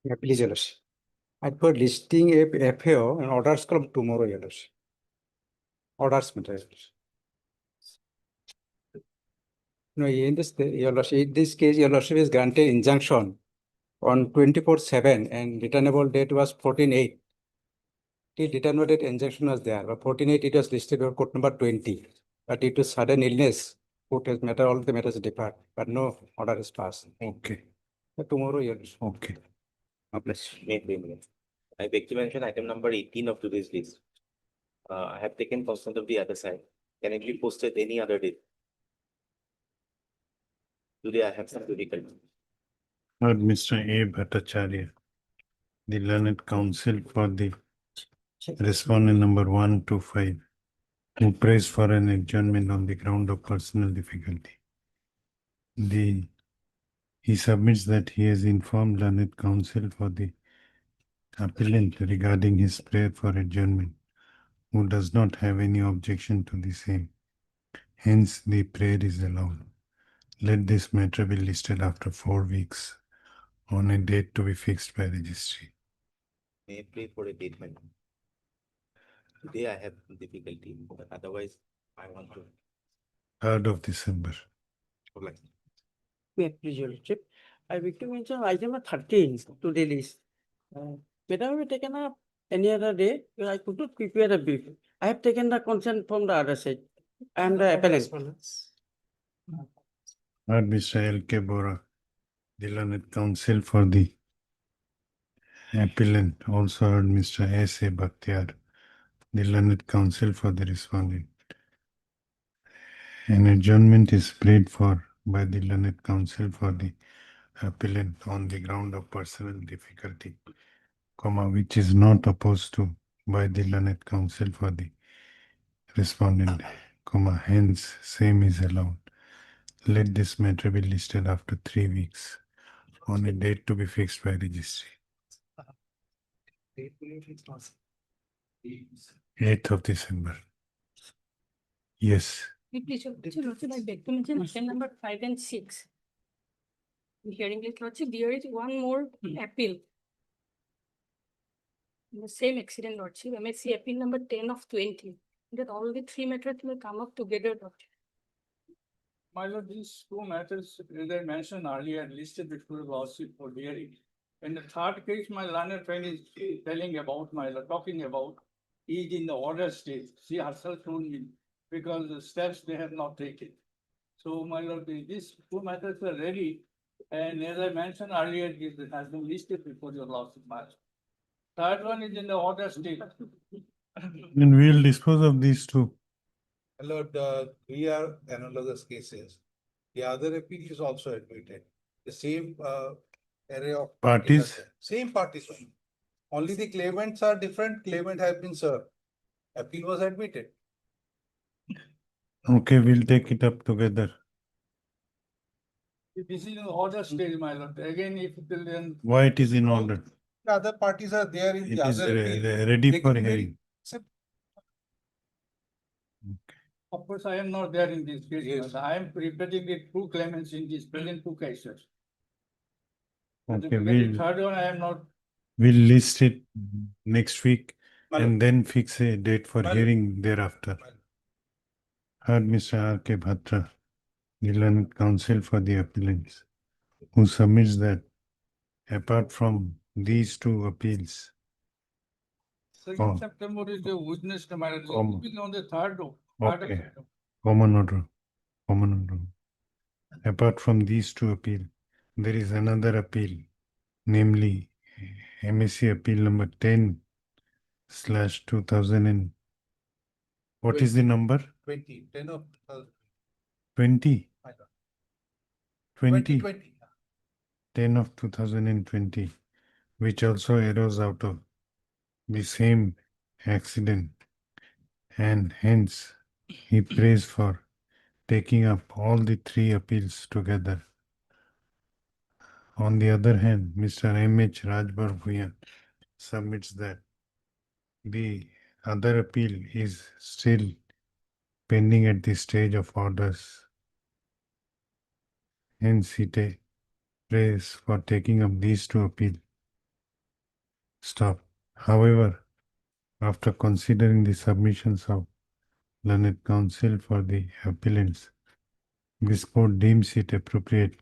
Yeah, please, Your Lordship. I put listing a FAO and orders come tomorrow, Your Lordship. Orders matter, Your Lordship. No, in this, Your Lordship, in this case, Your Lordship is granted injunction on 24/7 and returnable date was 14/8. The returnable date injunction was there, but 14/8 it was listed on court number 20. But due to sudden illness, court has matter, all the matters depart, but no order is passed. Okay. But tomorrow, Your Lordship. Okay. Bless. Wait. I beg to mention item number 18 of today's list. I have taken consent of the other side. Can it be posted any other day? Today I have some difficulty. Heard Mr. A. Bhattacharya, the learned counsel for the respondent number 125, who prays for an adjournment on the ground of personal difficulty. He submits that he has informed learned counsel for the appellant regarding his prayer for adjournment, who does not have any objection to the same. Hence, the prayer is allowed. Let this matter be listed after 4 weeks on a date to be fixed by registry. May I pray for a date, madam? Today I have difficulty, but otherwise I want to. 3rd of December. May I please, Your Lordship? I wish to mention item number 13 to the list. Whether we taken up any other day, because I could not prepare a brief. I have taken the consent from the other side. I am the appellant. Heard Mr. L.K. Bora, the learned counsel for the appellant. Also heard Mr. S.A. Bhakhtiar, the learned counsel for the respondent. An adjournment is prayed for by the learned counsel for the appellant on the ground of personal difficulty, which is not opposed to by the learned counsel for the respondent, hence same is allowed. Let this matter be listed after 3 weeks on a date to be fixed by registry. 8th of December. Yes. Please, Lordship, I beg to mention item number 5 and 6. In hearing this, Lordship, there is one more appeal. In the same accident, Lordship, MSC appeal number 10 of 20. That all the three matters will come up together, Lordship. My lord, these two matters, as I mentioned earlier, listed before the lawsuit for hearing. In the third case, my learned friend is telling about, talking about, is in the order stage. She herself told me, because the steps they have not taken. So, my lord, these two matters are ready. And as I mentioned earlier, it has been listed before your lawsuit match. Third one is in the order stage. And we'll dispose of these two. Lord, we are analogous cases. The other appeal is also admitted. The same area of Parties? Same parties. Only the claimants are different. Claimant have been served. Appeal was admitted. Okay, we'll take it up together. This is in the order stage, my lord. Again, if it will then. Why it is in order? The other parties are there in It the is other appeal. ready They for can hearing. Of course, I am not there in this case. Yes. I am representing the two claimants in these present two cases. And Okay, the third one, I am not. we'll list it next week My and then fix a date for Well- hearing thereafter. Heard Mr. R.K. Bhatra, the learned counsel for the appellants, who submits that apart from these two appeals, 2nd September is the witness matter. It will be on the third. Okay. common order. Apart from these two appeals, there is another appeal, namely MSc appeal number 10/2000 and what is the number? 20, 10 of 20. 20. 2020. 10 of 2020, which also arose out of the same accident, and hence he prays for taking up all the three appeals together. On the other hand, Mr. M.H. Rajbar Bhuyan submits that the other appeal is still pending at the stage of orders. Hence, he prays for taking up these two appeals Stop. However, after considering the submissions of learned counsel for the appellants, this court deems it appropriate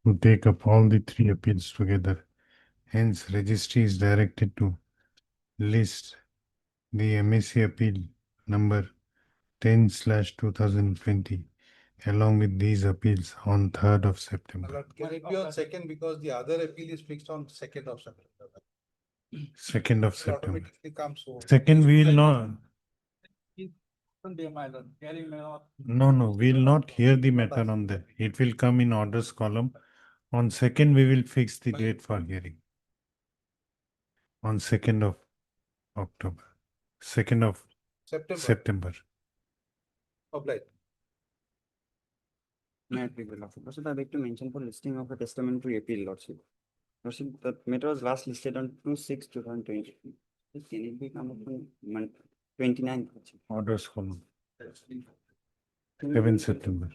to take up all the three appeals together. Hence, registry is directed to list the MAC appeal number 10/2020 along with these appeals on 3rd of My September. lord, can it be on second because the other appeal is fixed on 2nd of September? 2nd of It September. automatically comes. So Second, we will not. Sunday, my lord, hearing may not. No, we will not hear the matter on that. It will come in orders column. On second, we will fix the date for hearing. On 2nd of October, 2nd of September. Obliged. May I plead the lordship? Lordship, I beg to mention for listing of a testamentary appeal, lordship. Lordship, the matter was last listed on 2/6/2020. Can it be come up on 29th? lordship? Orders column, 7 September.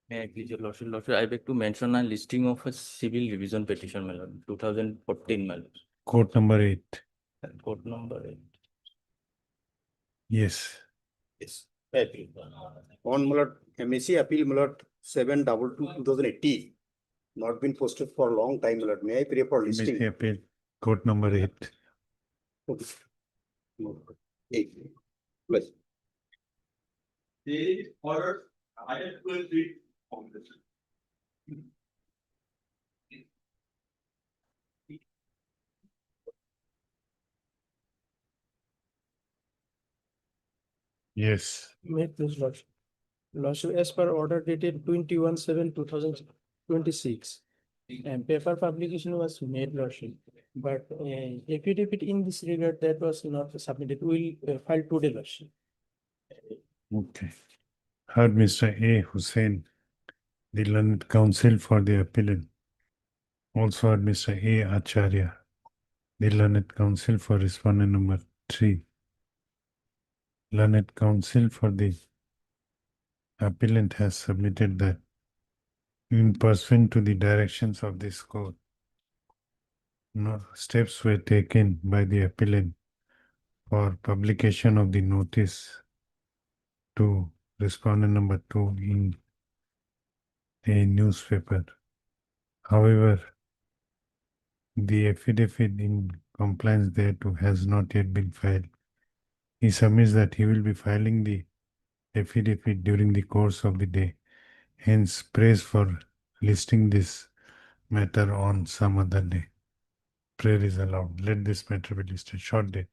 May I please your lordship, I beg to mention a listing of a civil revision petition, my lord, 2014, my lord. Court number 8. Court number 8. Yes. Yes. On MAC appeal 7/22/2018, not been posted for a long time. May I pray for MAC listing? appeal, court number 8. Eight. Well, The order, I will read on this. Yes. May it please lordship. Lordship, as per order dated 21/7/2026. And paper publication was made, lordship, but affidavit in this regard that was not submitted, will file today, lordship. Okay. Heard Mr. A. Hussain, the learned counsel for the appellant. Also heard Mr. A. Acharya, the learned counsel for respondent number 3. Learned counsel for the appellant has submitted that in pursuant to the directions of this court, no steps were taken by the appellant for publication of the notice to respondent number 2 in a newspaper. However, the affidavit in compliance thereto has not yet been filed. He submits that he will be filing the affidavit during the course of the day. Hence, prays for listing this matter on some other day. Prayer is allowed. Let this matter be listed. Short date.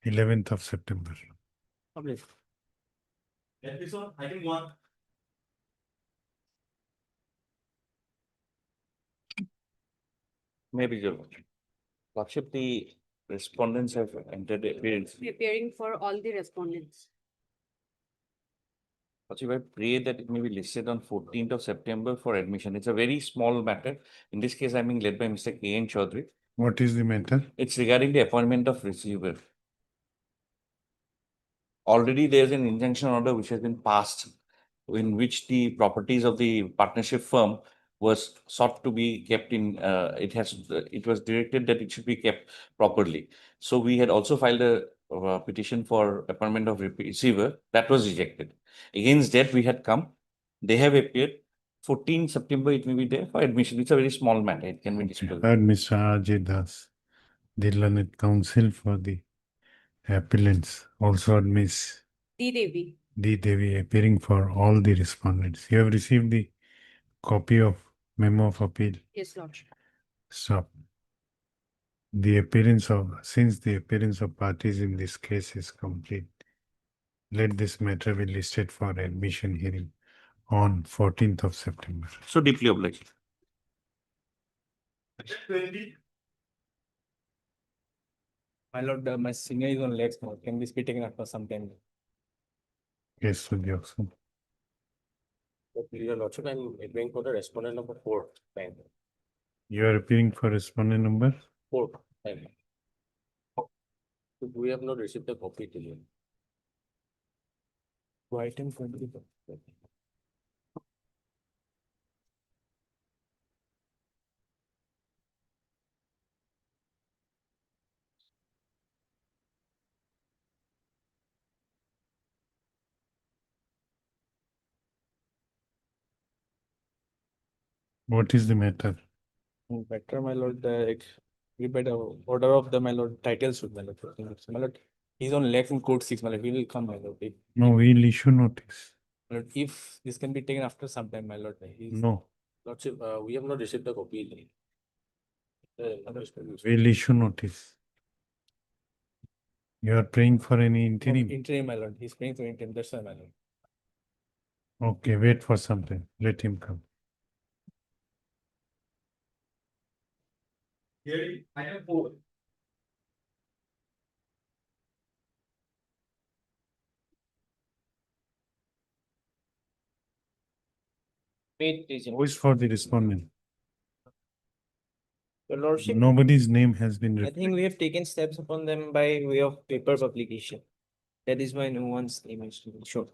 11th of September. Publish. Episode, item 1. Maybe your lordship, the respondents have entered appearance. Preparing for all the respondents. Lordship, I pray that it may be listed on 14th of September for admission. It's a very small matter. In this case, I'm being led by Mr. K. N. Chaudhary. What is the matter? It's regarding the appointment of receiver. Already there's an injunction order which has been passed in which the properties of the partnership firm was sought to be kept in, it was directed that it should be kept properly. So we had also filed a petition for appointment of receiver that was rejected. Against that we had come, they have appeared. 14 September it may be there for admission. It's a very small matter. It can be disclosed. Heard Mr. R.J. Das, the learned counsel for the appellants. Also heard Ms. D Devi. D. Devi appearing for all the respondents. You have received the copy of memo of appeal. Yes, lordship. Stop. Since the appearance of parties in this case is complete, let this matter be listed for admission hearing on 14th of September. So deeply obliged. My lord, my senior is on legs now. Can this be taken up for some time? Yes, Sudhyosan. your lordship, I'm appearing for the respondent number 4. You are appearing for respondent number? 4. We have not received the copy till yet. Item 20. What is the matter? Better, my lord, we better order of the my lord title suit, my lord. My lord, he's on left in court 6, my lord. He will come, my lord. No, we'll issue notice. My lord, if this can be taken after some time, my lord. No, Lordship, we have not received the copy. we'll issue notice. You are praying for any interim? Interim, my lord. He's praying for interim. That's why, my lord. Okay, wait for some time. Let him come. Hearing item 4. Who is for the respondent? Your Lordship, Nobody's name has been I referred. think we have taken steps upon them by way of paper publication. That is why no one's name is to be shown.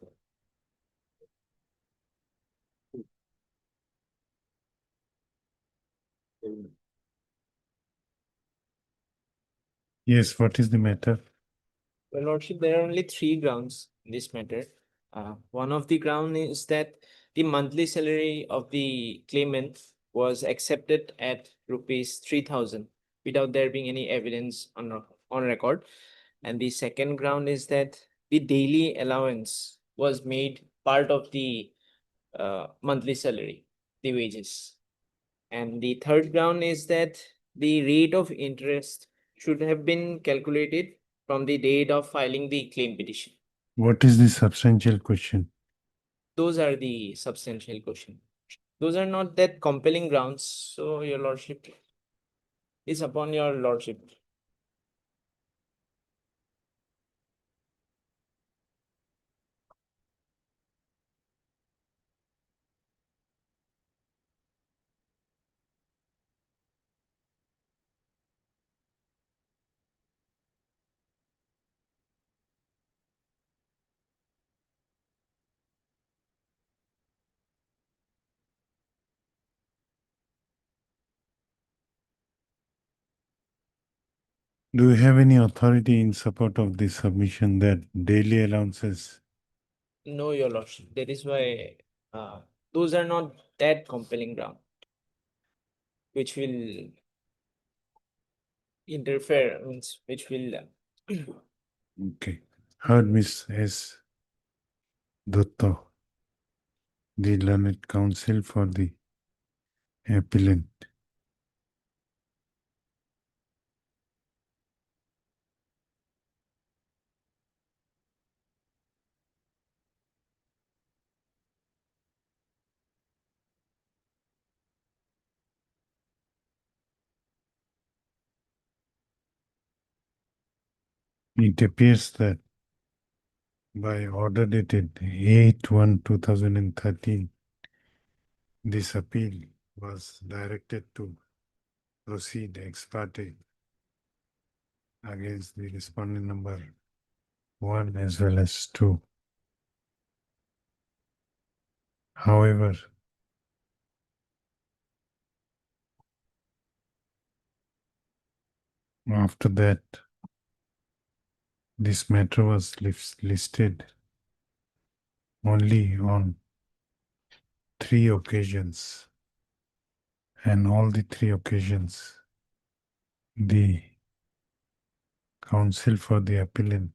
Yes, what is the matter? Your Lordship, there are only 3 grounds in this matter. One of the ground is that the monthly salary of the claimant was accepted at rupees 3,000 without there being any evidence on record. And the second ground is that the daily allowance was made part of the monthly salary, the wages. And the third ground is that the rate of interest should have been calculated from the date of filing the claim petition. What is the substantial question? Those are the substantial question. Those are not that compelling grounds, so your lordship is upon your lordship. Do you have any authority in support of this submission that daily allowances? No, your lordship. That is why those are not that compelling ground, which will interfere, means which will Okay. Heard Miss S. Dutta, the learned counsel for the appellant. It appears that by order dated 8/1/2013, this appeal was directed to proceed ex parte against the respondent number 1 as well as 2. However, after that, this matter was listed only on 3 occasions, and all the 3 occasions, the counsel for the appellant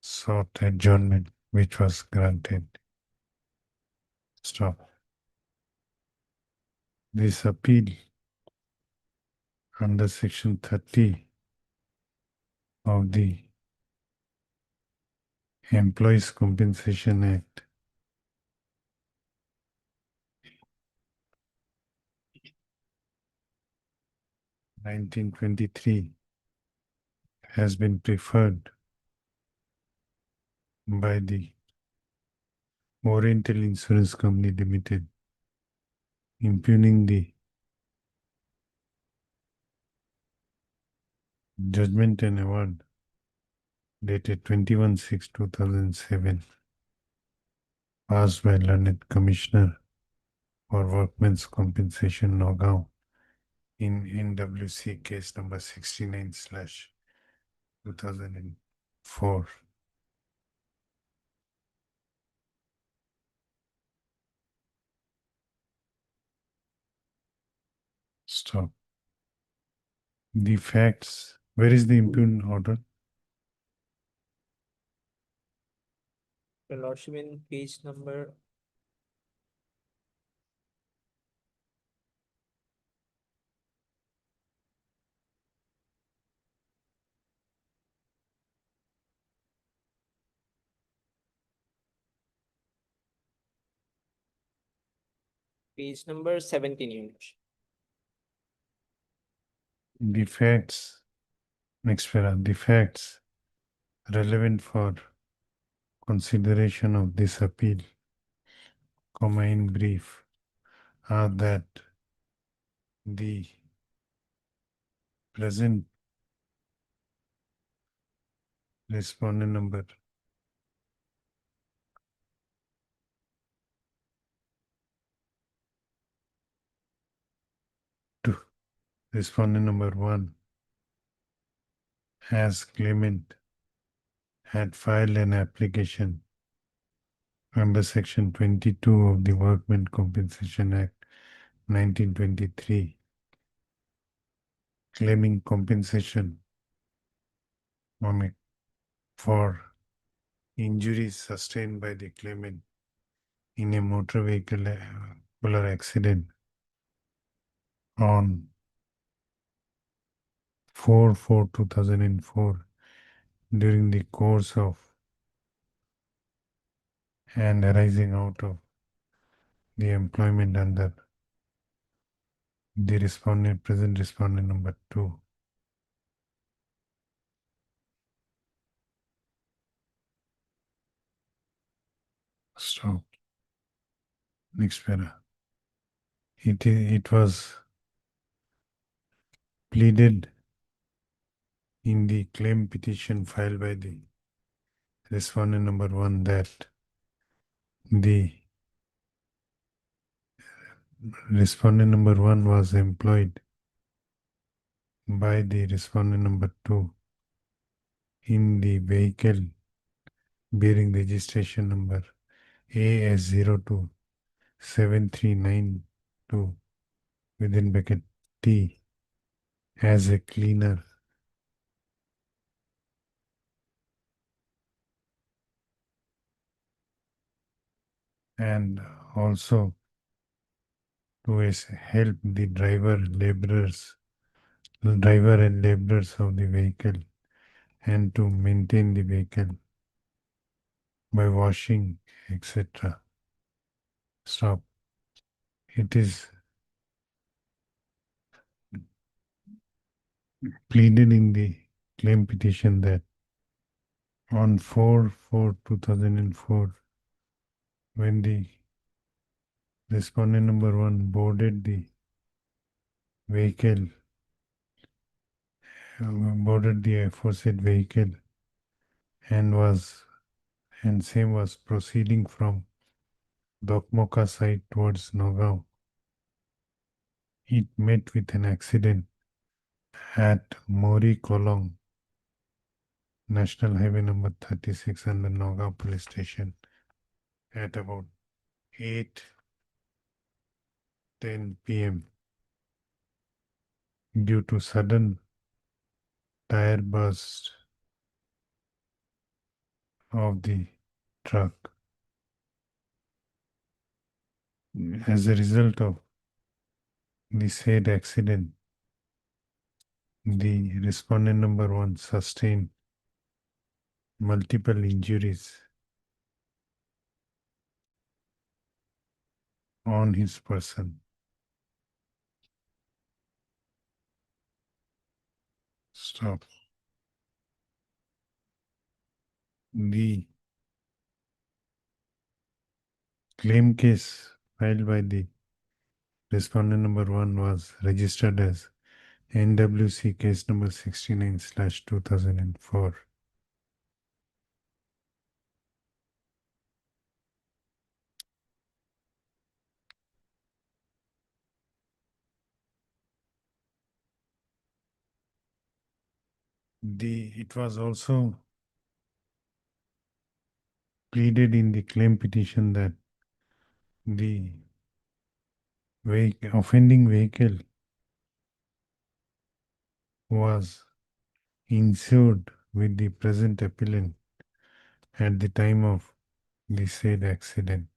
sought adjournment, which was granted. Stop. This appeal under Section 30 of the Employees Compensation Act 1923 has been preferred by the Oriental Insurance Company Limited, impugning the judgment and award dated 21/6/2007, passed by Learned Commissioner for Workmen's Compensation, Nagaon, in NWC case number 69/2004. Stop. The facts. Where is the impugned order? Your Lordship, in page number page number 17, Your Lordship. The facts. Next para. The facts relevant for consideration of this appeal, comma, in brief, are that the present respondent number two, respondent number one, as claimant had filed an application under section 22 of the Workmen Compensation Act 1923, claiming compensation on it for injuries sustained by the claimant in a motor vehicular accident on 4/4/2004 during the course of and arising out of the employment under the present respondent number 2. Stop. Next para. It was pleaded in the claim petition filed by the respondent number 1 that the respondent number 1 was employed by the respondent number 2 in the vehicle bearing registration number AS02 7392 within bracket T as a cleaner and also to help the driver and laborers of the vehicle and to maintain the vehicle by washing, etc. Stop. It is pleaded in the claim petition that on 4/4/2004, when the respondent number 1 boarded the vehicle, boarded the aforesaid vehicle and same was proceeding from Dokmoka side towards Nogao. It met with an accident at Mori Kolong, National Highway number 36 and the Nogao police station at about 8:10 p.m. due to sudden tire burst of the truck. As a result of the said accident, the respondent number 1 sustained multiple injuries on his person. Stop. The claim case filed by the respondent number 1 was registered as NWC case number 69/2004. It was also pleaded in the claim petition that the offending vehicle was insured with the present appellant at the time of the said accident.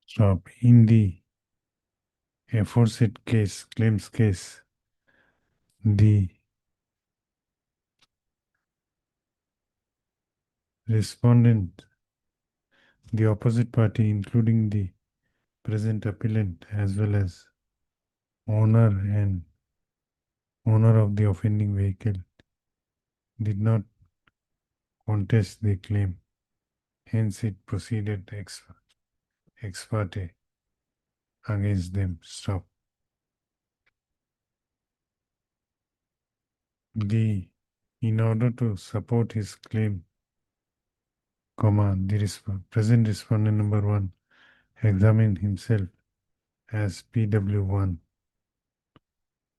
Stop. In the aforesaid case, claims case, the respondent, the opposite party, including the present appellant as well as owner and owner of the offending vehicle, did not contest the claim. Hence, it proceeded ex parte against them. Stop. In order to support his claim, the present respondent number 1 examined himself as PW1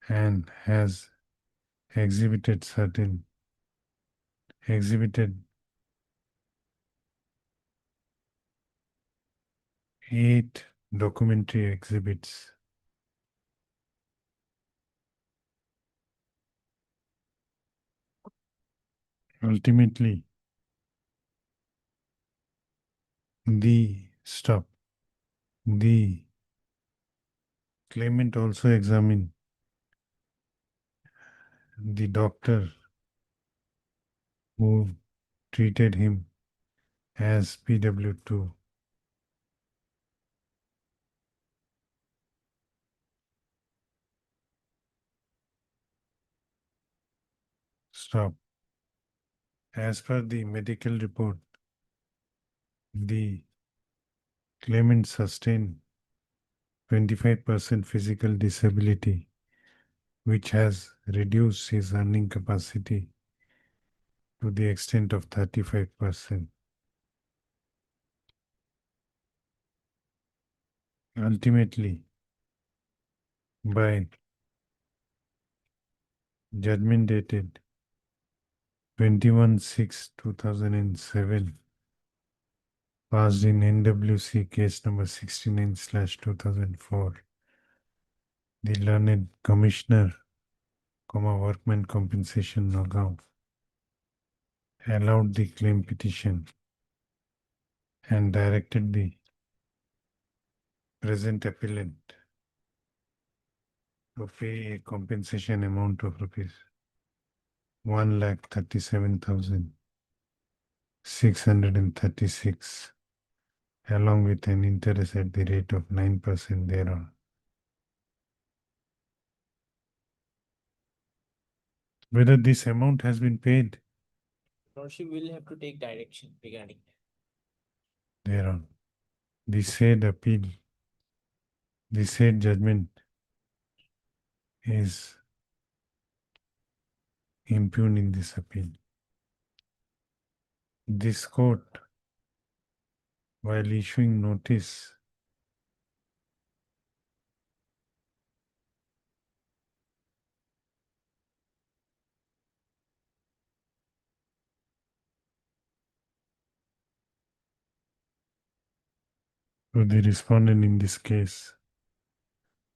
and has exhibited 8 documentary exhibits. Ultimately, the claimant also examined the doctor who treated him as PW2. Stop. As per the medical report, the claimant sustained 25% physical disability, which has reduced his earning capacity to the extent of 35%. Ultimately, by judgment dated 21/6/2007, passed in NWC case number 69/2004, the learned commissioner, workmen compensation Nagaon, allowed the claim petition and directed the present appellant to pay a compensation amount of rupees 1,37,636, along with an interest at the rate of 9% thereon. Whether this amount has been paid Lordship will have to take direction regarding that. thereon, the said appeal, the said judgment is impugned in this appeal. This court, while issuing notice to the respondent in this case,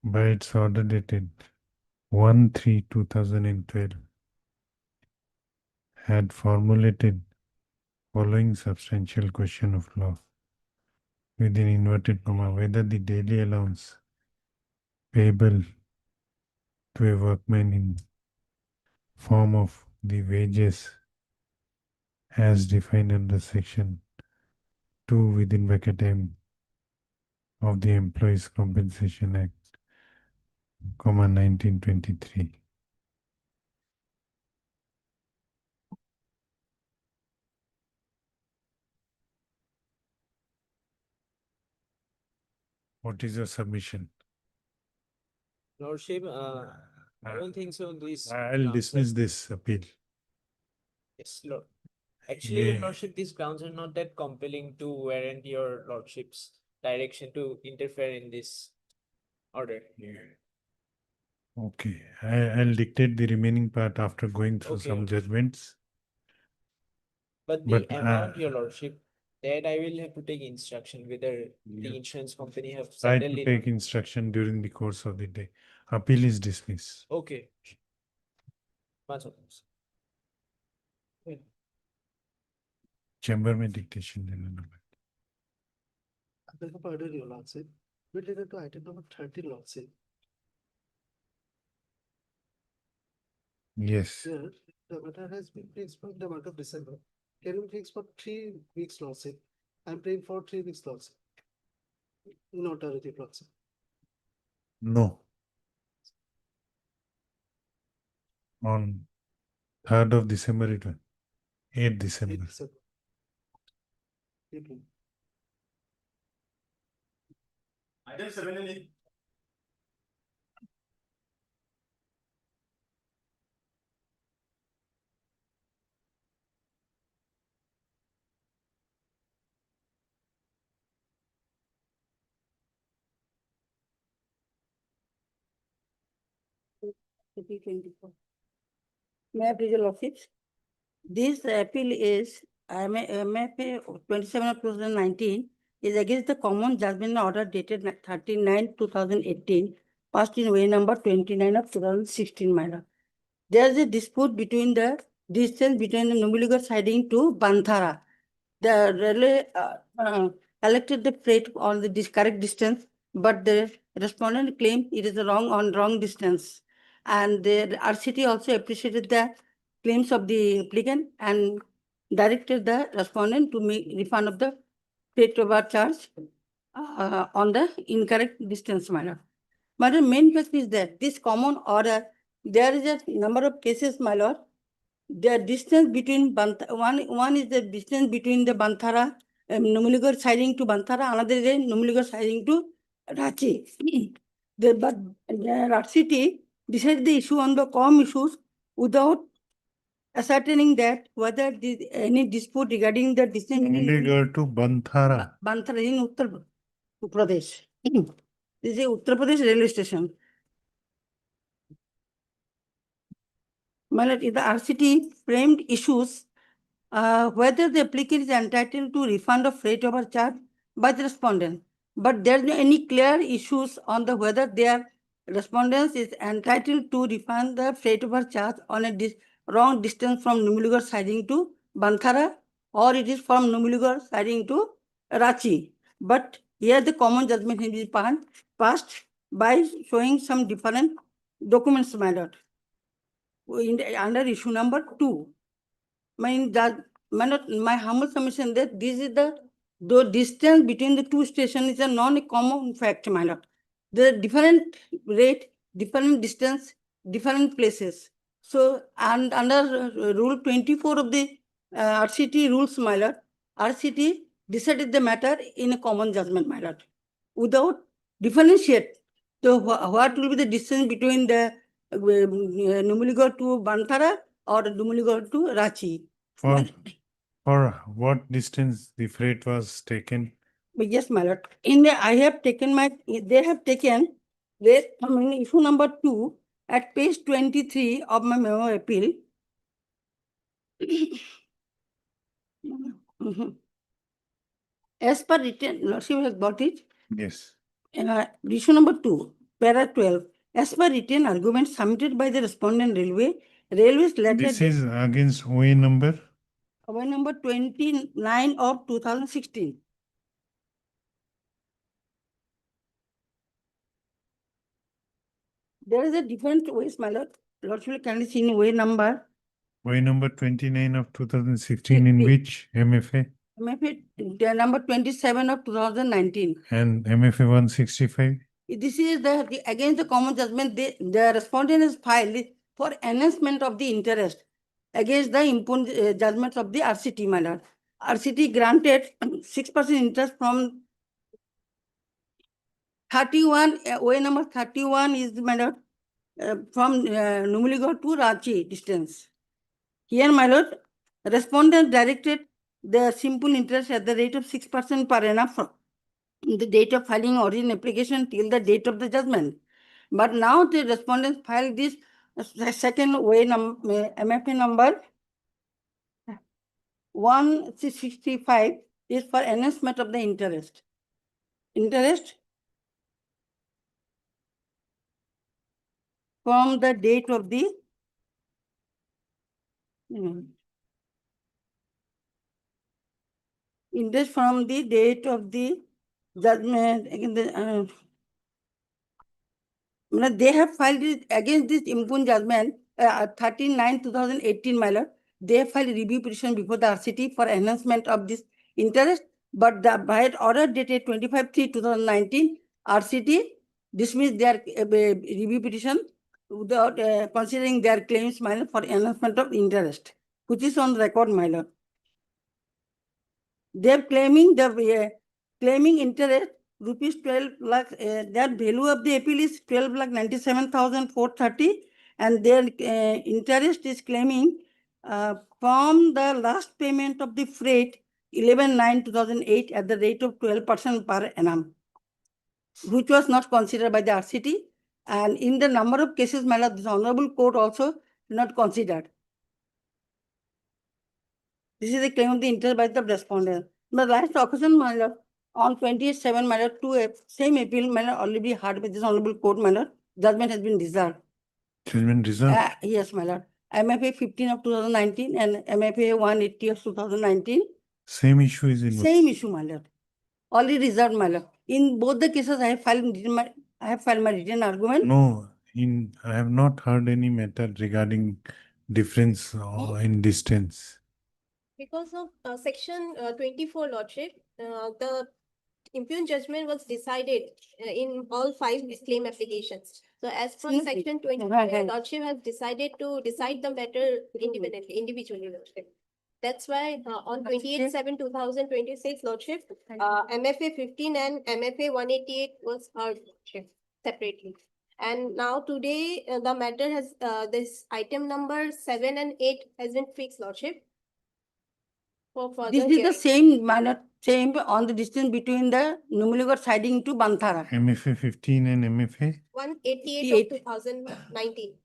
by its order dated 1/3/2012, had formulated following substantial question of law within inverted comma, whether the daily allowance payable to a workman in form of the wages as defined under section 2 within bracket M of the Employees Compensation Act, 1923. What is your submission? Lordship, I don't think so. This I'll grounds dismiss are- this appeal. Yes, Lord. Actually, Yeah. Lordship, these grounds are not that compelling to warrant your Lordship's direction to interfere in this order. Okay, I'll dictate the remaining part after going through some Okay. judgments. But the But, amount, your lordship, that I will have to take instruction whether the You insurance company have try settled to it. take instruction during the course of the day. Appeal is dismissed. Okay. Much obliged. Chamber में dictation लेना number. I beg your pardon, your lordship. Related to item number 30, lordship. Yes, There, the matter has been fixed for the month of December. Can we fix for 3 weeks, lordship? I'm praying for 3 weeks, lordship. In authority, lordship. no. On 3rd of December it was, 8th December. December. Thank you. Item 7 and 8. May I please, your lordships? This appeal is MFA 27 of 2019 is against the common judgment order dated 39/2018, passed in way number 29 of 2016, my lord. There is a dispute between the distance between the Numbiligarh siding to Banthara. The railway collected the freight on the correct distance, but the respondent claimed it is wrong distance. And the RCT also appreciated the claims of the applicant and directed the respondent to make refund of the freight overcharge on the incorrect distance matter. But the main fact is that this common order, there is a number of cases, my lord. The distance between one is the distance between the Banthara, Numiligarh siding to Banthara, another is Numiligarh siding to Ranchi. But the RCT decided the issue on the common issues without ascertaining that whether any dispute regarding the distance Chandigarh to Banthara. Banthara in Uttar Pradesh. This is Uttar Pradesh railway station. The RCT framed issues whether the applicant is entitled to refund of freight overcharge by the respondent. But there are no any clear issues on the whether their respondent is entitled to refund the freight overcharge on a wrong distance from Numiligarh siding to Banthara, or it is from Numiligarh siding to Ranchi. But here the common judgment has been passed by showing some different documents, my lord. Under issue number 2. My humble submission that this is the distance between the two stations is a non-common fact, my lord. The different rate, different distance, different places. So, and under rule 24 of the RCT rules, my lord, RCT decided the matter in a common judgment, my lord, without differentiate. So, what will be the distance between the Numiligarh to Banthara or Numiligarh to Ranchi? For what distance the freight was taken? Yes, my lord. I have taken they have taken issue number 2 at page 23 of my memo appeal. As per written, lordship has got it. Yes. Issue number 2, para 12. As per written argument submitted by the respondent railways letter. This is against OA number? OA number 29 of 2016. There is a different ways, my lord. Lordship can see in way number. OA number 29 of 2016 in which MFA? MFA number 27 of 2019. And MFA 165? This is against the common judgment. The respondent is filed for enhancement of the interest against the impugned judgments of the RCT, my lord. RCT granted 6% interest from 31, OA number 31 is, my lord, from Numiligarh to Ranchi distance. Here, my lord, respondent directed the simple interest at the rate of 6% per annum from the date of filing origin application till the date of the judgment. But now the respondents filed this second way MFA number 1665 is for enhancement of the interest. Interest from the date of the interest from the date of the judgment they have filed it against this impugned judgment 13/9/2018, my lord. They have filed review petition before the RCT for enhancement of this interest, but the by order dated 25/3/2019, RCT dismissed their review petition without considering their claims, my lord, for enhancement of interest, which is on record, my lord. They are claiming claiming interest rupees 12 lakh. Their value of the appeal is 12,97,430, and their interest is claiming from the last payment of the freight 11/9/2008 at the rate of 12% per annum, which was not considered by the RCT. And in the number of cases, my lord, this honorable court also not considered. This is a claim of the interest by the respondent. The last occasion, my lord, on 27, my lord, same appeal, my lord, already heard by this honorable court, my lord. Judgment has been reserved. Judgment reserved? Yes, my lord. MFA 15 of 2019 and MFA 180 of 2019. Same issue is in. Same issue, my lord. Already reserved, my lord. In both the cases, I have filed my written argument. No, I have not heard any matter regarding difference in distance. Because of section 24, Lordship, the impugned judgment was decided in all 5 claim applications. So as per section 24, Lordship has decided to decide the matter individually, Lordship. That's why on 28/7/2026, Lordship, MFA 15 and MFA 188 was heard, Lordship, separately. And now today, the matter has, this item number 7 and 8 has been fixed, Lordship. This is the same manner, same on the distance between the Numaligarh siding to Banthara. MFA 15 and MFA? 188 of 2019.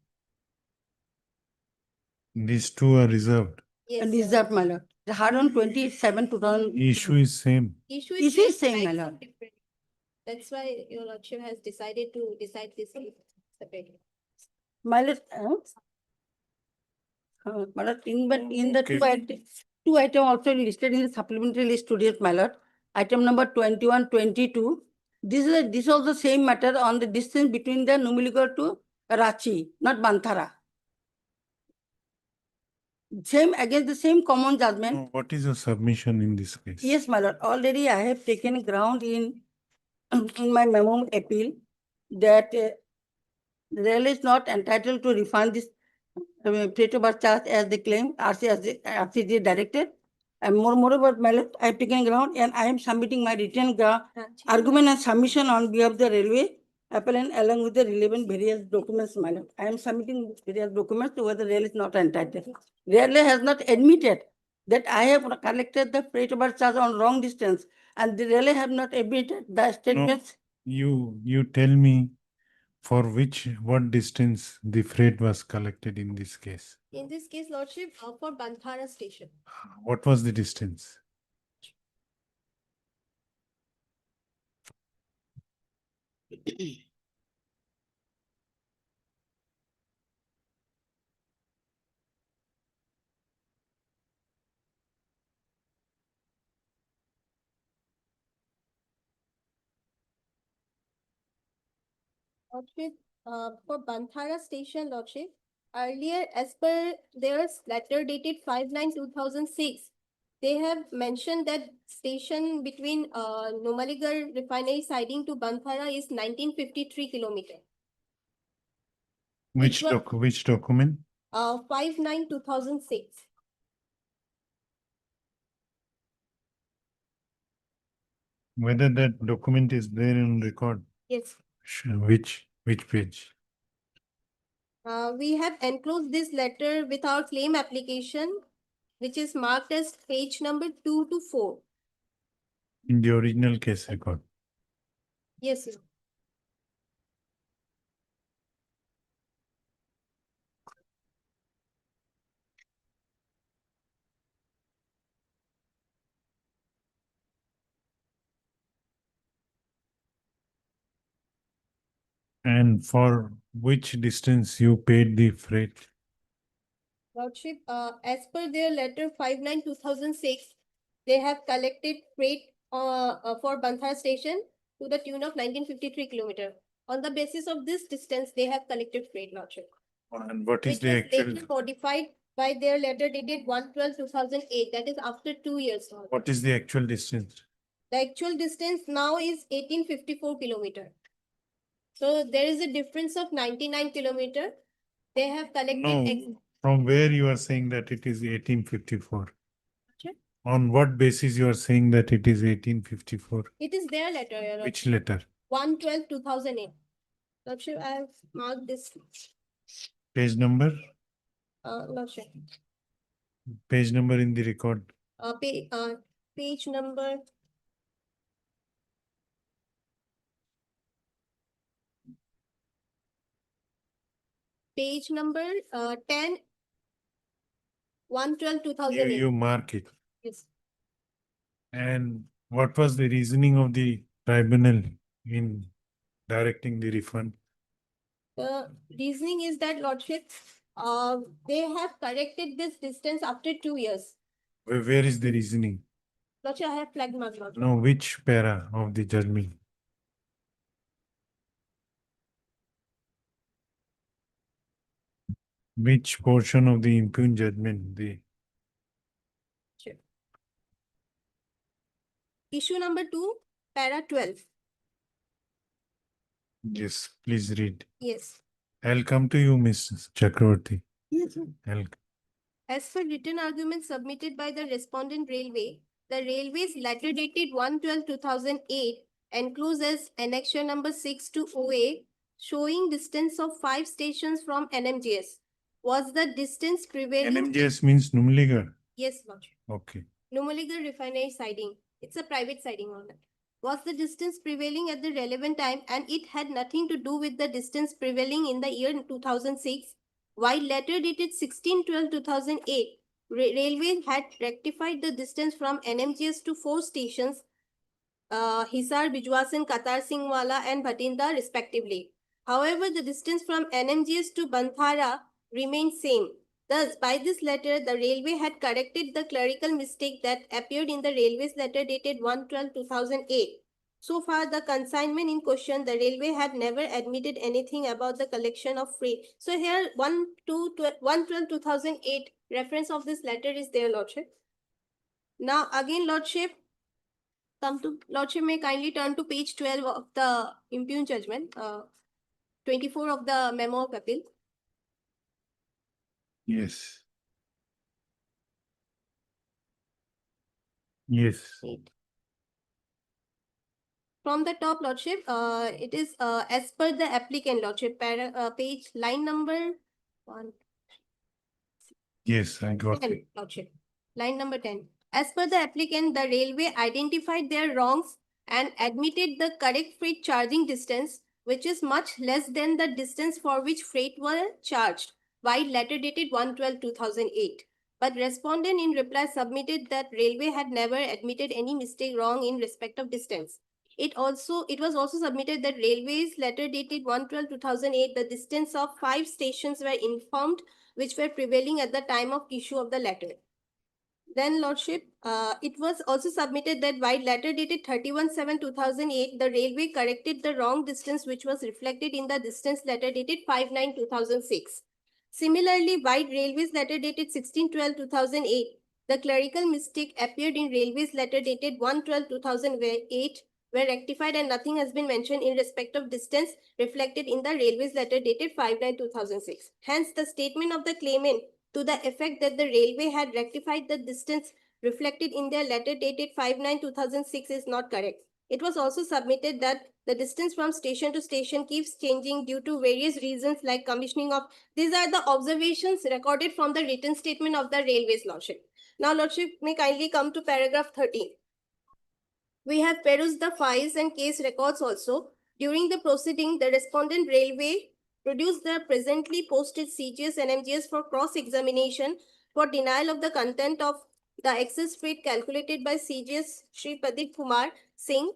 These two are reserved. Yes, Reserved, my lord. The hard on 27 2000. Issue is same. Issue Issue is same, types my of lord. different. That's why your lordship has decided to decide this separately. My lord, my lord, in the two item also listed in the supplementary list today, my lord. Item number 21, 22. This is also same matter on the distance between the Numaligarh to Rachi, not Banthara. Same against the same common judgment. No, what is your submission in this case? Yes, my lord. Already I have taken ground in my memo appeal that rail is not entitled to refund this plate of birth charge as they claim, RCT directed. And moreover, my lord, I have taken ground and I am submitting my written argument and submission on behalf of the railway appellant along with the relevant various documents, my lord. I am submitting various documents to whether rail is not entitled. Railway has not admitted that I have collected the freight over charge on wrong distance, and the railway have not admitted the statements. No, you tell me for what distance the freight was collected in this case. In this case, lordship, for Banthara station. What was the distance? Lordship, for Banthara station, lordship, earlier as per their letter dated 5/9/2006, they have mentioned that station between Numaligarh refinery siding to Banthara is 1953 kilometer. Which document? 5/9/2006. Whether that document is there on record? Yes. Which page? We have enclosed this letter with our claim application, which is marked as page number 2 to 4. In the original case record? Yes, sir. And for which distance you paid the freight? Lordship, as per their letter 59/2006, they have collected freight for Banthara station to the tune of 1953 kilometer. On the basis of this distance, they have collected freight, Lordship, And what is which the was actual, later modified by their letter dated 1/12/2008. That is after 2 years. Lordship. what is the actual distance? The actual distance now is 1854 kilometer. So there is a difference of 99 kilometer. They have collected. No, from where you are saying that it is 1854? Sure. On what basis you are saying that it is 1854? It is their letter, Your Lordship. Which letter? 1/12/2008. Lordship, I have marked this. Page number? Lordship, Page number in the record. page number. Page number 10, 1/12/2008. You mark it. Yes. And what was the reasoning of the tribunal in directing the refund? The reasoning is that, Lordship, they have corrected this distance after 2 years. Where is the reasoning? Lordship, I have flagged mark, Lordship. No, which para of the judgment? Which portion of the impugned judgment? The Sure. Issue number 2, para 12. yes, please read. Yes. I'll come to you, Miss Chakravarti. Yes, sir. I'll As per written argument submitted by the respondent railway, the railway's letter dated 1/12/2008 encloses annexure number 6 to OA showing distance of 5 stations from NMGS. Was the distance prevailing? NMJS means Numaligarh. Yes, Lordship. Okay. Numaligarh refinery siding. It's a private siding on it. Was the distance prevailing at the relevant time, and it had nothing to do with the distance prevailing in the year 2006. While letter dated 16/12/2008, Railways had rectified the distance from NMGS to 4 stations, Hisar, Bijwasan, Qatar Singhwala and Bhatinda respectively. However, the distance from NMGS to Banthara remained same. Thus, by this letter, the railway had corrected the clerical mistake that appeared in the railway's letter dated 1/12/2008. So far, the consignment in question, the railway had never admitted anything about the collection of freight. So here, 1/12/2008 reference of this letter is there, Lordship. Now, again, Lordship, Lordship may kindly turn to page 12 of the impugned judgment, 24 of the memo of appeal. Yes. Yes. From the top, Lordship, it is as per the applicant, Lordship, page line number 1. Yes, I got 10, it. Lordship. Line number 10. As per the applicant, the railway identified their wrongs and admitted the correct freight charging distance, which is much less than the distance for which freight were charged, while letter dated 1/12/2008. But respondent in reply submitted that railway had never admitted any mistake wrong in respect of distance. It was also submitted that railway's letter dated 1/12/2008, the distance of 5 stations were informed which were prevailing at the time of issue of the letter. Then, Lordship, it was also submitted that while letter dated 31/7/2008, the railway corrected the wrong distance which was reflected in the distance letter dated 5/9/2006. Similarly, while railway's letter dated 16/12/2008, the clerical mistake appeared in railway's letter dated 1/12/2008 were rectified and nothing has been mentioned in respect of distance reflected in the railway's letter dated 5/9/2006. Hence, the statement of the claimant to the effect that the railway had rectified the distance reflected in their letter dated 5/9/2006 is not correct. It was also submitted that the distance from station to station keeps changing due to various reasons like commissioning of. These are the observations recorded from the written statement of the railways, Lordship. Now, Lordship may kindly come to paragraph 13. We have perused the files and case records also. During the proceeding, the respondent railway produced the presently posted CGS and MGS for cross-examination for denial of the content of the excess freight calculated by CGS Shri Pradeep Kumar Singh,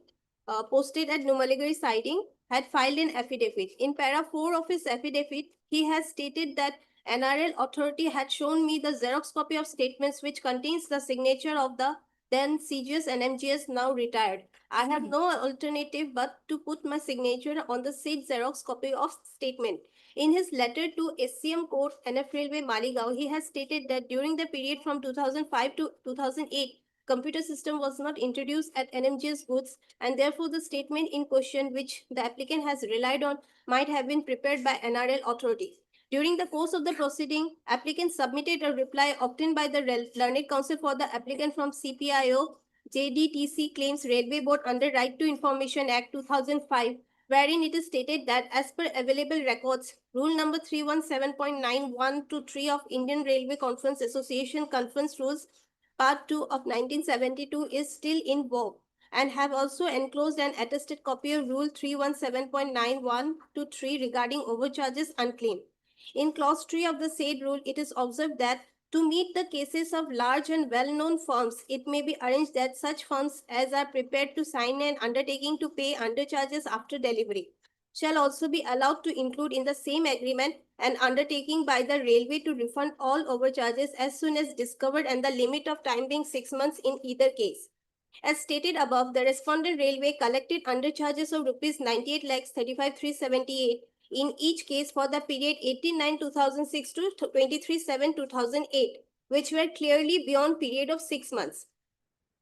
posted at Numaligarh siding. had filed an affidavit. In para 4 of his affidavit, he has stated that NRL authority had shown me the Xerox copy of statements which contains the signature of the then CGS and MGS now retired. I have no alternative but to put my signature on the said Xerox copy of statement. In his letter to SCM Court, NF Railway Maligaon, he has stated that during the period from 2005 to 2008, computer system was not introduced at NMGS goods, and therefore the statement in question which the applicant has relied on might have been prepared by NRL authority. During the course of the proceeding, applicant submitted a reply obtained by the learned counsel for the applicant from CPIO JDTC Claims Railway Board under Right to Information Act 2005, wherein it is stated that as per available records, rule number 317.91 to 3 of Indian Railway Conference Association Conference Rules Part 2 of 1972 is still in vogue, and have also enclosed an attested copy of Rule 317.91 to 3 regarding overcharges unclaimed. In clause 3 of the said rule, it is observed that to meet the cases of large and well-known firms, it may be arranged that such firms as are prepared to sign an undertaking to pay undercharges after delivery shall also be allowed to include in the same agreement an undertaking by the railway to refund all overcharges as soon as discovered, and the limit of time being 6 months in either case. As stated above, the respondent railway collected undercharges of rupees 98,35,378 in each case for the period 18/9/2006 to 23/7/2008, which were clearly beyond period of 6 months.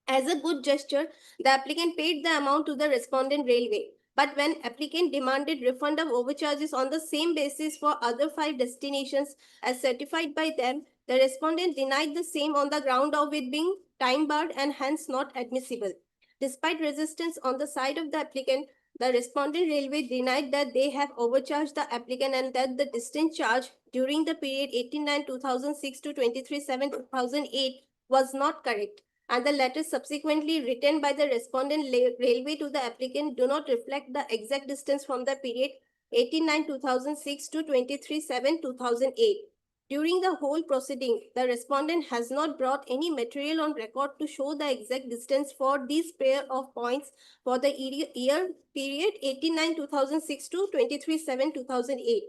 As a good gesture, the applicant paid the amount to the respondent railway. But when applicant demanded refund of overcharges on the same basis for other 5 destinations as certified by them, the respondent denied the same on the ground of it being time barred and hence not admissible. Despite resistance on the side of the applicant, the respondent railway denied that they have overcharged the applicant and that the distance charge during the period 18/9/2006 to 23/7/2008 was not correct, and the letters subsequently written by the respondent railway to the applicant do not reflect the exact distance from the period 18/9/2006 to 23/7/2008. During the whole proceeding, the respondent has not brought any material on record to show the exact distance for these pair of points for the year period 18/9/2006 to 23/7/2008.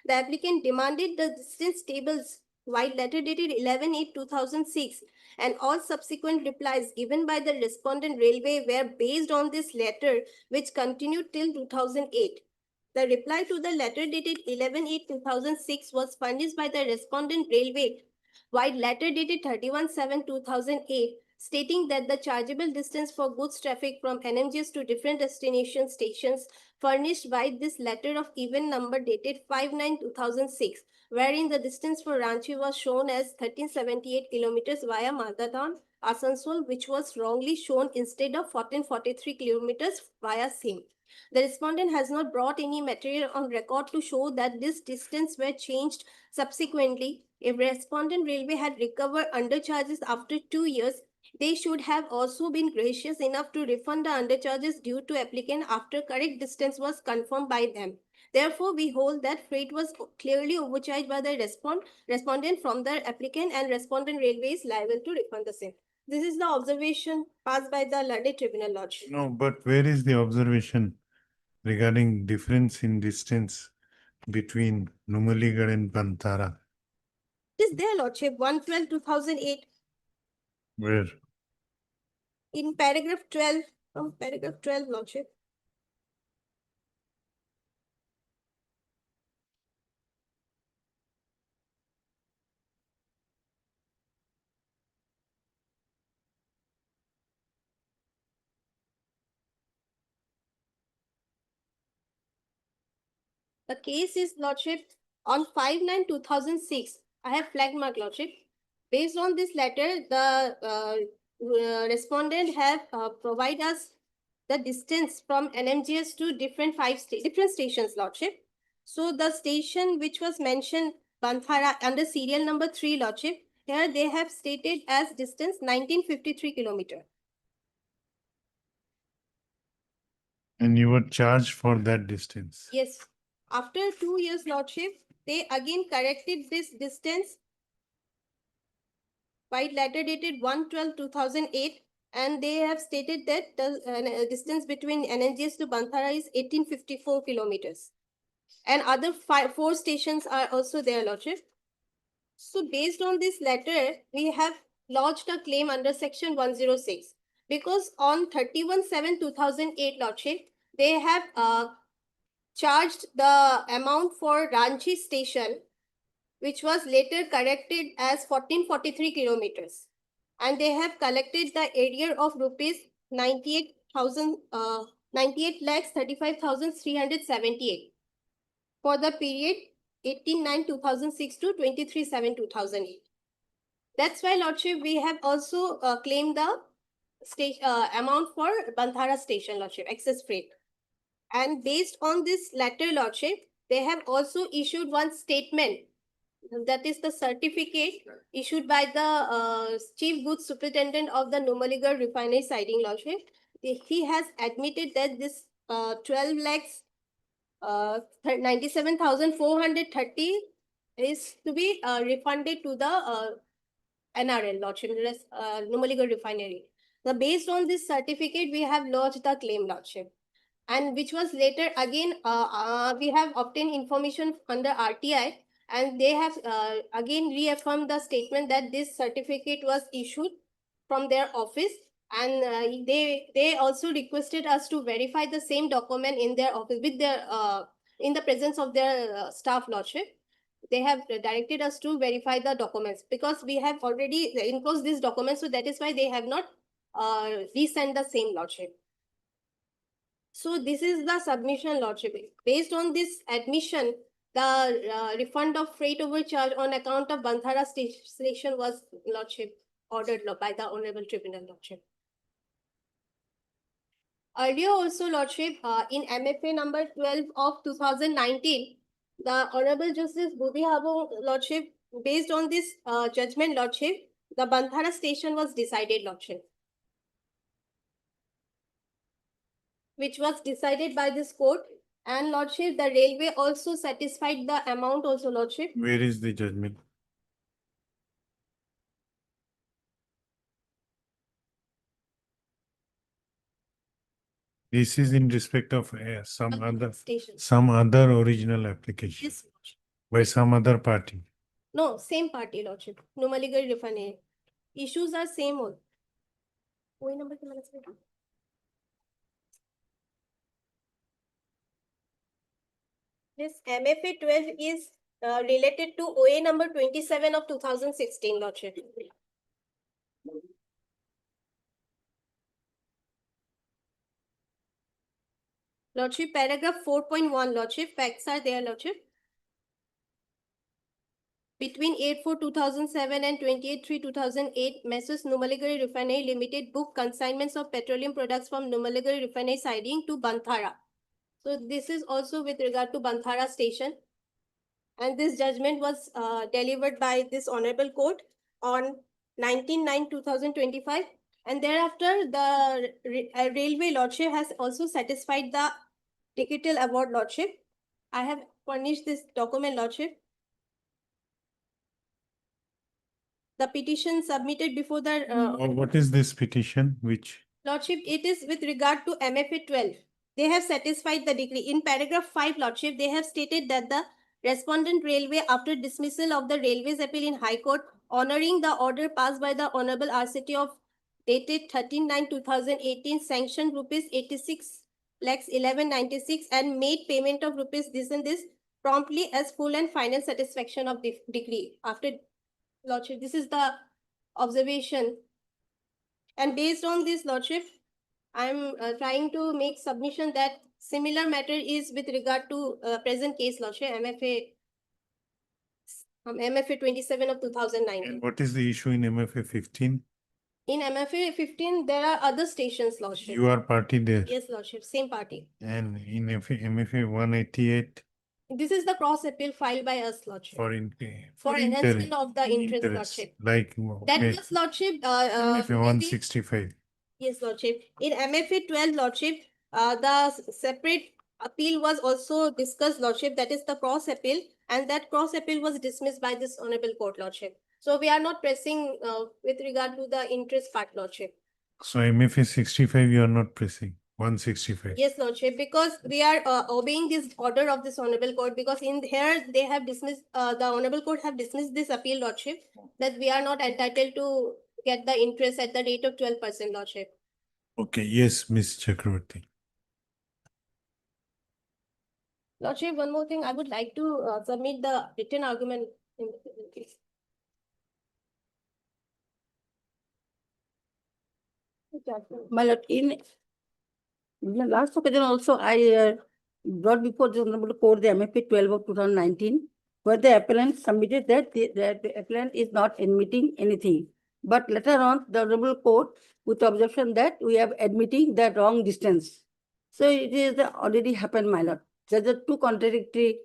The applicant demanded the distance tables while letter dated 11/8/2006, and all subsequent replies given by the respondent railway were based on this letter, which continued till 2008. The reply to the letter dated 11/8/2006 was furnished by the respondent railway, while letter dated 31/7/2008, stating that the chargeable distance for goods traffic from NMGs to different destination stations furnished by this letter of even number dated 5/9/2006, wherein the distance for Ranchi was shown as 1378 kilometers via Maldadan, Asansol, which was wrongly shown instead of 1443 kilometers via same. The respondent has not brought any material on record to show that this distance were changed subsequently. If respondent railway had recovered undercharges after 2 years, they should have also been gracious enough to refund the undercharges due to applicant after correct distance was confirmed by them. Therefore, we hold that freight was clearly overcharged by the respondent from the applicant, and respondent railway is liable to refund the same. This is the observation passed by the learned tribunal lodge. No, but where is the observation regarding difference in distance between Numaligarh and Pantara? It is there, Lordship, 1/12/2008, Where? in paragraph 12, paragraph 12, Lordship. The case is, Lordship, on 5/9/2006. I have flagged mark, Lordship. Based on this letter, the respondent have provided us the distance from NMGS to different different stations, Lordship. So the station which was mentioned, Banthara, under serial number 3, Lordship, here they have stated as distance 1953 kilometer. And you were charged for that distance? Yes. After 2 years, Lordship, they again corrected this distance by letter dated 1/12/2008, And they have stated that the distance between NNGS to Banthara is 1854 kilometers. And other four stations are also there, Lordship. So based on this letter, we have lodged a claim under section 106 because on 31/7/2008, Lordship, they have charged the amount for Ranchi station, which was later corrected as 1443 kilometers. And they have collected the area of rupees 98 lakhs 35,378 for the period 18/9/2006 to 23/7/2008. That's why, Lordship, we have also claimed the amount for Banthara station, Lordship, excess freight. And based on this letter, Lordship, they have also issued one statement, that is the certificate issued by the Chief Goods Superintendent of the Numaligarh Refinery Siding, Lordship. He has admitted that this 12 lakhs 97,430 is to be refunded to the NRL, Lordship, Numaligarh Refinery. So based on this certificate, we have lodged the claim, Lordship. And which was later again, we have obtained information under RTI, and they have again reaffirmed the statement that this certificate was issued from their office, and they also requested us to verify the same document in their office with their in the presence of their staff, Lordship. They have directed us to verify the documents because we have already enclosed these documents, so that is why they have not resent the same, Lordship. So this is the submission, Lordship. Based on this admission, the refund of freight overcharge on account of Banthara station was, Lordship, ordered by the Honorable Tribunal, Lordship. Earlier also, Lordship, in MFA number 12 of 2019, the Honorable Justice Budi Habo, Lordship, based on this judgment, Lordship, the Banthara station was decided, Lordship, which was decided by this court. And Lordship, the railway also satisfied the amount also, Lordship. Where is the judgment? This is in respect of Station. some other original application Yes, Lordship. by some other party. No, same party, Lordship. Numaligarh Refinery. Issues are same all. OA number कितना लगेगा? This MFA 12 is related to OA number 27 of 2016, Lordship. Lordship, paragraph 4.1, Lordship, facts are there, Lordship. Between 8/4/2007 and 28/3/2008, Messrs. Numaligarh Refinery Limited booked consignments of petroleum products from Numaligarh Refinery siding to Banthara. So this is also with regard to Banthara station. And this judgment was delivered by this Honorable Court on 19/9/2025. And thereafter, the Railway Lordship has also satisfied the ticketal award, Lordship. I have furnished this document, Lordship. The petition submitted before the What is this petition? Which? Lordship, it is with regard to MFA 12. They have satisfied the decree. In paragraph 5, Lordship, they have stated that the respondent railway, after dismissal of the railways appeal in High Court, honoring the order passed by the Honorable RCT of dated 13/9/2018, sanctioned rupees 86 lakhs 1196 and made payment of rupees this and this promptly as full and final satisfaction of the decree. After, Lordship, this is the observation. And based on this, Lordship, I'm trying to make submission that similar matter is with regard to present case, Lordship, MFA 27 of 2009. And what is the issue in MFA 15? In MFA 15, there are other stations, Lordship. You are party there. Yes, Lordship, same party. And in MFA 188 This is the cross appeal filed by us, Lordship. for Enhancement of the interest, Lordship. Like That was, Lordship, MFA maybe- 165. Yes, Lordship. In MFA 12, Lordship, the separate appeal was also discussed, Lordship. That is the cross appeal, and that cross appeal was dismissed by this Honorable Court, Lordship. So we are not pressing with regard to the interest part, Lordship. So MFA 65, you are not pressing, 165. Yes, Lordship, because we are obeying this order of this Honorable Court, because in here they have dismissed, the Honorable Court have dismissed this appeal, Lordship, that we are not entitled to get the interest at the rate of 12%, Lordship. Okay, yes, Ms. Chakravarti. Lordship, one more thing, I would like to submit the written argument in the present case. My lord, in the last occasion also, I brought before the Honorable Court the MFA 12 of 2019, where the appellant submitted that the appellant is not admitting anything. But later on, the Honorable Court, with objection that we are admitting the wrong distance. So it is already happened, my lord. There's a two contradictory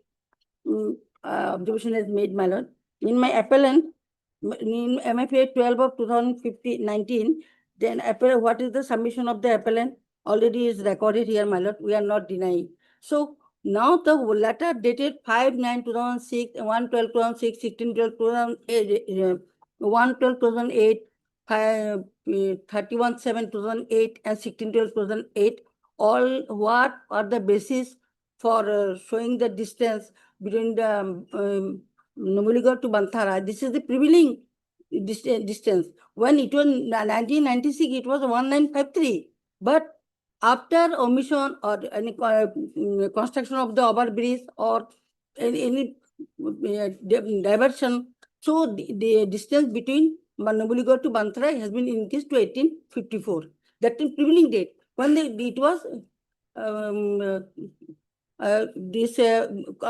observation is made, my lord. In my appellant, in MFA 12 of 2019, then what is the submission of the appellant already is recorded here, my lord. We are not denying. So now the letter dated 5/9/2006, 1/12/2006, 16/12/2008, 1/12/2008, 31/7/2008, and 16/12/2008. All what are the basis for showing the distance between the Numaligarh to Banthara? This is the prevailing distance. When it was 1996, it was 1953. But after omission or any construction of the overbridge or any diversion, so the distance between Numaligarh to Banthara has been increased to 1854. That is prevailing date. When it was this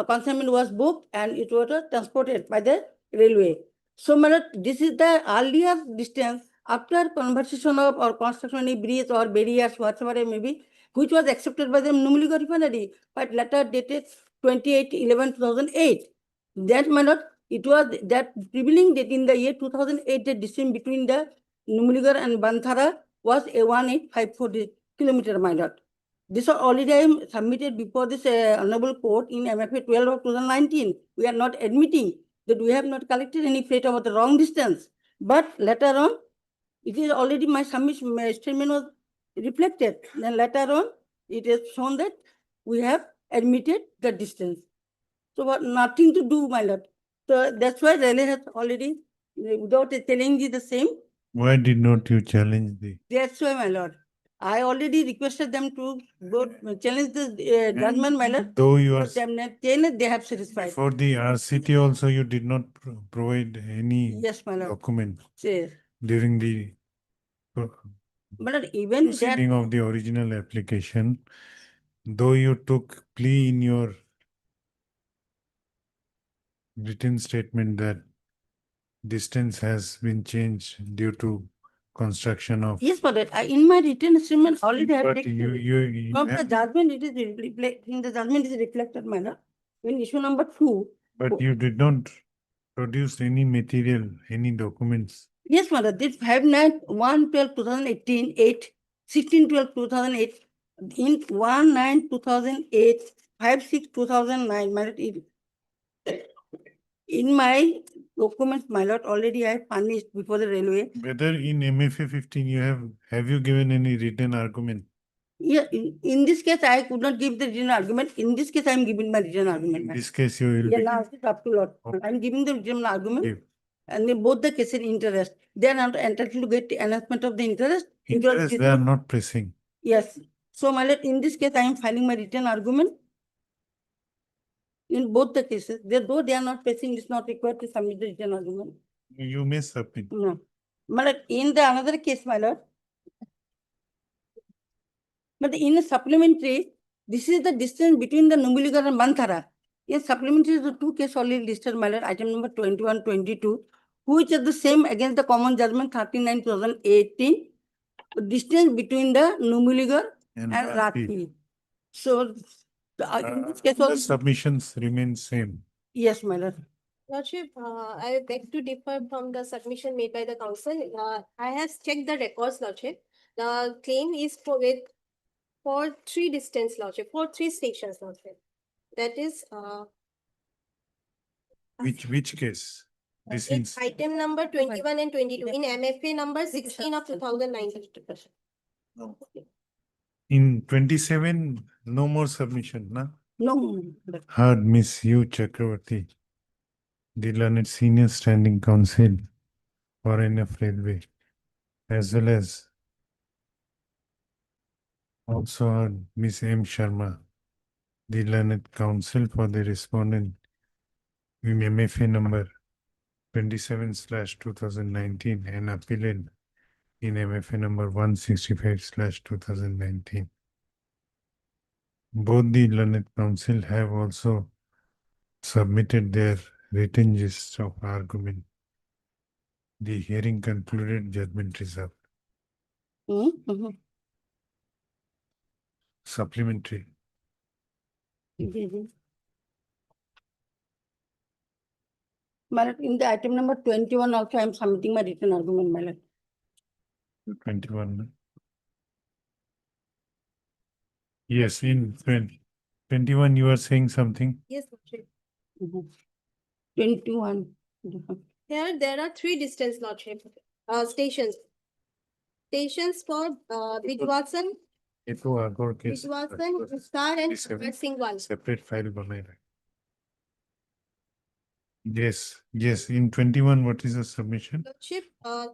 consignment was booked and it was transported by the railway. So, this is the earlier distance after conversation of or construction of any bridge or barriers, whatsoever it may be, which was accepted by the Numaligarh refinery, but letter dated 28/11/2008. That, my lord, it was that prevailing date in the year 2008, the distance between the Numaligarh and Banthara was a 1854 kilometer, my lord. This already I am submitted before this Honorable Court in MFA 12 of 2019. We are not admitting that we have not collected any freight about the wrong distance. But later on, it is already my submission, my statement was reflected. Then later on, it is shown that we have admitted the distance. So what, nothing to do, my lord. So that's why railway has already, without telling you the same. Why did not you challenge the? That's why, my lord. I already requested them to go challenge the judgment, my lord. Though you are, They have satisfied. for the RCT also, you did not provide any Yes, my lord. document Yes. during the But even that, proceeding of the original application, though you took plea in your written statement that distance has been changed due to construction of. yes, but in my written statement already I have But taken. you From the have, judgment, it is in the judgment is reflected, my lord. In issue number 2. but you did not produce any material, any documents. Yes, mother. This 5/9/1/12/2018, 8, 16/12/2008, in 1/9/2008, 5/6/2009, my lord. In my documents, my lord, already I have furnished before the railway. Whether in MFA 15 you have you given any written argument? Yeah, in this case, I could not give the written argument. In this case, I am giving my written argument. In ma'am. this case, you will Yeah, be. now it's up to Lord. Okay. I am giving the written argument. Give. And in both the cases interest. They are not entitled to get the enhancement of the interest. Interest, they are not pressing. Yes. So, my lord, in this case, I am filing my written argument. In both the cases, though they are not pressing, it is not required to submit the written argument. You may submit. No. My lord, in the another case, my lord, but in a supplementary, this is the distance between the Numaligarh and Banthara. In supplementary, the two cases already listed, my lord, item number 21, 22, which are the same against the common judgment 39/2018, distance between the Numaligarh and Rathi. So, in this case The also, submissions remain same. yes, my lord. Lordship, I beg to differ from the submission made by the council. I have checked the records, Lordship. The claim is for 3 distance, Lordship, for 3 stations, Lordship. That is, Which case? This It's is item number 21 and 22 in MFA number 16 of 2019. in 27, no more submission, na? No. Heard Miss U Chakravarti, the learned senior standing counsel for NF Railway, as well as also heard Miss M Sharma, the learned counsel for the respondent in MFA number 27/2019 and appellant in MFA number 165/2019. Both the learned counsel have also submitted their written gist of argument. The hearing concluded, judgment reserved. Supplementary. My lord, in the item number 21 also I am submitting my written argument, my lord. 21. na? Yes, in 21 you are saying something. Yes, Lordship. 21. Here there are three distance, Lordship, stations. Stations for Bijwasan, ये तो आगोर case Bijwasan, Star and 27. Singwal. separate file बनाए रहे. Yes, yes, in 21 what is the submission? Lordship,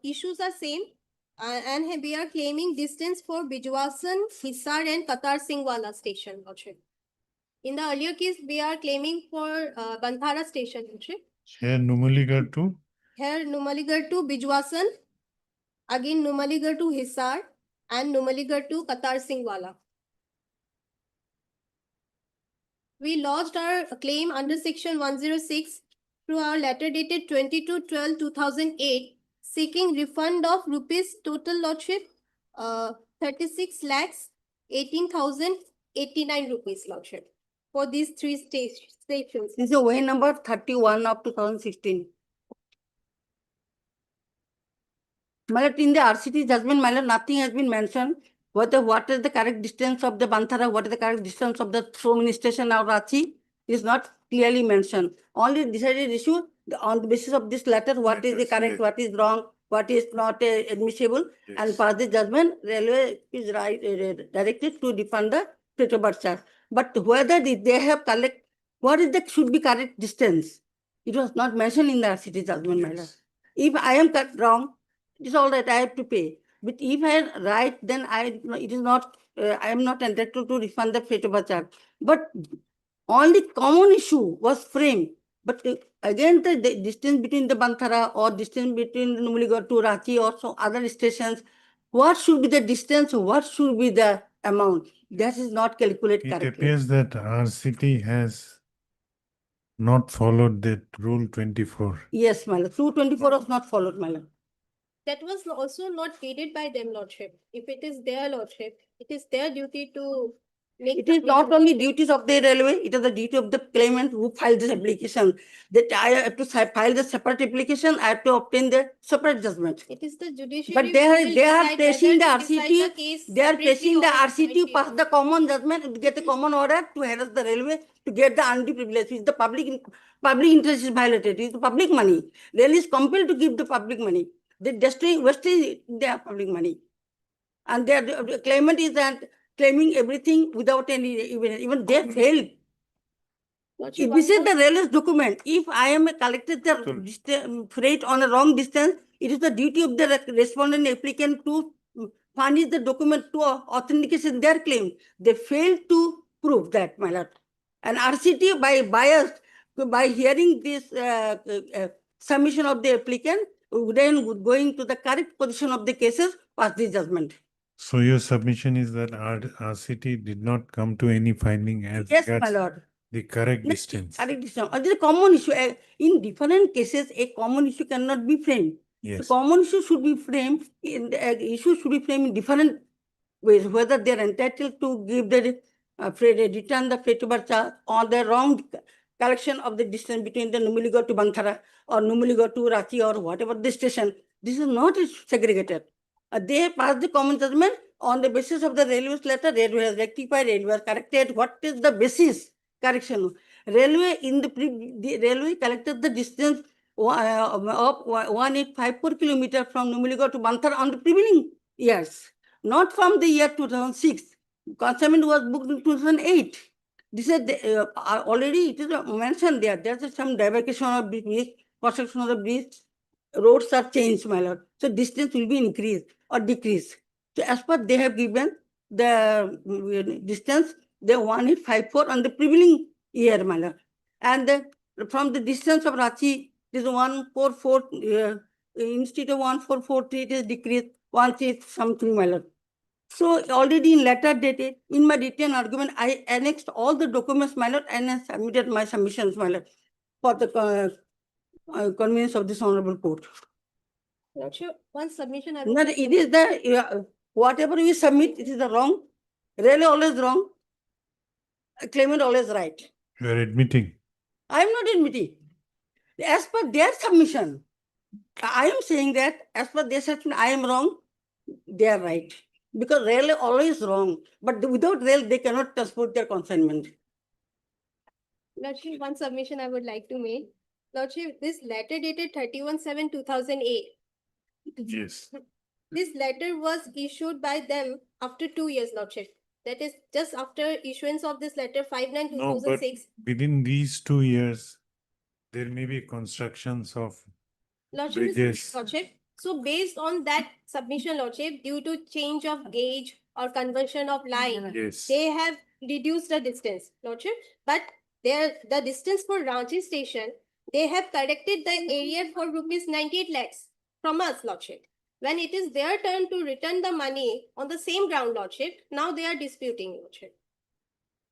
issues are same. And we are claiming distance for Bijwasan, Hisar and Qatar Singhwala station, Lordship. In the earlier case, we are claiming for Banthara station, Lordship. Here Numaligarh to Here Numaligarh to Bijwasan, again Numaligarh to Hisar and Numaligarh to Qatar Singhwala. We lodged our claim under section 106 through our letter dated 22/12/2008 seeking refund of rupees total, Lordship, 36 lakhs 18,089 rupees, Lordship, for these three stations. This is way number 31 of 2016. My lord, in the RCT judgment, my lord, nothing has been mentioned. What is the correct distance of the Banthara, what is the correct distance of the so many station or Rachi is not clearly mentioned. Only decided issue on the basis of this letter, what is the correct, what is wrong, what is not admissible, and pass the judgment. Railway is right directed to refund the freight charge. But whether they have collect, what is the should be correct distance? It was not mentioned in the RCT judgment, my lord. If I am cut wrong, it is all right, I have to pay. But if I am right, then it is not, I am not entitled to refund the freight charge. But only common issue was framed. But again, the distance between the Banthara or distance between Numaligarh to Ranchi or some other stations, what should be the distance, what should be the amount? That is not calculated it correctly. appears that RCT has not followed that rule 24. Yes, my lord. 224 was not followed, my lord. That was also not aided by them, Lordship. If it is their Lordship, it is their duty to make. It is not only duties of the railway, it is the duty of the claimant who filed this application. That I have to file the separate application, I have to obtain the separate judgment. It is the judiciary. But who they will are decide pressing the whether to decide RCT, case they are pressing the separately or RCT, pass the common judgment, get a common order to harass the railway to get the undue privilege, which the public interest is violated, it is the public money. Railway is compelled to give the public money. They wasting their public money. And their claimant is that claiming everything without any evidence. Even they failed. If this is the railway's document, if I am collected the freight on a wrong distance, it is the duty of the respondent applicant to furnish the document to authentication their claim. They failed to prove that, my lord. And RCT by biased, by hearing this submission of the applicant, then going to the correct position of the cases, pass the judgment. So your submission is that RCT did not come to any finding as Yes, my regards lord. the correct distance. Correct distance. This is a common issue. In different cases, a common issue cannot be framed. Yes. The common issue should be framed in the issue should be framed in different ways, whether they are entitled to give the return the freight charge or the wrong collection of the distance between the Numaligarh to Banthara or Numaligarh to Ranchi or whatever the station. This is not segregated. They passed the common judgment on the basis of the railway's letter. Railway has rectified, railway has corrected. What is the basis? Correction. Railway in the railway collected the distance of 1854 kilometer from Numaligarh to Banthar on the prevailing years, not from the year 2006. Consignment was booked in 2008. This is already it is mentioned there. There's some demarcation of the bridge, construction of the bridge, roads are changed, my lord. So distance will be increased or decreased. So as per they have given the distance, they 1854 on the prevailing year, my lord. And from the distance of Ranchi, it is 144, instead of 1443, it is decreased 16 something, my lord. So already in letter dated, in my written argument, I annexed all the documents, my lord, and I submitted my submissions, my lord, for the convenience of this honorable court. Not sure, one submission I No, would. it is the, whatever we submit, it is the wrong, really always wrong, claimant always right. You are admitting. I am not admitting. As per their submission, I am saying that as per their submission, I am wrong, they are right. Because rail is always wrong. But without rail, they cannot transport their consignment. Lordship, one submission I would like to make. Lordship, this letter dated 31/7/2008. Yes. This letter was issued by them after 2 years, Lordship. That is just after issuance of this letter 5/9/2006. Within these 2 years, there may be constructions of Lordship, bridges. Lordship. So based on that submission, Lordship, due to change of gauge or conversion of line, Yes. they have reduced the distance, Lordship. But the distance for Ranchi station, they have corrected the area for rupees 98 lakhs from us, Lordship. When it is their turn to return the money on the same ground, Lordship, now they are disputing, Lordship.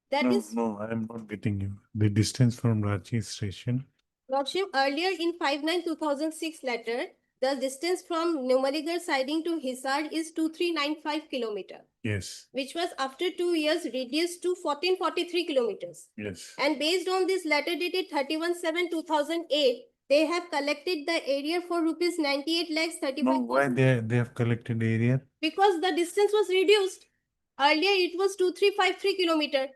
That is, No, I am not getting you. The distance from Ranchi station. Lordship, earlier in 5/9/2006 letter, the distance from Numaligarh siding to Hisar is 2395 kilometer, Yes. which was after 2 years reduced to 1443 kilometers. Yes. And based on this letter dated 31/7/2008, they have collected the area for rupees 98 lakhs 35. No, why they have collected area? Because the distance was reduced. Earlier it was 2353 kilometer.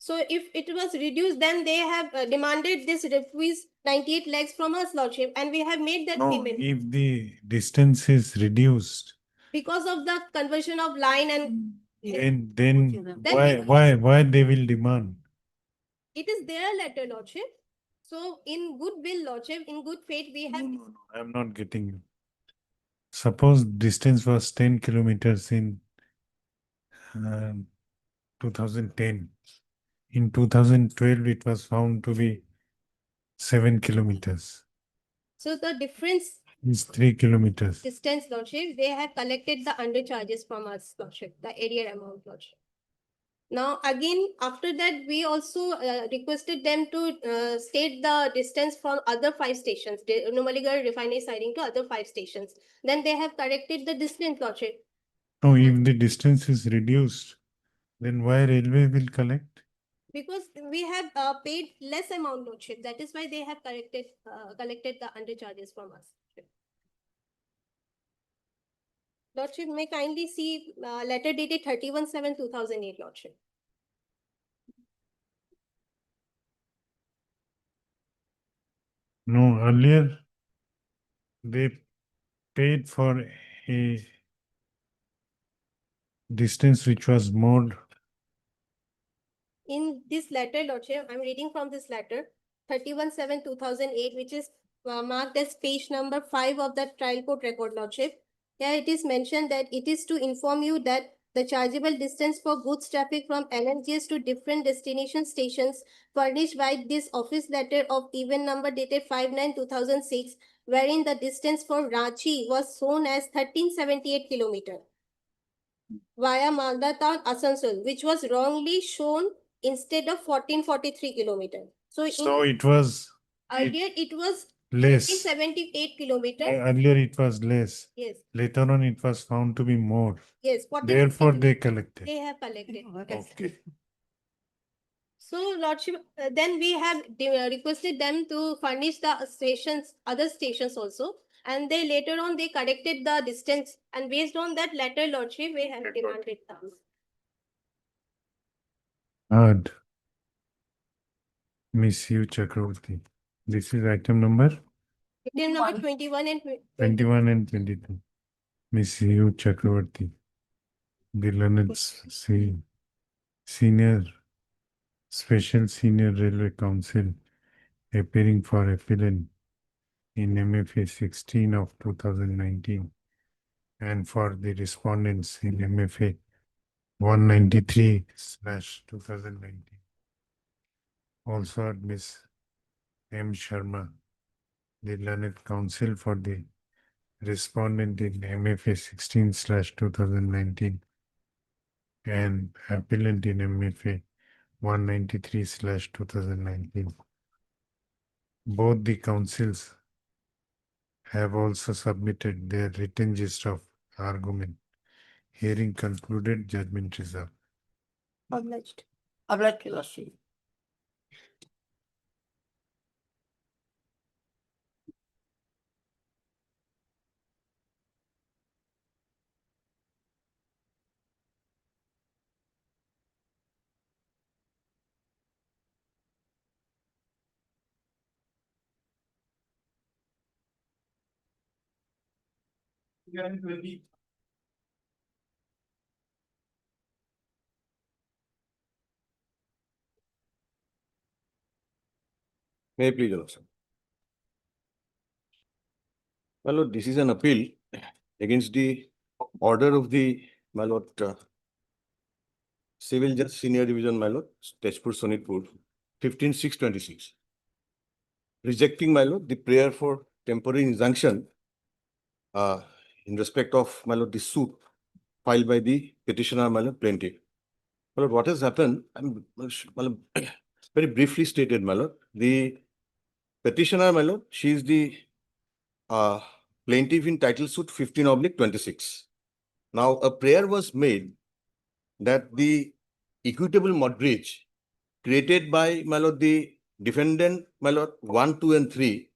So if it was reduced, then they have demanded this rupees 98 lakhs from us, Lordship, and we have made that No, payment. if the distance is reduced, Because of the conversion of line and then Then why they will demand? it is their letter, Lordship. So in goodwill, Lordship, in good faith, we have. No, I am not getting you. Suppose distance was 10 kilometers in 2010. In 2012, it was found to be 7 kilometers. So the difference It's 3 kilometers. distance, Lordship, they have collected the undercharges from us, Lordship, the area amount, Lordship. Now, again, after that, we also requested them to state the distance from other 5 stations, Numaligarh refinery siding to other 5 stations. Then they have corrected the distance, Lordship. No, if the distance is reduced, then why railway will collect? Because we have paid less amount, Lordship. That is why they have collected the undercharges from us. Lordship, may kindly see letter dated 31/7/2008, Lordship. No, earlier they paid for a distance which was more. In this letter, Lordship, I'm reading from this letter, 31/7/2008, which is marked as page number 5 of the trial court record, Lordship. Here it is mentioned that it is to inform you that the chargeable distance for goods traffic from LNGs to different destination stations furnished by this office letter of even number dated 5/9/2006, wherein the distance for Ranchi was shown as 1378 kilometer via Malda town, Asansol, which was wrongly shown instead of 1443 kilometer. So, It was earlier it was less. 78 kilometer. Earlier it was less. Yes, Later on it was found to be more. yes. Therefore they collected. They have collected. Yes. Okay. So, Lordship, then we have requested them to furnish the stations, other stations also. And they later on, they corrected the distance. And based on that letter, Lordship, we have demanded them. Hard. Miss you, Chakravarti. This is item number Item number 21 and 21 and 22. Miss U. Chakravarti, the learned senior, special senior railway council, appearing for appellant in MFA 16 of 2019 and for the respondents in MFA 193/2019. Also at Miss M. Sharma, the learned counsel for the respondent in MFA 16/2019 and appellant in MFA 193/2019. Both the councils have also submitted their written gist of argument. Hearing concluded, judgment reserved. Obliged. Obliged, your lordship. May I please, Your Lordship? My lord, this is an appeal against the order of the, my lord, Civil Judge Senior Division, my lord, Tezpur Sonitpur, 15/6/26. Rejecting, my lord, the prayer for temporary injunction in respect of, my lord, the suit filed by the petitioner, my lord, plaintiff. My lord, what has happened, my lord, very briefly stated, my lord, the petitioner, my lord, she is the plaintiff in title suit 15/26. Now, a prayer was made that the equitable mortgage created by, my lord, the defendant, my lord, 1, 2, and 3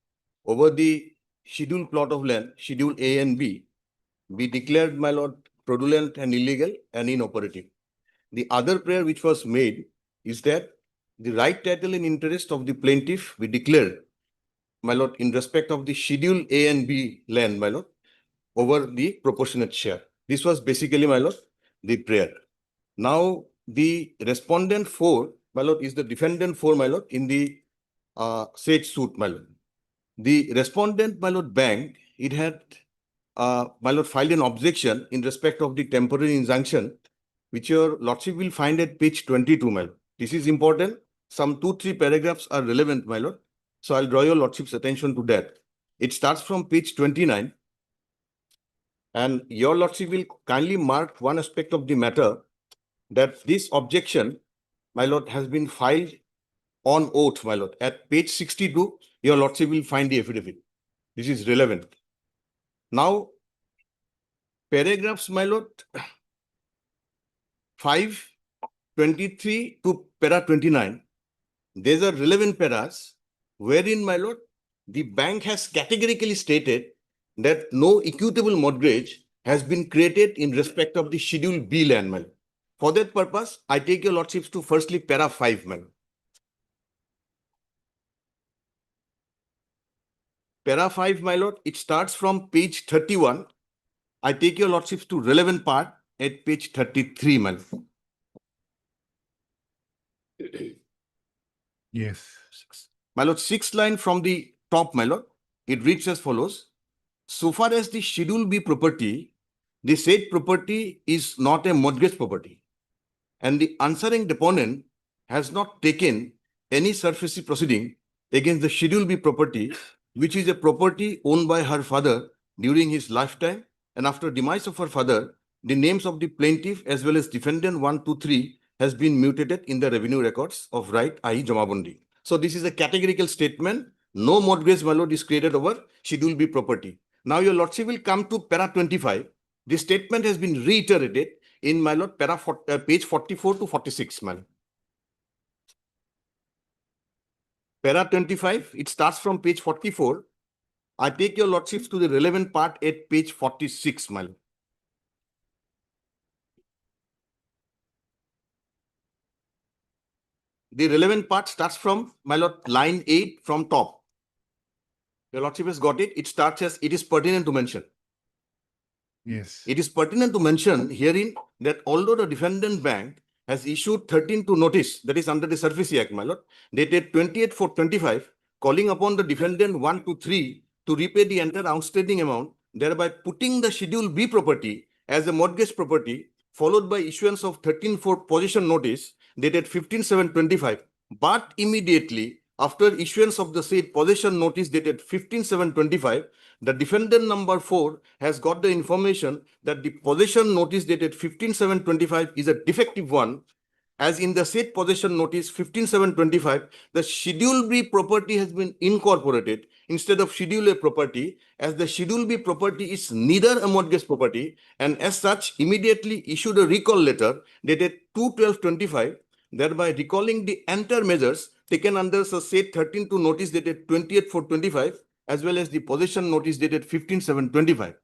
over the scheduled plot of land, schedule A and B, be declared, my lord, fraudulent and illegal and inoperative. The other prayer which was made is that the right title and interest of the plaintiff be declared, my lord, in respect of the schedule A and B land, my lord, over the proportionate share. This was basically, my lord, the prayer. Now, the respondent 4, my lord, is the defendant 4, my lord, in the said suit, my lord. The respondent, my lord, bank, it had, my lord, filed an objection in respect of the temporary injunction, which your lordship will find at page 22, my lord. This is important. Some 2-3 paragraphs are relevant, my lord. So I'll draw your lordship's attention to that. It starts from page 29. And your lordship will kindly mark one aspect of the matter, that this objection, my lord, has been filed on oath, my lord. At page 62, your lordship will find the affidavit. This is relevant. Now, paragraphs, my lord, 5/23 to para 29, these are relevant paras wherein, my lord, the bank has categorically stated that no equitable mortgage has been created in respect of the schedule B land, my lord. For that purpose, I take your lordships to firstly para 5, my lord. Para 5, my lord, it starts from page 31. I take your lordships to relevant part at page 33, my lord. Yes. My lord, 6th line from the top, my lord, it reads as follows. So far as the schedule B property, the said property is not a mortgage property, and the answering deponent has not taken any surface proceeding against the schedule B property, which is a property owned by her father during his lifetime, and after demise of her father, the names of the plaintiff as well as defendant 1, 2, 3 has been mutated in the revenue records of right, i.e. Jamabundi. So this is a categorical statement. No mortgage, my lord, is created over schedule B property. Now your lordship will come to para 25. The statement has been reiterated in, my lord, page 44 to 46, my lord. Para 25, it starts from page 44. I take your lordships to the relevant part at page 46, my lord. The relevant part starts from, my lord, line 8 from top. Your Lordship has got it. It starts as it is pertinent to mention. Yes. It is pertinent to mention herein that although the defendant bank has issued 13-2 notice, that is under the Surface Act, my lord, dated 28/4/25, calling upon the defendant 1 to 3 to repay the entire outstanding amount, thereby putting the Schedule B property as a mortgage property, followed by issuance of 13-4 possession notice dated 15/7/25. But immediately after issuance of the said possession notice dated 15/7/25, the defendant number 4 has got the information that the possession notice dated 15/7/25 is a defective one, as in the said possession notice 15/7/25, the Schedule B property has been incorporated instead of Schedule A property, as the Schedule B property is neither a mortgage property, and as such immediately issued a recall letter dated 2/12/25, thereby recalling the entire measures taken under the said 13-2 notice dated 28/4/25, as well as the possession notice dated 15/7/25.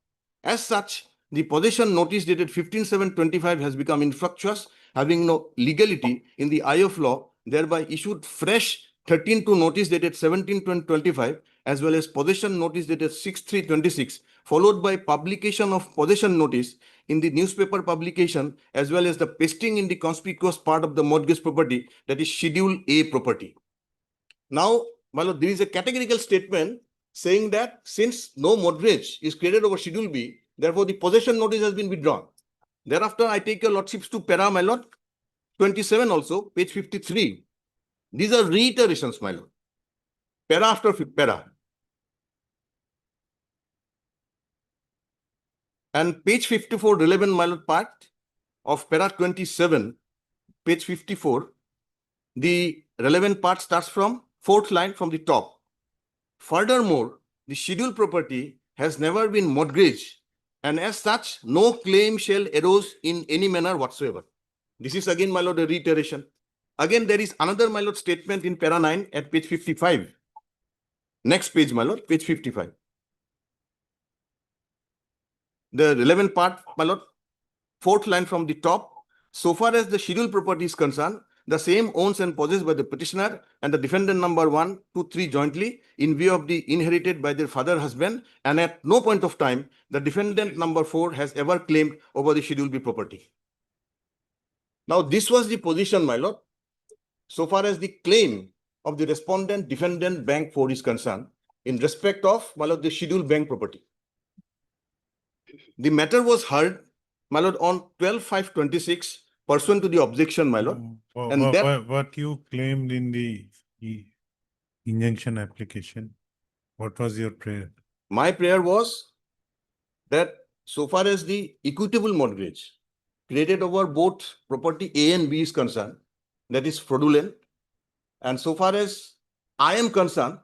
As such, the possession notice dated 15/7/25 has become infructuous, having no legality in the eye of law, thereby issued fresh 13-2 notice dated 17/20/25, as well as possession notice dated 6/3/26, followed by publication of possession notice in the newspaper publication, as well as the pasting in the conspicuous part of the mortgage property, that is Schedule A property. Now, my lord, there is a categorical statement saying that since no mortgage is created over Schedule B, therefore the possession notice has been withdrawn. Thereafter, I take your lordships to para, my lord, 27 also, page 53. These are reiterations, my lord. Para after para. And page 54, relevant, my lord, part of para 27, page 54, the relevant part starts from fourth line from the top. Furthermore, the scheduled property has never been mortgaged, and as such, no claim shall arise in any manner whatsoever. This is again, my lord, a reiteration. Again, there is another, my lord, statement in para 9 at page 55. Next page, my lord, page 55. The relevant part, my lord, fourth line from the top. So far as the scheduled property is concerned, the same owns and possessed by the petitioner and the defendant number 1, 2, 3 jointly in view of the inherited by their father husband, and at no point of time the defendant number 4 has ever claimed over the Schedule B property. Now this was the position, my lord, so far as the claim of the respondent defendant bank 4 is concerned in respect of, my lord, the scheduled bank property. The matter was heard, my lord, on 12/5/26 pursuant to the objection, my lord. And What you claimed in the injunction application, what was your prayer? My prayer was that so far as the equitable mortgage created over both property A and B is concerned, that is fraudulent. And so far as I am concerned,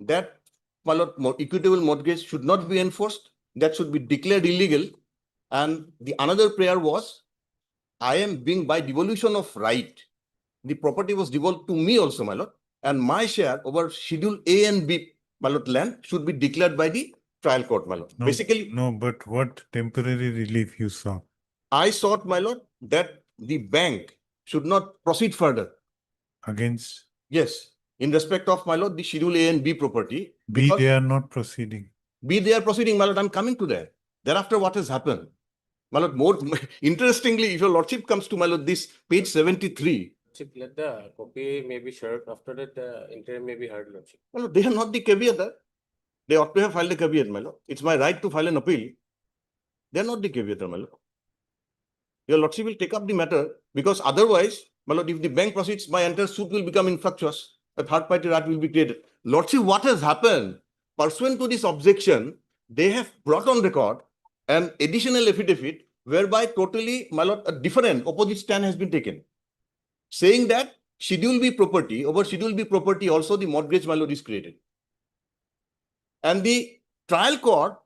that, my lord, equitable mortgage should not be enforced, that should be declared illegal. And the another prayer was, I am being by devolution of right, the property was devolved to me also, my lord, and my share over Schedule A and B, my lord, land should be declared by the trial court, my lord. No, Basically, no, but what temporary relief you saw? I sought, my lord, that the bank should not proceed further. Against Yes, in respect of, my lord, the Schedule A and B property. B, because they are not proceeding. B, they are proceeding, my lord, I'm coming to that. Thereafter, what has happened? My lord, more interestingly, if your lordship comes to, my lord, this page 73. Let the copy may be shared. After that, the interim may be heard, Lordship. Well, they are not the caveat. They ought to have filed a caveat, my lord. It's my right to file an appeal. They are not the caveat, my lord. Your lordship will take up the matter, because otherwise, my lord, if the bank proceeds, my entire suit will become infructuous. A third party right will be created. Lordship, what has happened? Pursuant to this objection, they have brought on record an additional affidavit whereby totally, my lord, a different opposite stand has been taken, saying that Schedule B property, over Schedule B property also the mortgage, my lord, is created. And the trial court,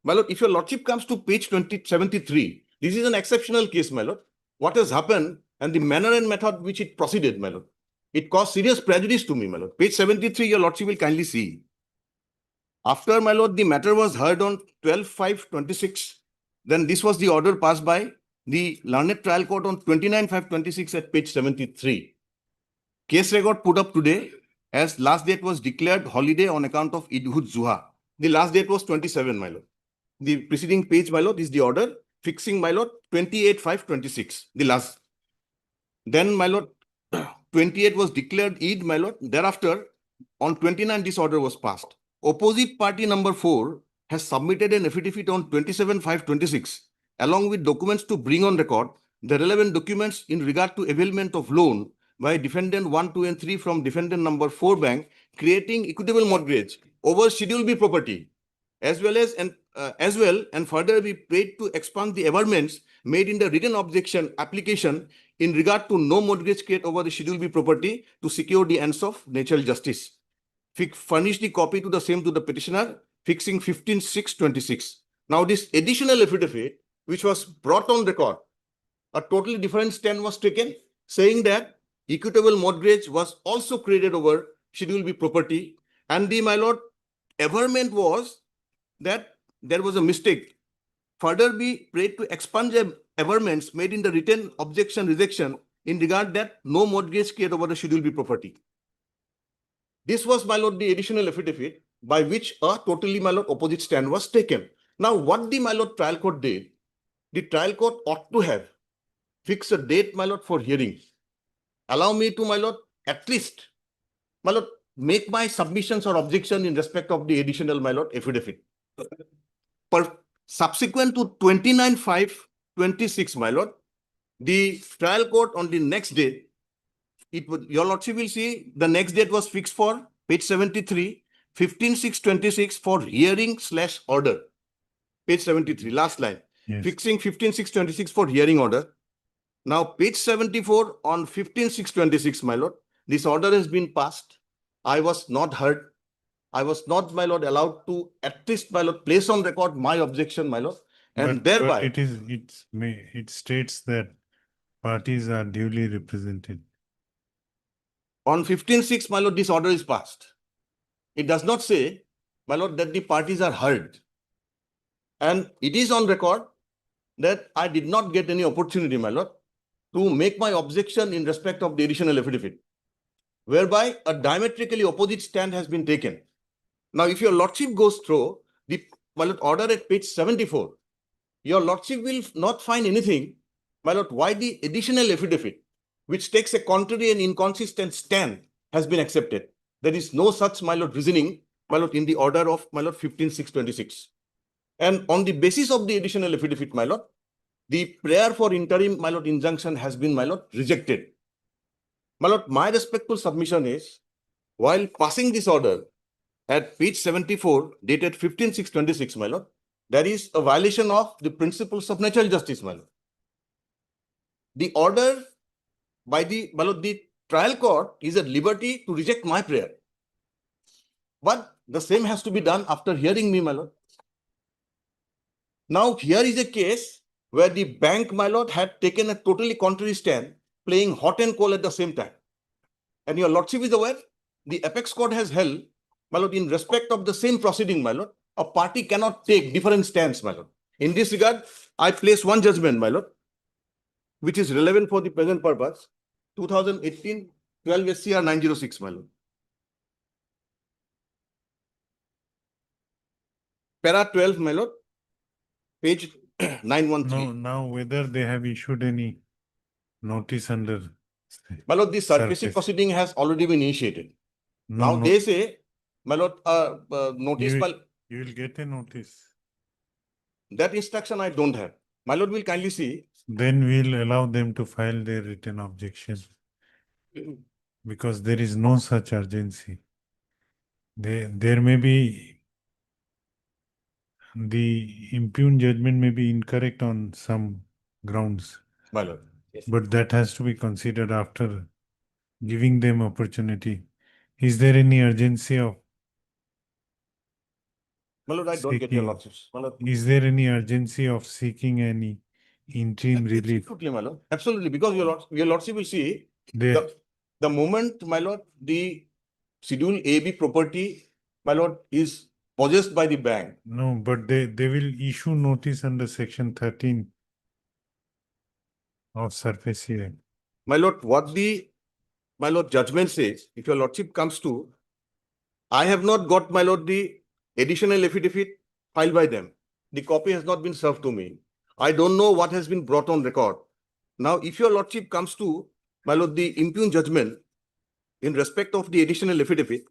my lord, if your lordship comes to page 73, this is an exceptional case, my lord. What has happened and the manner and method which it proceeded, my lord, it caused serious prejudice to me, my lord. Page 73, your lordship will kindly see. After, my lord, the matter was heard on 12/5/26, then this was the order passed by the learned trial court on 29/5/26 at page 73. Case record put up today as last date was declared holiday on account of Idhut Zuha. The last date was 27, my lord. The preceding page, my lord, is the order fixing, my lord, 28/5/26, the last. Then, my lord, 28 was declared Eid, my lord. Thereafter, on 29, this order was passed. Opposite party number 4 has submitted an affidavit on 27/5/26, along with documents to bring on record the relevant documents in regard to availment of loan by defendant 1, 2, and 3 from defendant number 4 bank, creating equitable mortgage over Schedule B property, as well and further be prayed to expand the averments made in the written objection application in regard to no mortgage create over the Schedule B property to secure the ends of natural justice. Furnish the copy to the same to the petitioner, fixing 15/6/26. Now, this additional affidavit, which was brought on record, a totally different stand was taken, saying that equitable mortgage was also created over Schedule B property, and the, my lord, averment was that there was a mistake. Further be prayed to expunge the averments made in the written objection rejection in regard that no mortgage created over the Schedule B property. This was, my lord, the additional affidavit by which a totally, my lord, opposite stand was taken. Now, what the, my lord, trial court did, the trial court ought to have fixed a date, my lord, for hearing. Allow me to, my lord, at least, my lord, make my submissions or objection in respect of the additional, my lord, affidavit. Subsequent to 29/5/26, my lord, the trial court on the next date, your lordship will see the next date was fixed for page 73, 15/6/26 for hearing/order. Page 73, last line. Yes. Fixing 15/6/26 for hearing order. Now, page 74 on 15/6/26, my lord, this order has been passed. I was not heard. I was not, my lord, allowed to at least, my lord, place on record my objection, my lord, and But thereby it states that parties are duly represented. on 15/6, my lord, this order is passed. It does not say, my lord, that the parties are heard. And it is on record that I did not get any opportunity, my lord, to make my objection in respect of the additional affidavit, whereby a diametrically opposite stand has been taken. Now, if your lordship goes through the, my lord, order at page 74, your lordship will not find anything, my lord, why the additional affidavit, which takes a contrary and inconsistent stand, has been accepted. There is no such, my lord, reasoning, my lord, in the order of, my lord, 15/6/26. And on the basis of the additional affidavit, my lord, the prayer for interim, my lord, injunction has been, my lord, rejected. My lord, my respectful submission is, while passing this order at page 74, dated 15/6/26, my lord, there is a violation of the principles of natural justice, my lord. The order by the, my lord, the trial court is at liberty to reject my prayer. But the same has to be done after hearing me, my lord. Now, here is a case where the bank, my lord, had taken a totally contrary stand, playing hot and cold at the same time. And your lordship is aware, the apex court has held, my lord, in respect of the same proceeding, my lord, a party cannot take different stands, my lord. In this regard, I place one judgment, my lord, which is relevant for the present purpose, 2018 12 SCR 906, my lord. Para 12, my lord, page 913. Now whether they have issued any notice under. My lord, this surfacing Surface. proceeding has already been initiated. No, Now no, they say, my lord, notice, you will get a notice. that instruction I don't have. My lord will kindly see. Then we'll allow them to file their written objection. Because there is no such urgency. There may be, the impugned judgment may be incorrect on some grounds, My lord. but that has to be considered after giving them opportunity. Is there any urgency of My lord, I don't get your seeking, lordships. My lord. is there any urgency of seeking any interim relief? Absolutely, my lord. Absolutely, because your lordship will see They, the moment, my lord, the Schedule AB property, my lord, is possessed by the bank. no, but they will issue notice under section 13 of Surface Act. My lord, what the, my lord, judgment says, if your lordship comes to, I have not got, my lord, the additional affidavit filed by them. The copy has not been served to me. I don't know what has been brought on record. Now, if your lordship comes to, my lord, the impugned judgment in respect of the additional affidavit,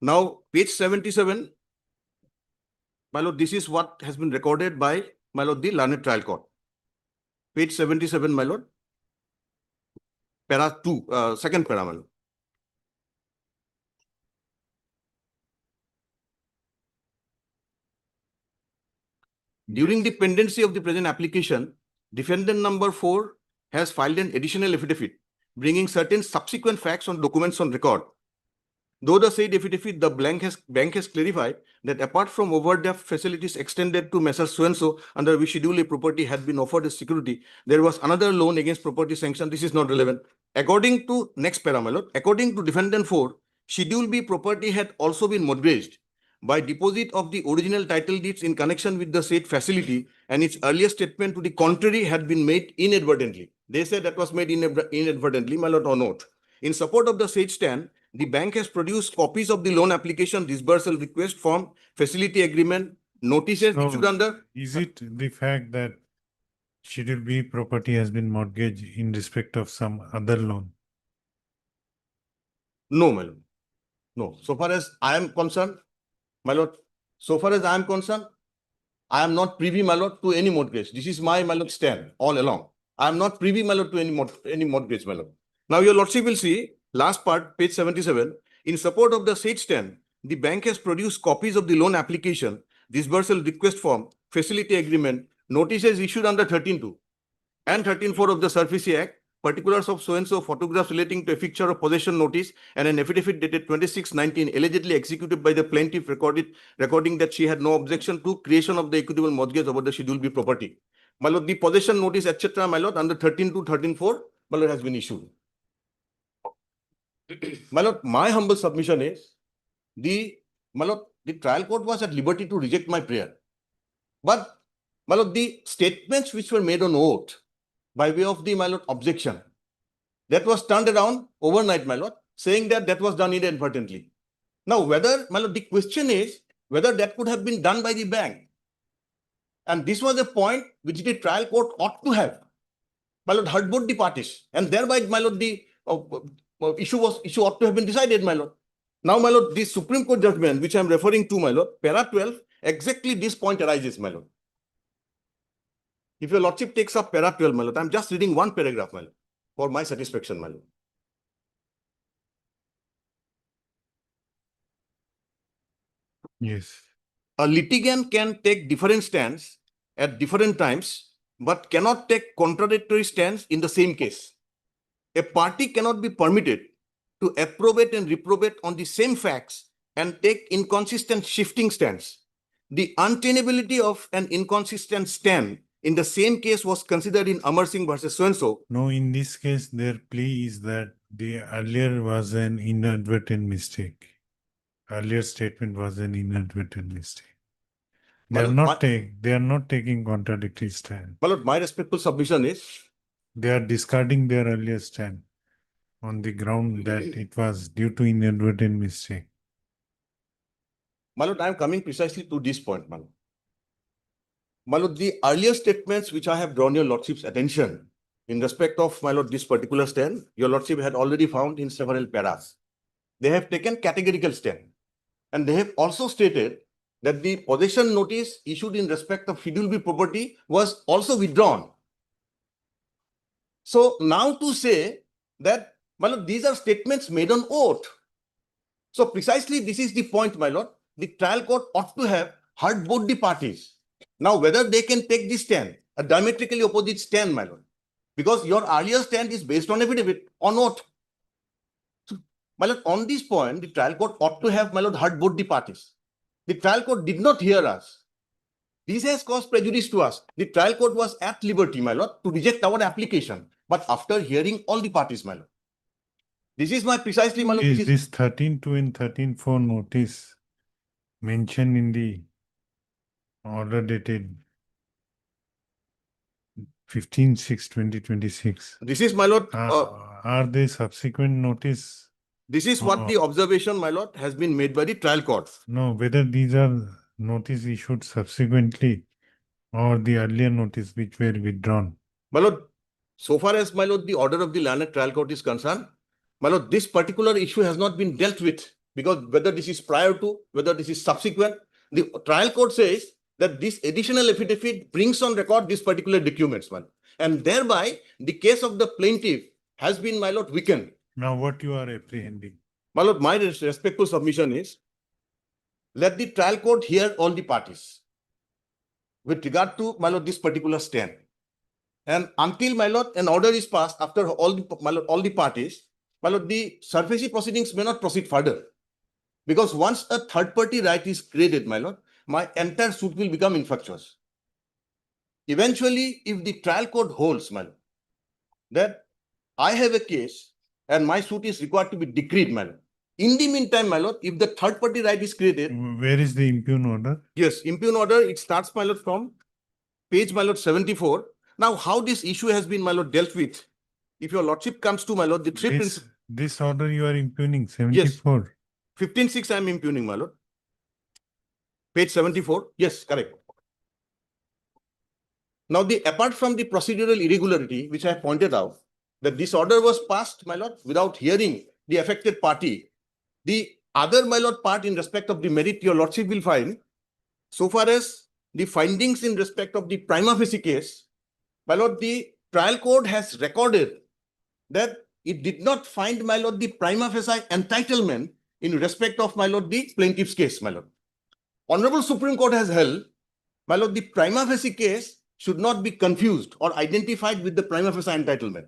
now page 77, my lord, this is what has been recorded by, my lord, the learned trial court. Page 77, my lord. Para 2, second para, my lord. During the pendency of the present application, defendant number 4 has filed an additional affidavit, bringing certain subsequent facts on documents on record. Though the said affidavit, the bank has clarified that apart from overdraft facilities extended to Messrs. So-and-so, under which Schedule A property had been offered as security, there was another loan against property sanction. This is not relevant. According to next para, my lord, according to defendant 4, Schedule B property had also been mortgaged by deposit of the original title deeds in connection with the said facility, and its earlier statement to the contrary had been made inadvertently. They said that was made inadvertently, my lord, or not. In support of the said stand, the bank has produced copies of the loan application, disbursal request form, facility agreement, notices So, issued under. is it the fact that Schedule B property has been mortgaged in respect of some other loan? No, my lord. No. So far as I am concerned, my lord, so far as I am concerned, I am not privy, my lord, to any mortgage. This is my lord, stand all along. I am not privy, my lord, to any mortgage, my lord. Now, your lordship will see, last part, page 77, in support of the said stand, the bank has produced copies of the loan application, disbursal request form, facility agreement, notices issued under 13.2 and 13.4 of the SURFACE Act, particulars of so-and-so, photographs relating to a fixture of possession notice, and an affidavit dated 26/19 allegedly executed by the plaintiff recording that she had no objection to creation of the equitable mortgage over the Schedule B property. My lord, the possession notice, etc., my lord, under 13.2, 13.4, my lord, has been issued. My lord, my humble submission is, my lord, the trial court was at liberty to reject my prayer. But, my lord, the statements which were made on oath by way of the, my lord, objection, that was turned around overnight, my lord, saying that that was done inadvertently. Now, whether, my lord, the question is whether that could have been done by the bank. And this was a point which the trial court ought to have, my lord, heard both the parties. And thereby, my lord, the issue ought to have been decided, my lord. Now, my lord, the Supreme Court judgment, which I am referring to, my lord, para 12, exactly this point arises, my lord. If your lordship takes up para 12, my lord, I am just reading one paragraph, my lord, for my satisfaction, my lord. Yes. A litigant can take different stands at different times, but cannot take contradictory stands in the same case. A party cannot be permitted to approbate and reprobate on the same facts and take inconsistent shifting stands. The untenability of an inconsistent stand in the same case was considered in Amar Singh versus so-and-so. No, in this case, their plea is that the earlier was an inadvertent mistake. Earlier statement was an inadvertent mistake. They are not taking contradictory stand. My respectful submission is, they are discarding their earlier stand on the ground that it was due to inadvertent mistake. my lord, I am coming precisely to this point, my lord. My lord, the earlier statements which I have drawn your lordship's attention in respect of, my lord, this particular stand, your lordship had already found in several paras. They have taken categorical stand. And they have also stated that the possession notice issued in respect of Schedule B property was also withdrawn. So now to say that, my lord, these are statements made on oath. So precisely this is the point, my lord. The trial court ought to have heard both the parties. Now, whether they can take this stand, a diametrically opposite stand, my lord, because your earlier stand is based on affidavit, on oath. So, my lord, on this point, the trial court ought to have, my lord, heard both the parties. The trial court did not hear us. This has caused prejudice to us. The trial court was at liberty, my lord, to reject our application. But after hearing all the parties, my lord. This is my precisely, my lord. Is this 13.2 and 13.4 notice mentioned in the order dated 15/6/2026? This is, my lord. Are they subsequent notice This is what the observation, my lord, has been made by the trial court. No, whether these are notice issued subsequently or the earlier notice which were withdrawn. My lord, so far as, my lord, the order of the learned trial court is concerned, my lord, this particular issue has not been dealt with, because whether this is prior to, whether this is subsequent, the trial court says that this additional affidavit brings on record these particular documents, man. And thereby, the case of the plaintiff has been, my lord, weakened. Now what you are apprehending? My lord, my respectful submission is, let the trial court hear all the parties with regard to, my lord, this particular stand. And until, my lord, an order is passed after all the, my lord, all the parties, my lord, the SARFAESI proceedings may not proceed further. Because once a third party right is created, my lord, my entire suit will become infructuous. Eventually, if the trial court holds, my lord, that I have a case and my suit is required to be decreed, my lord. In the meantime, my lord, if the third party right is created. Where is the impugn order? Yes, impugn order, it starts, my lord, from page, my lord, 74. Now, how this issue has been, my lord, dealt with? If your lordship comes to, my lord, the three principles. This order you are impugning, 74. 15.6 I am impugning, my lord. Page 74. Yes, correct. Now, apart from the procedural irregularity, which I have pointed out, that this order was passed, my lord, without hearing the affected party. The other, my lord, part in respect of the merit, your lordship will find, so far as the findings in respect of the prima facie case, my lord, the trial court has recorded that it did not find, my lord, the prima facie entitlement in respect of, my lord, the plaintiff's case, my lord. Honorable Supreme Court has held, my lord, the prima facie case should not be confused or identified with the prima facie entitlement.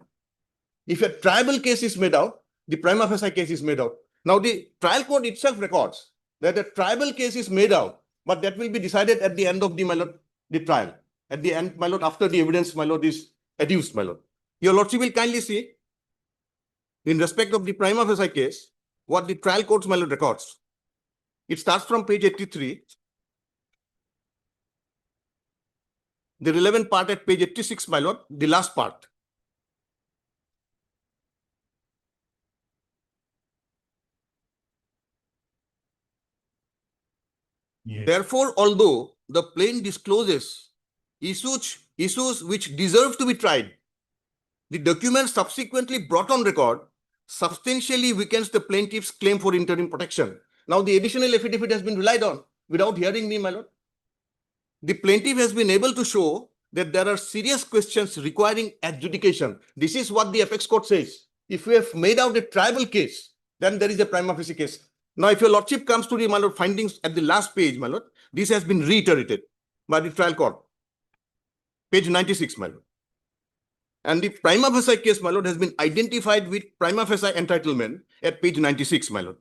If a tribal case is made out, the prima facie case is made out. Now, the trial court itself records that a tribal case is made out, but that will be decided at the end of the, my lord, the trial. At the end, my lord, after the evidence, my lord, is adduced, my lord. Your lordship will kindly see, in respect of the prima facie case, what the trial court's, my lord, records. It starts from page 83. The relevant part at page 86, my lord, the last part. Yes. Therefore, although the plain discloses issues which deserve to be tried, the document subsequently brought on record substantially weakens the plaintiff's claim for interim protection. Now, the additional affidavit has been relied on without hearing me, my lord. The plaintiff has been able to show that there are serious questions requiring adjudication. This is what the apex court says. If we have made out a tribal case, then there is a prima facie case. Now, if your lordship comes to the, my lord, findings at the last page, my lord, this has been reiterated by the trial court. Page 96, my lord. And the prima facie case, my lord, has been identified with prima facie entitlement at page 96, my lord.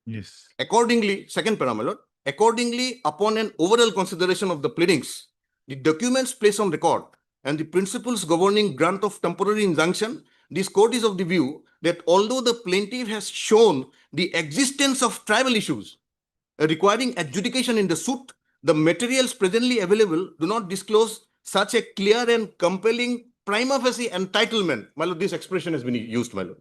Yes. Accordingly, second para, my lord, accordingly, upon an overall consideration of the pleadings, the documents placed on record, and the principles governing grant of temporary injunction, this court is of the view that although the plaintiff has shown the existence of tribal issues requiring adjudication in the suit, the materials presently available do not disclose such a clear and compelling prima facie entitlement. My lord, this expression has been used, my lord,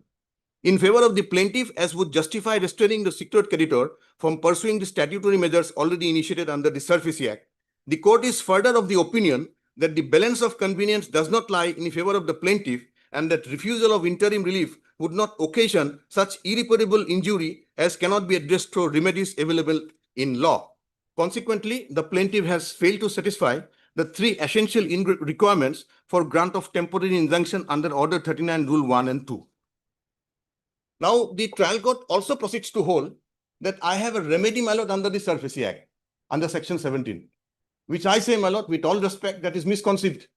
in favor of the plaintiff as would justify restraining the secured creditor from pursuing the statutory measures already initiated under the SARFAESI Act. The court is further of the opinion that the balance of convenience does not lie in favor of the plaintiff and that refusal of interim relief would not occasion such irreparable injury as cannot be addressed through remedies available in law. Consequently, the plaintiff has failed to satisfy the three essential requirements for grant of temporary injunction under Order 39, Rule 1 and 2. Now, the trial court also proceeds to hold that I have a remedy, my lord, under the SARFAESI Act, under Section 17, which I say, my lord, with all respect, that is misconceived.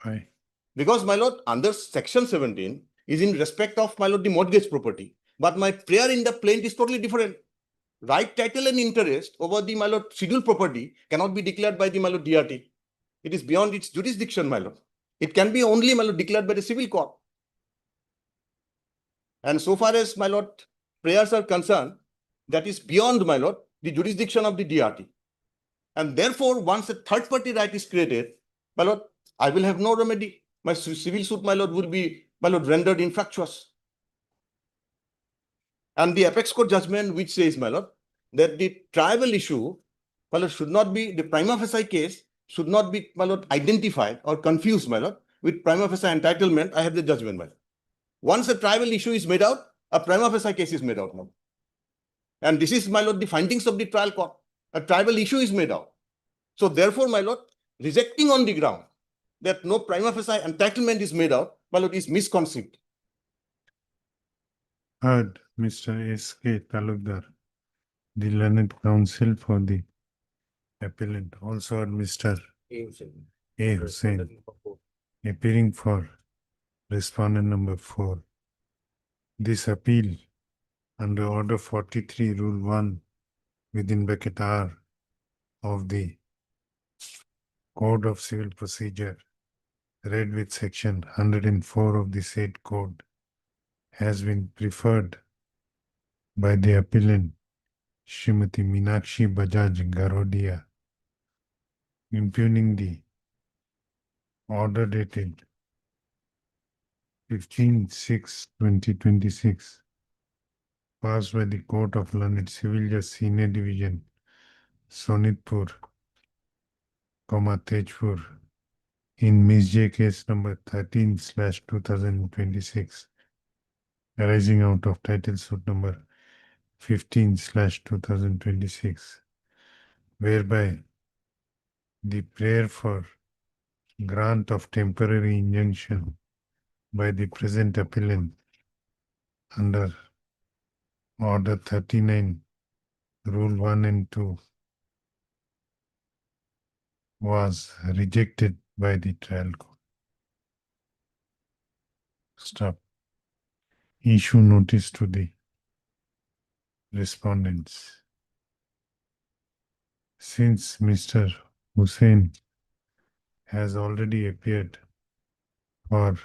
Why? Because, my lord, under Section 17 is in respect of, my lord, the mortgage property. But my prayer in the plaint is totally different. Right title and interest over the, my lord, scheduled property cannot be declared by the, my lord, DRT. It is beyond its jurisdiction, my lord. It can be only, my lord, declared by the civil court. And so far as, my lord, prayers are concerned, that is beyond, my lord, the jurisdiction of the DRT. And therefore, once a third party right is created, my lord, I will have no remedy. My civil suit, my lord, will be, my lord, rendered infructuous. And the apex court judgment which says, my lord, that the tribal issue, my lord, should not be, the prima facie case should not be, my lord, identified or confused, my lord, with prima facie entitlement. I have the judgment, my lord. Once a tribal issue is made out, a prima facie case is made out now. And this is, my lord, the findings of the trial court. A tribal issue is made out. So therefore, my lord, rejecting on the ground that no prima facie entitlement is made out, my lord, is misconceived. Heard Mr. S.K. Talukdar, the learned counsel for the appellant. Also heard Mr. A. Hussain, appearing for respondent number 4. This appeal under Order 43, Rule 1, within bracket R of the Code of Civil Procedure, read with section 104 of the said code, has been preferred by the appellant Srimati Meenakshi Bajaj Garodia, impugning the order dated 15/6/2026, passed by the Court of Learned Civil Justice Senior Division, Sonitpur, Tejpur, in Ms. J case number 13/2026, arising out of title suit number 15/2026, whereby the prayer for grant of temporary injunction by the present appellant under Order 39, Rule 1 and 2 was rejected by the trial court. Stop. Issue notice to the respondents. Since Mr. Hussain has already appeared for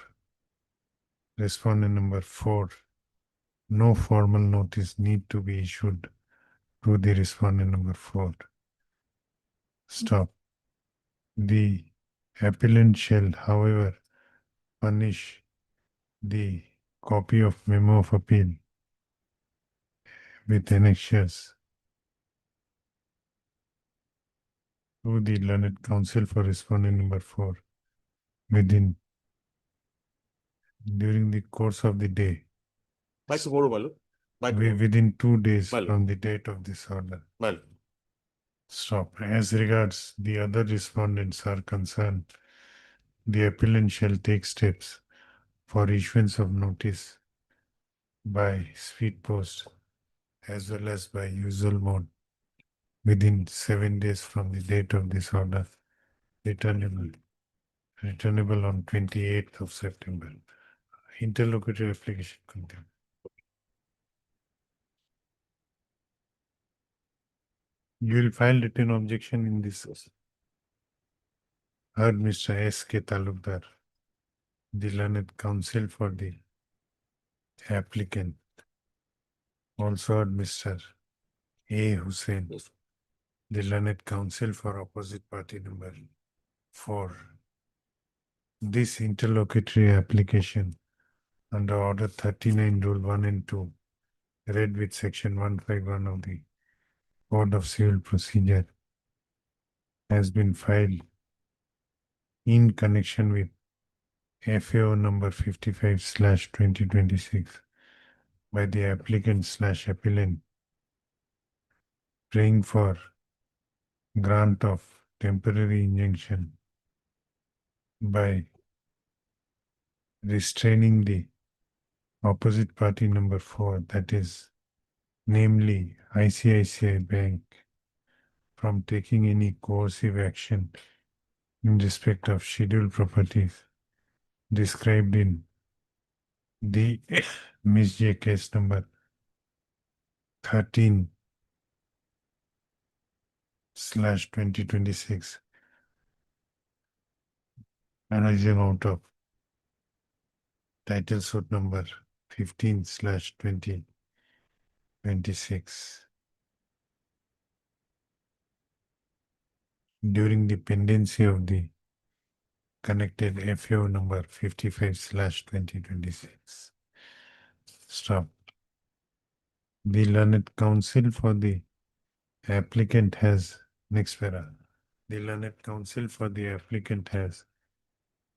respondent number 4, no formal notice need to be issued to the respondent number 4. Stop. The appellant shall, however, furnish the copy of memo of appeal with annexures to the learned counsel for respondent number 4 during the course of the day. By tomorrow, my lord. By tomorrow. Within 2 days My lord. from the date of this order. My lord. Stop. As regards the other respondents are concerned, the appellant shall take steps for issuance of notice by speed post as well as by usual mode within 7 days from the date of this order, returnable on 28th of September. Interlocutory application continued. You will file written objection in this. Heard Mr. S.K. Talukdar, the learned counsel for the applicant. Also heard Mr. A. Hussain, the learned counsel for opposite party number 4. This interlocutory application under Order 39, Rule 1 and 2, read with Section 151 of the Code of Civil Procedure, has been filed in connection with FAO number 55/2026 by the applicant/appellant praying for grant of temporary injunction by restraining the opposite party number 4, that is, namely ICICI Bank, from taking any coercive action in respect of scheduled properties described in the Ms. J case number 13/2026, arising out of title suit number 15/2026. during the pendency of the connected FAO number 55/2026. Stop. The learned counsel for the applicant has, next para, the learned counsel for the applicant has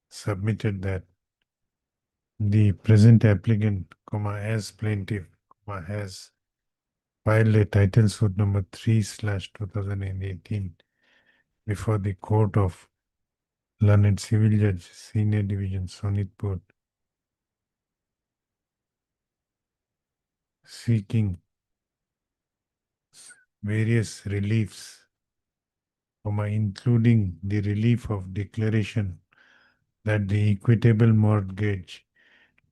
submitted that the present applicant, as plaintiff, has filed a title suit number 3/2018 before the Court of Learned Civil Judge, Senior Division, Sonitpur, seeking various reliefs, including the relief of declaration that the equitable mortgage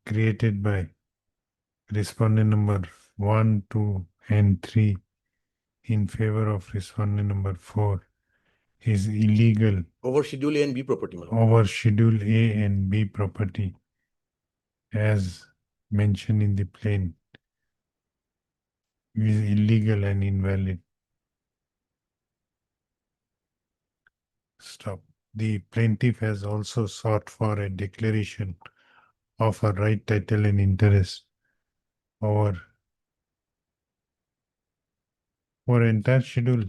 created by respondent number 1, 2, and 3 in favor of respondent number 4 is illegal Over Schedule A and B property, my lord. over Schedule A and B property as mentioned in the plain is illegal and invalid. Stop. The plaintiff has also sought for a declaration of a right, title, and interest over for entire schedule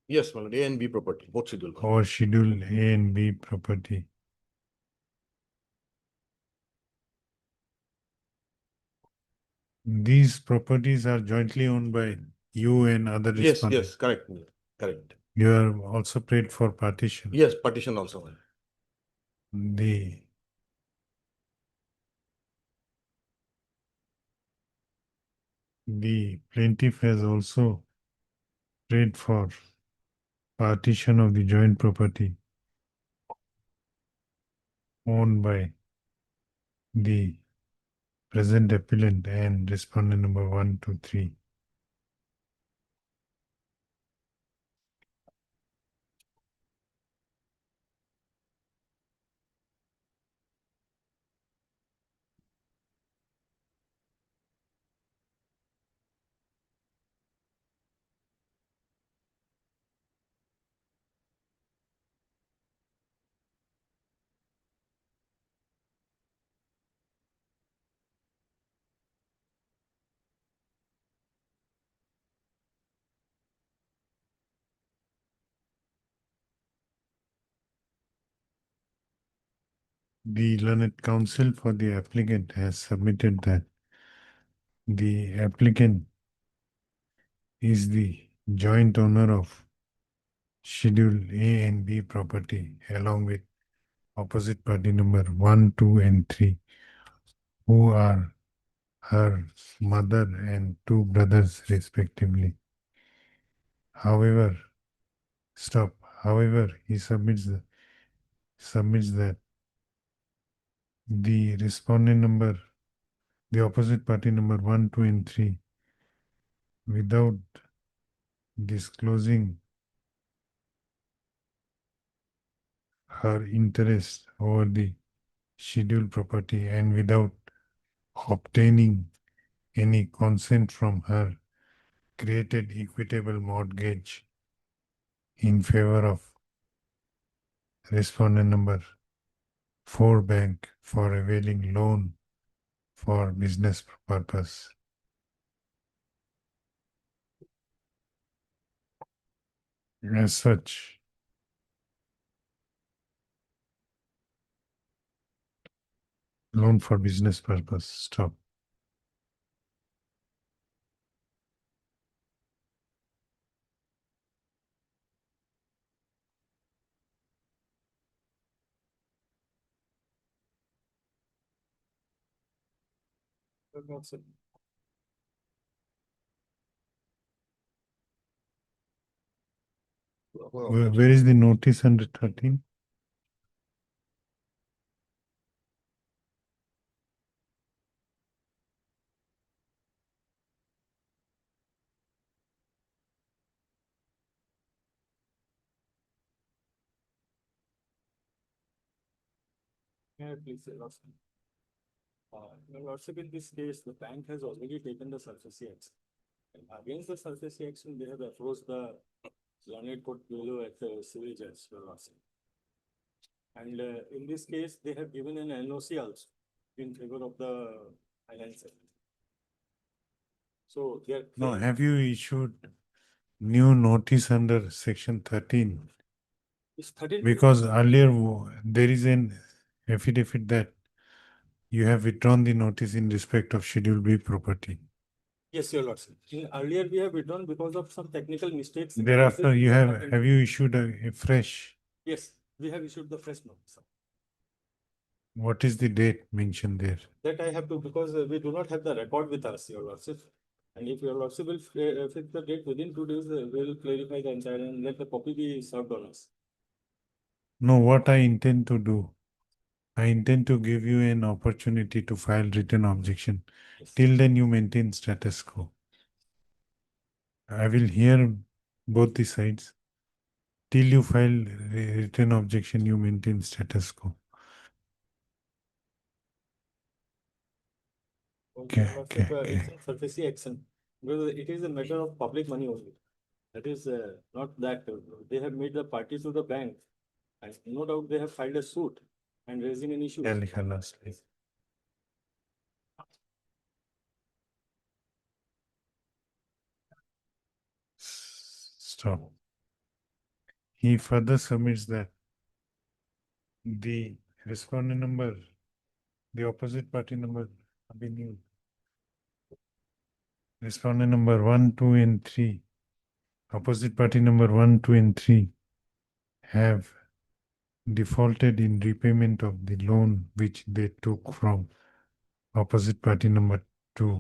Yes, my lord, A and B property, both schedule. my lord. over Schedule A and B property. These properties are jointly owned by you and other Yes, respondents. yes, correct, my lord, correct. You are also paid for partition. Yes, partition also. my lord. The plaintiff has also paid for partition of the joint property owned by the present appellant and respondent number 1, 2, 3. The learned counsel for the applicant has submitted that the applicant is the joint owner of Schedule A and B property along with opposite party number 1, 2, and 3, who are her mother and 2 brothers respectively. However, he submits that the respondent number, the opposite party number 1, 2, and 3, without disclosing her interest over the scheduled property and without obtaining any consent from her, created equitable mortgage in favor of respondent number 4 bank for availing loan for business purpose. As such, loan for business purpose. Stop. Where is the notice under 13? May I please say last thing? Your lordship, in this case, the bank has already taken the surface action. And against the surface action, they have approached the learned court below at the civil judge, Your Lordship. And in this case, they have given an NOC also in favor of the financer. So they are. No, have you issued new notice under section 13? It's 13. Because earlier there is an affidavit that you have withdrawn the notice in respect of Schedule B property. Yes, Your Lordship. Earlier we have withdrawn because of some technical mistakes. Thereafter, have you issued a fresh? Yes, we have issued the fresh notice. What is the date mentioned there? That I have to, because we do not have the record with us, Your Lordship. And if Your Lordship will fix the date within 2 days, we will clarify the entire and let the copy be served on us. No, what I intend to do, I intend to give you an opportunity to file written objection. Yes. Till then, you maintain status quo. I will hear both the sides. Till you file written objection, you maintain status quo. Okay, okay, It's a surface action, because it is a matter of public money only. That is not that they have made the party to the bank, and no doubt they have filed a suit and raising an issue. क्या लिखा last में? Stop. He further submits that the respondent number, the opposite party number, respondent number 1, 2, and 3, opposite party number 1, 2, and 3 have defaulted in repayment of the loan which they took from opposite party number 2,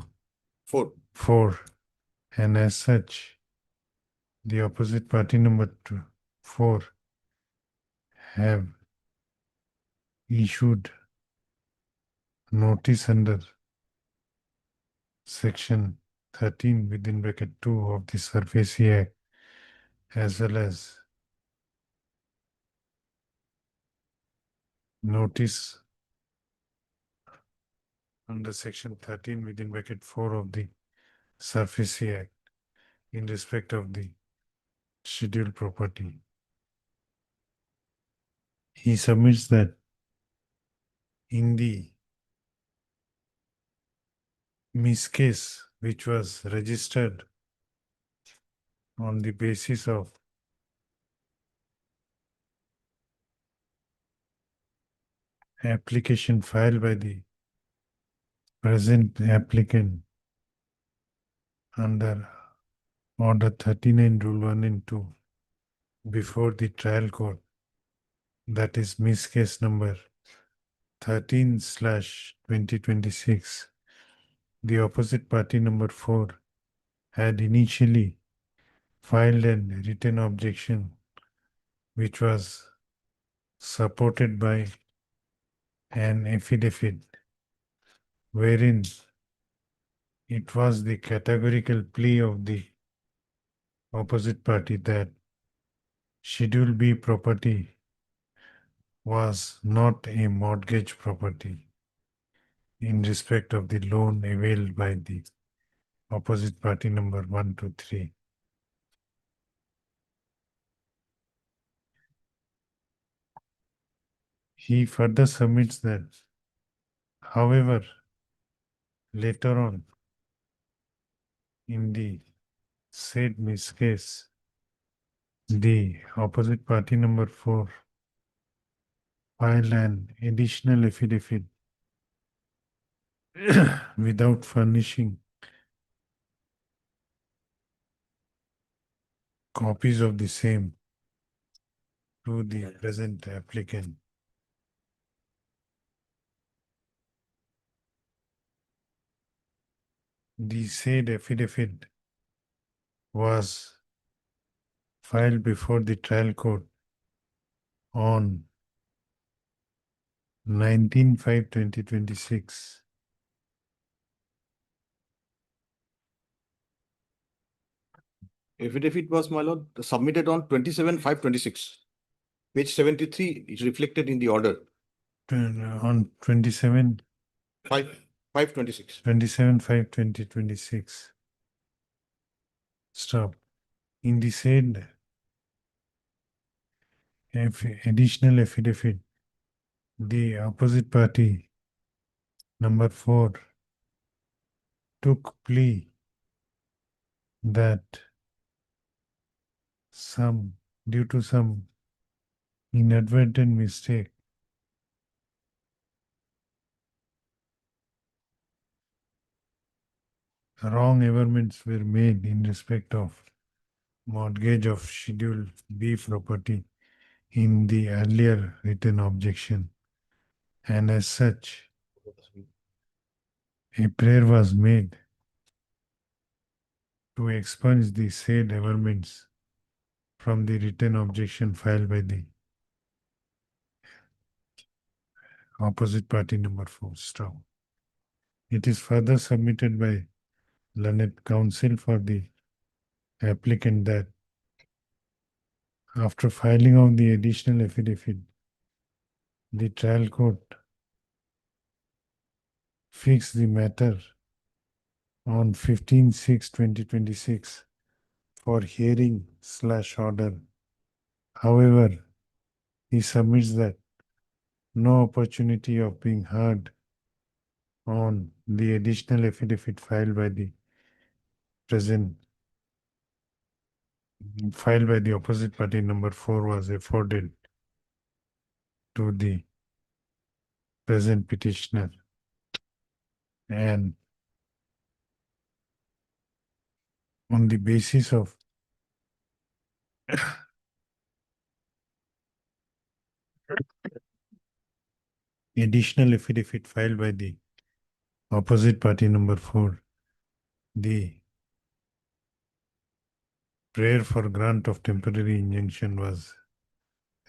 4, and as such, the opposite party number 4 have issued notice under section 13 within bracket 2 of the Surface Act, as well as notice under section 13 within bracket 4 of the Surface Act in respect of the scheduled property. He submits that in the miscase which was registered on the basis of application filed by the present applicant under Order 39 Rule 1 and 2 before the trial court, that is miscase number 13/2026, the opposite party number 4 had initially filed a written objection which was supported by an affidavit wherein it was the categorical plea of the opposite party that Schedule B property was not a mortgage property in respect of the loan availed by the opposite party number 1, 2, 3. He further submits that, however, later on in the said miscase, the opposite party number 4 filed an additional affidavit without furnishing copies of the same to the present applicant. The said affidavit was filed before the trial court on 19/5/2026. Affidavit was, my lord, submitted on 27/5/26. Page 73 is reflected in the order. On 27/5/2026. 5/5/26. Stop. In the said additional affidavit, the opposite party, number 4, took plea that due to some inadvertent mistake, wrong averments were made in respect of mortgage of Schedule B property in the earlier written objection, and as such, a prayer was made to expunge the said averments from the written objection filed by the opposite party number 4. Stop. It is further submitted by learned counsel for the applicant that after filing of the additional affidavit, the trial court fixed the matter on 15/6/2026 for hearing/order. However, he submits that no opportunity of being heard on the additional affidavit filed by the opposite party number 4 was afforded to the present petitioner, and on the basis of additional affidavit filed by the opposite party number 4, the prayer for grant of temporary injunction was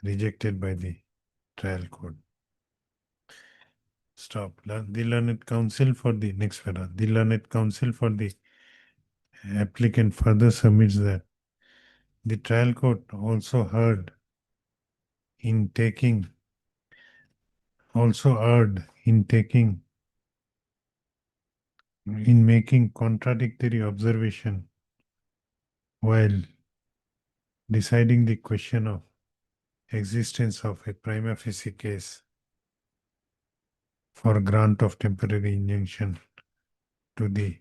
rejected by the trial court. Stop. The learned counsel for the next para. The learned counsel for the applicant further submits that the trial court also erred in making contradictory observation while deciding the question of existence of a prima facie case for grant of temporary injunction to the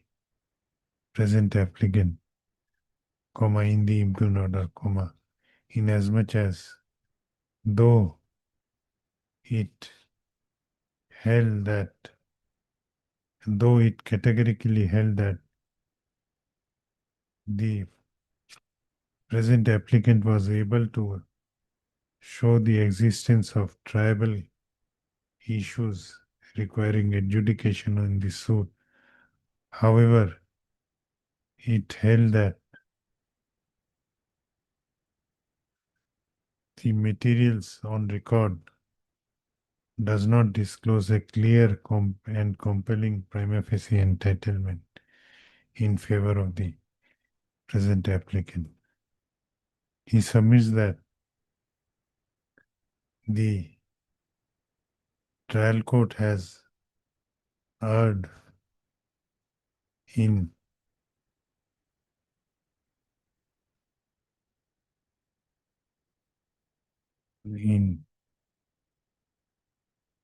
present applicant, in the impugned order, inasmuch as though it categorically held that the present applicant was able to show the existence of tribal issues requiring adjudication in the suit. However, it held that the materials on record does not disclose a clear and compelling prima facie entitlement in favor of the present applicant. He submits that the trial court has erred in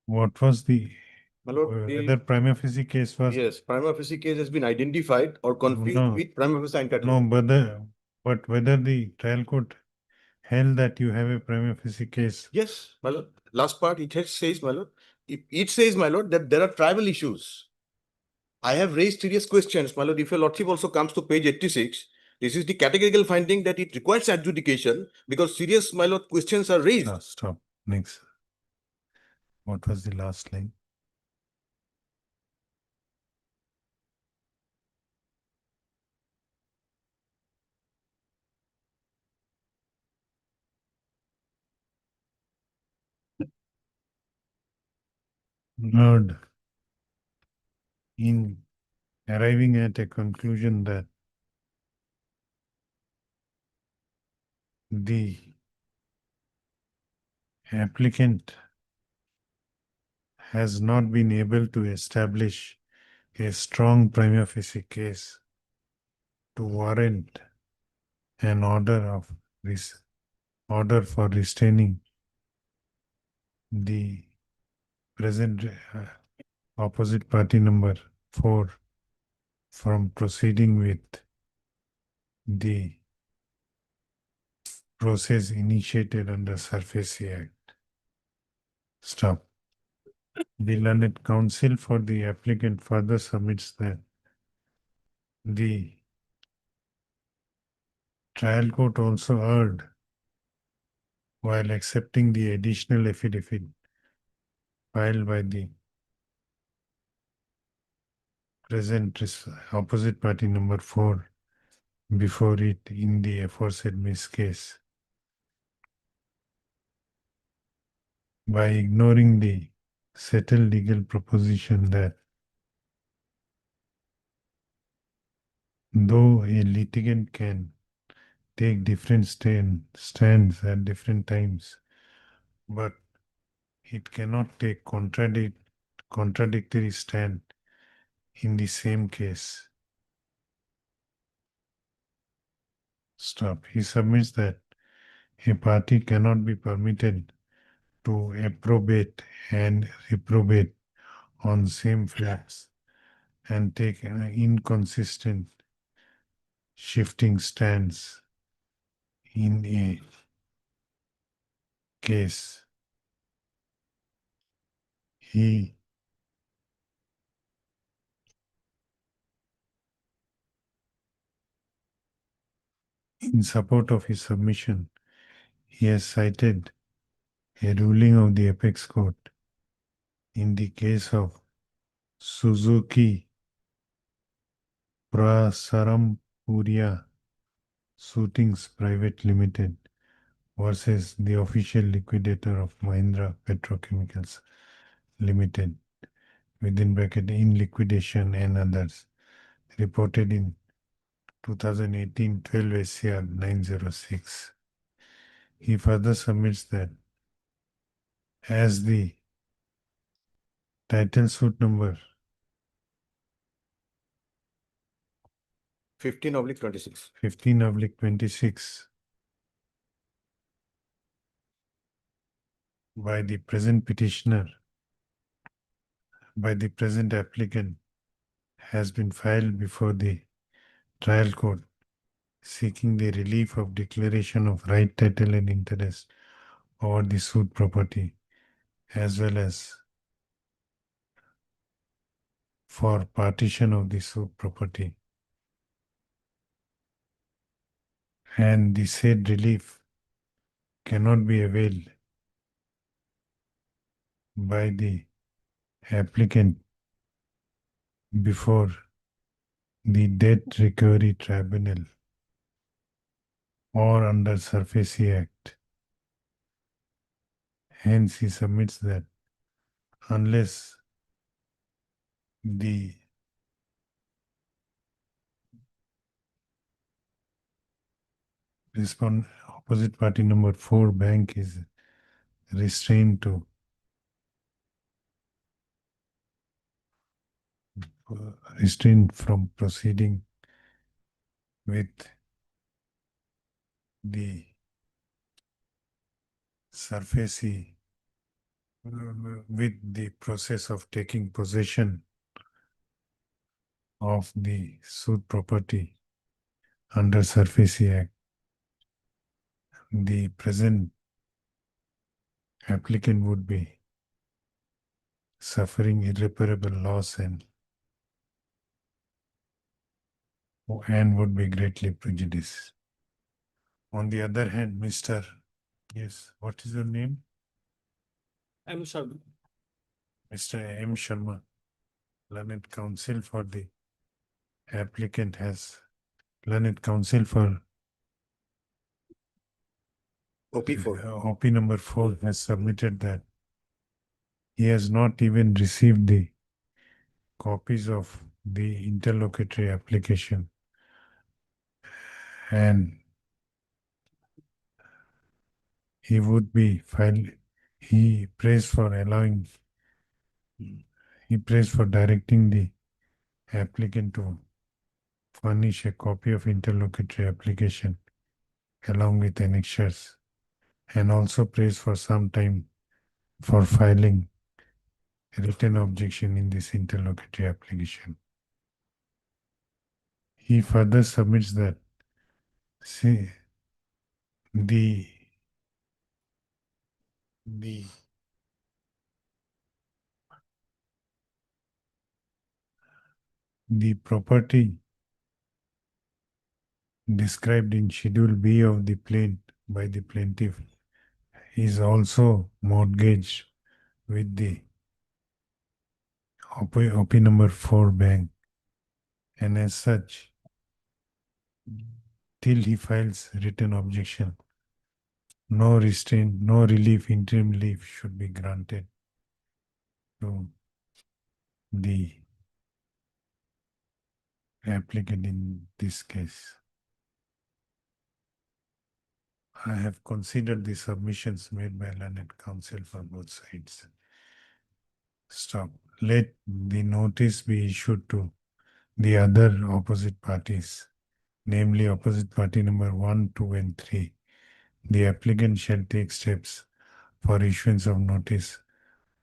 what was the My lord, whether prima facie case was yes, prima facie case has been identified or conflict No. with prima facie entitlement. no, but whether the trial court held that you have a prima facie case. Yes, my lord. Last part, says, my lord. It says, my lord, that there are tribal issues. I have raised serious questions, my lord. If your lordship also comes to page 86, this is the categorical finding that it requires adjudication because serious, my lord, questions are raised. No, stop. Next. What was the last line? Lord, in arriving at a conclusion that the applicant has not been able to establish a strong prima facie case to warrant an order for restraining the present opposite party number 4 from proceeding with the process initiated under SURFACE Act. Stop. The learned counsel for the applicant further submits that the trial court also erred while accepting the additional affidavit filed by the present opposite party number 4 before it in the aforesaid miss case by ignoring the settled legal proposition that though a litigant can take different stands at different times, but it cannot take contradictory stand in the same case. Stop. He submits that a party cannot be permitted to approbate and reprobate on same facts and take an inconsistent shifting stance in a case. He in support of his submission, he has cited a ruling of the apex court in the case of Suzuki Prasarampuria Suitings Private Limited versus the official liquidator of Mahindra Petrochemicals Limited, within bracket in liquidation and others, reported in 2018 12 SCR 906. He further submits that as the title suit number 15/26. 15/26 by the present petitioner, by the present applicant, has been filed before the trial court seeking the relief of declaration of right, title and interest over the suit property, as well as for partition of the suit property. And the said relief cannot be availed by the applicant before the Debt Recovery Tribunal or under SURFACE Act. Hence, he submits that unless the opposite party number 4 bank is restrained to restrained from proceeding with the SURFACE with the process of taking possession of the suit property under SURFACE Act, the present applicant would be suffering irreparable loss and would be greatly prejudiced. On the other hand, Mr. Yes, what is your name? I'm Sharma. Mr. M. Sharma, learned counsel for the applicant has learned counsel for OP4. OP number 4 has submitted that he has not even received the copies of the interlocutory application, and he would be filed. He prays for directing the applicant to furnish a copy of interlocutory application along with annexures, and also prays for some time for filing a written objection in this interlocutory application. He further submits that see, the property described in Schedule B of the by the plaintiff is also mortgaged with the OP number 4 bank, and as such, till he files written objection, no restraint, no relief, interim relief should be granted to the applicant in this case. I have considered the submissions made by learned counsel for both sides. Stop. Let the notice be issued to the other opposite parties, namely opposite party number 1, 2, and 3. The applicant shall take steps for issuance of notice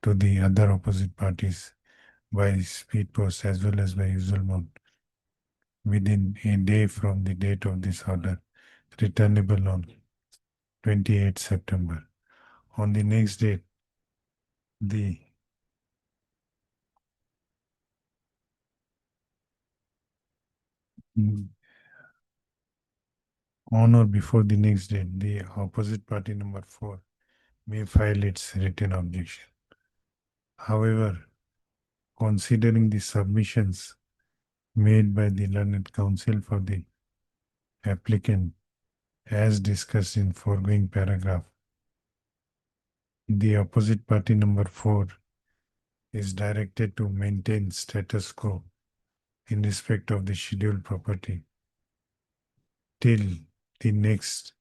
to the other opposite parties by speed post as well as by usual mode within a day from the date of this order, returnable on 28 September. On the next date, on or before the next date, the opposite party number 4 may file its written objection. However, considering the submissions made by the learned counsel for the applicant as discussed in foregoing paragraph, the opposite party number 4 is directed to maintain status quo in respect of the scheduled property till the next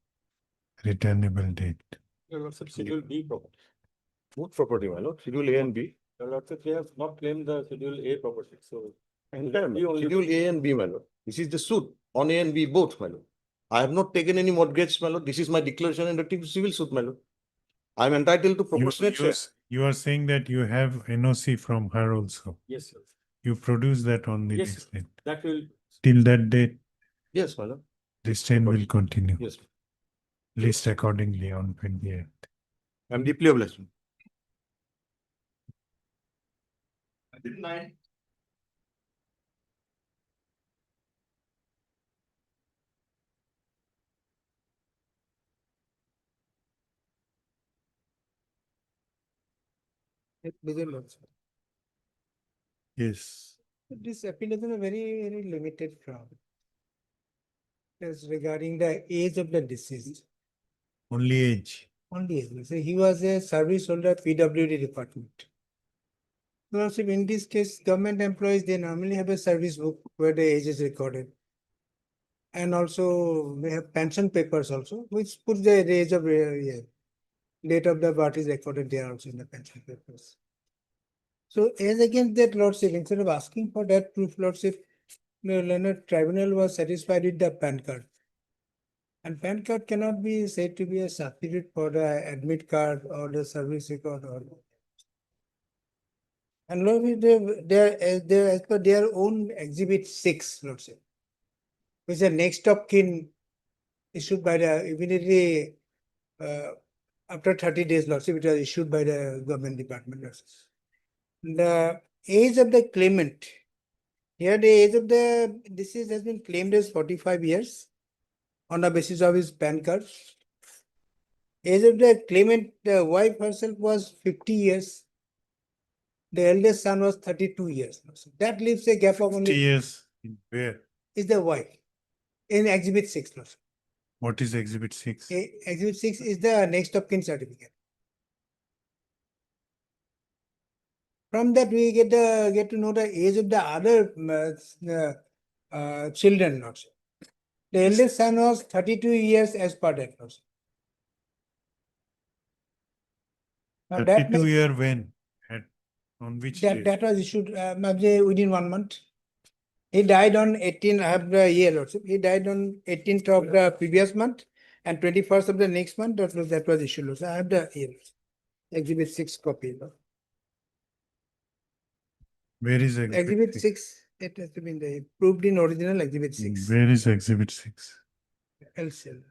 returnable date. Your Lordship, Schedule B property. Both property, my lord, Schedule A and B. Your Lordship, they have not claimed the Schedule A property, so. Schedule A and B, my lord. This is the suit on A and B both, my lord. I have not taken any mortgage, my lord. This is my declaration under civil suit, my lord. I am entitled to proportionate share. You are saying that you have NOC from her also. Yes, sir. You produce that on the Yes, next sir. date. That will. Till that date, Yes, my lord. this chain will continue. Yes. List accordingly on 28th. I am deeply obliged. Good night. Yes. This appeal is a very limited ground. As regarding the age of the deceased. Only age. Only age. So he was a service holder PWD department. Also, in this case, government employees, they normally have a service book where the age is recorded. And also we have pension papers also, which put the age of date of the birth is recorded there also in the pension papers. So as against that, Lordship, instead of asking for that proof, Lordship, the learned tribunal was satisfied with the PAN card. And PAN card cannot be said to be a substitute for the admit card or the service record or. And Lordship, they as per their own exhibit 6, Lordship, which is the next of kin issued by the immediately after 30 days, Lordship, it was issued by the government department. Lordship. The age of the claimant. Here the age of the deceased has been claimed as 45 years on the basis of his PAN card. Age of the claimant, the wife herself was 50 years. The eldest son was 32 years. So that leaves a gap of 50 only. years. In where? Is the wife in Exhibit 6. What is Exhibit 6? Exhibit 6 is the next of kin certificate. From that, we get to know the age of the other children. Also. The eldest son was 32 years as per that. Also. Now 32 year when? On which date? That was issued within 1 month. He died on 18th of the year. Also. He died on 18th of the previous month and 21st of the next month. That was issued. Also. I have the year. Exhibit 6 copy. No? Where is Exhibit 6, it has to be in the proved in original Exhibit 6. Where is exhibit 6? LCL.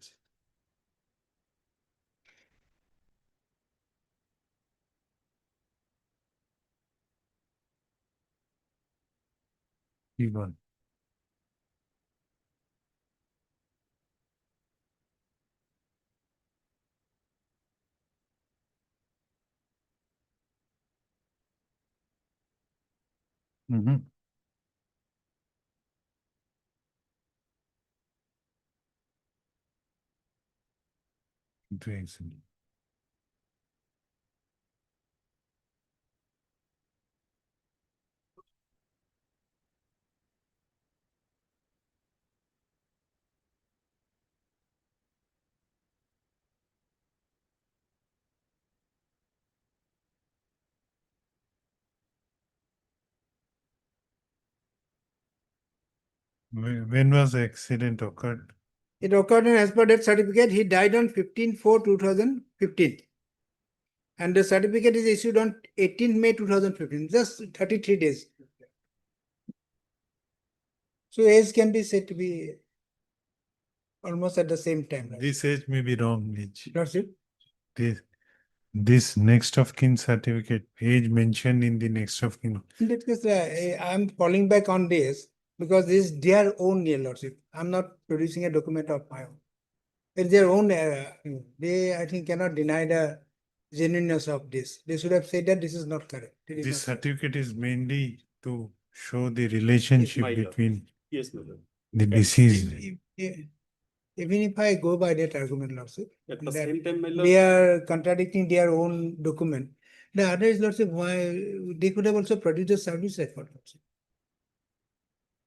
E1. Mm-hmm. Into exhibit. When was the accident occurred? It occurred in as per death certificate. He died on 15/4/2015. And the certificate is issued on 18th May 2015, just 33 days. So age can be said to be almost at the same time. This age may be wrong age. That's it. This next of kin certificate, age mentioned in the next of kin. In that case, I'm falling back on this because this is their own, Your Lordship. I'm not producing a document of my own. It's their own. They, I think, cannot deny the genuineness of this. They should have said that this is not correct. It is This not correct. certificate is mainly to show the relationship my lord. between Yes, my lord. the deceased. Even if I go by that argument, Lordship, At the that same time, my lord. they are contradicting their own document. The other is, Lordship, why they could have also produced a service record. Lordship.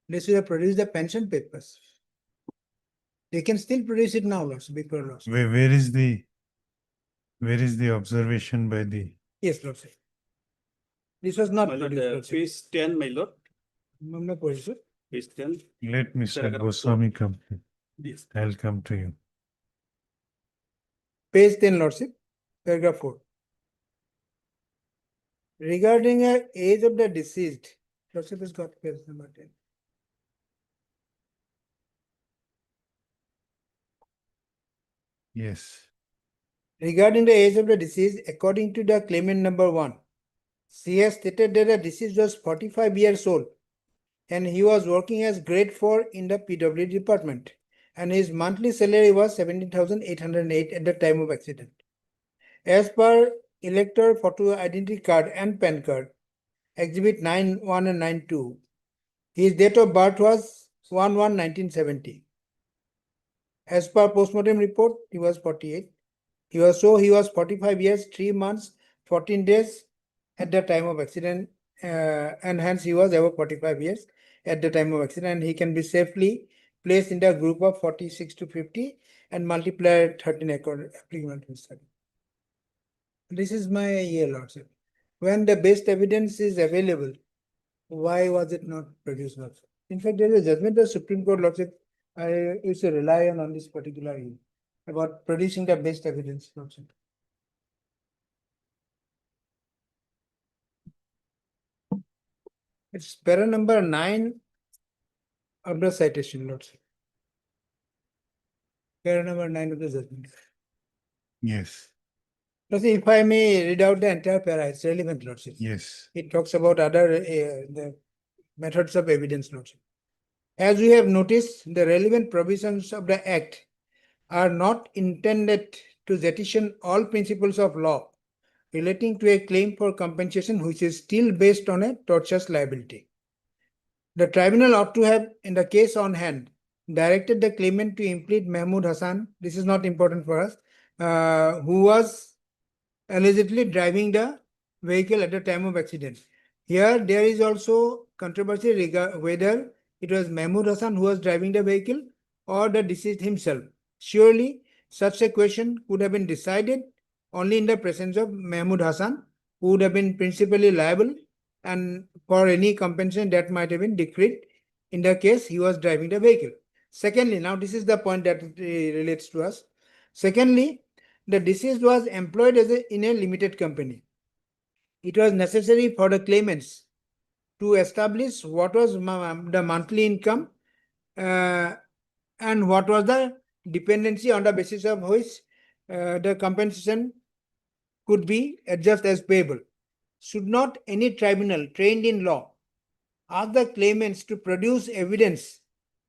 They should have produced the pension papers. They can still produce it now, Lordship, before Lordship. Where is the observation by the? Yes, Lordship. This was not My lord, produced, Lordship. page 10, my lord. Mamma Police. Page 10. Let Mr. Paragraph Goswami come. Yes. I'll come to you. Page 10, Lordship, paragraph 4. Regarding the age of the deceased, Lordship has got page number 10. Yes. Regarding the age of the deceased, according to the claimant number 1, she has stated that the deceased was 45 years old and he was working as grade 4 in the PW department and his monthly salary was 17,808 at the time of accident. As per elector photo identity card and PAN card, Exhibit 9.1 and 9.2, his date of birth was 1/1/1970. As per postmortem report, he was 48. He was 45 years, 3 months, 14 days at the time of accident, and hence he was above 45 years at the time of accident. He can be safely placed in the group of 46 to 50 and multiplied 13 applicable to study. This is my year, Lordship. When the best evidence is available, why was it not produced, Lordship? In fact, there is a judgment of Supreme Court, Lordship. I used to rely on this particular year about producing the best evidence, Lordship. It's para number 9 of the citation, Lordship. Para number 9 of the judgment. Yes. Lordship, if I may read out the entire para, it's relevant, Lordship. Yes. It talks about other the methods of evidence, Lordship. As we have noticed, the relevant provisions of the Act are not intended to jettison all principles of law relating to a claim for compensation which is still based on a tortious liability. The tribunal ought to have, in the case on hand, directed the claimant to implead Mahmood Hassan, this is not important for us, who was allegedly driving the vehicle at the time of accident. Here, there is also controversy regarding whether it was Mahmood Hassan who was driving the vehicle or the deceased himself. Surely, such a question could have been decided only in the presence of Mahmood Hassan, who would have been principally liable and for any compensation that might have been decreed in the case he was driving the vehicle. Secondly, now this is the point that relates to us. Secondly, the deceased was employed in a limited company. It was necessary for the claimants to establish what was the monthly income and what was the dependency on the basis of which the compensation could be adjusted as payable. Should not any tribunal trained in law ask the claimants to produce evidence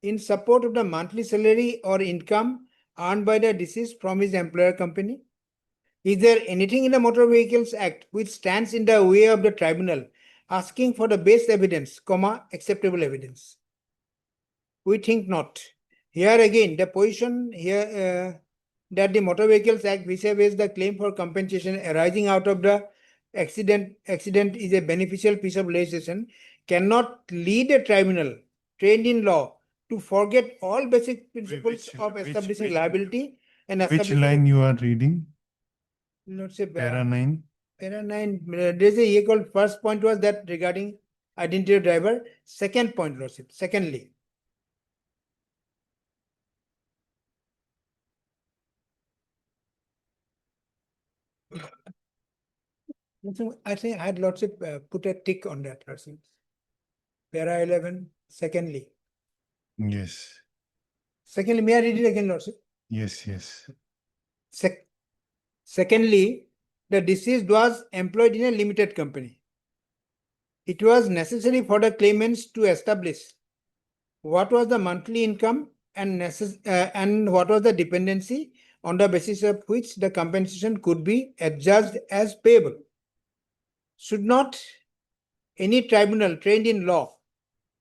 in support of the monthly salary or income earned by the deceased from his employer company? Is there anything in the Motor Vehicles Act which stands in the way of the tribunal asking for the best evidence, acceptable evidence? We think not. Here again, the position here that the Motor Vehicles Act vis-a-vis the claim for compensation arising out of the accident is a beneficial piece of legislation cannot lead a tribunal trained in law to forget all basic principles of establishing liability and Which establishing. line you are reading? Let's say Para 9. Para 9. There's a here called first point was that regarding identity of driver. Second point, Lordship. Secondly, I think I had Lordship put a tick on that person. Para 11. Secondly. Yes. Secondly, may I read it again, Lordship? Yes, yes. Secondly, the deceased was employed in a limited company. It was necessary for the claimants to establish what was the monthly income and what was the dependency on the basis of which the compensation could be adjudged as payable. Should not any tribunal trained in law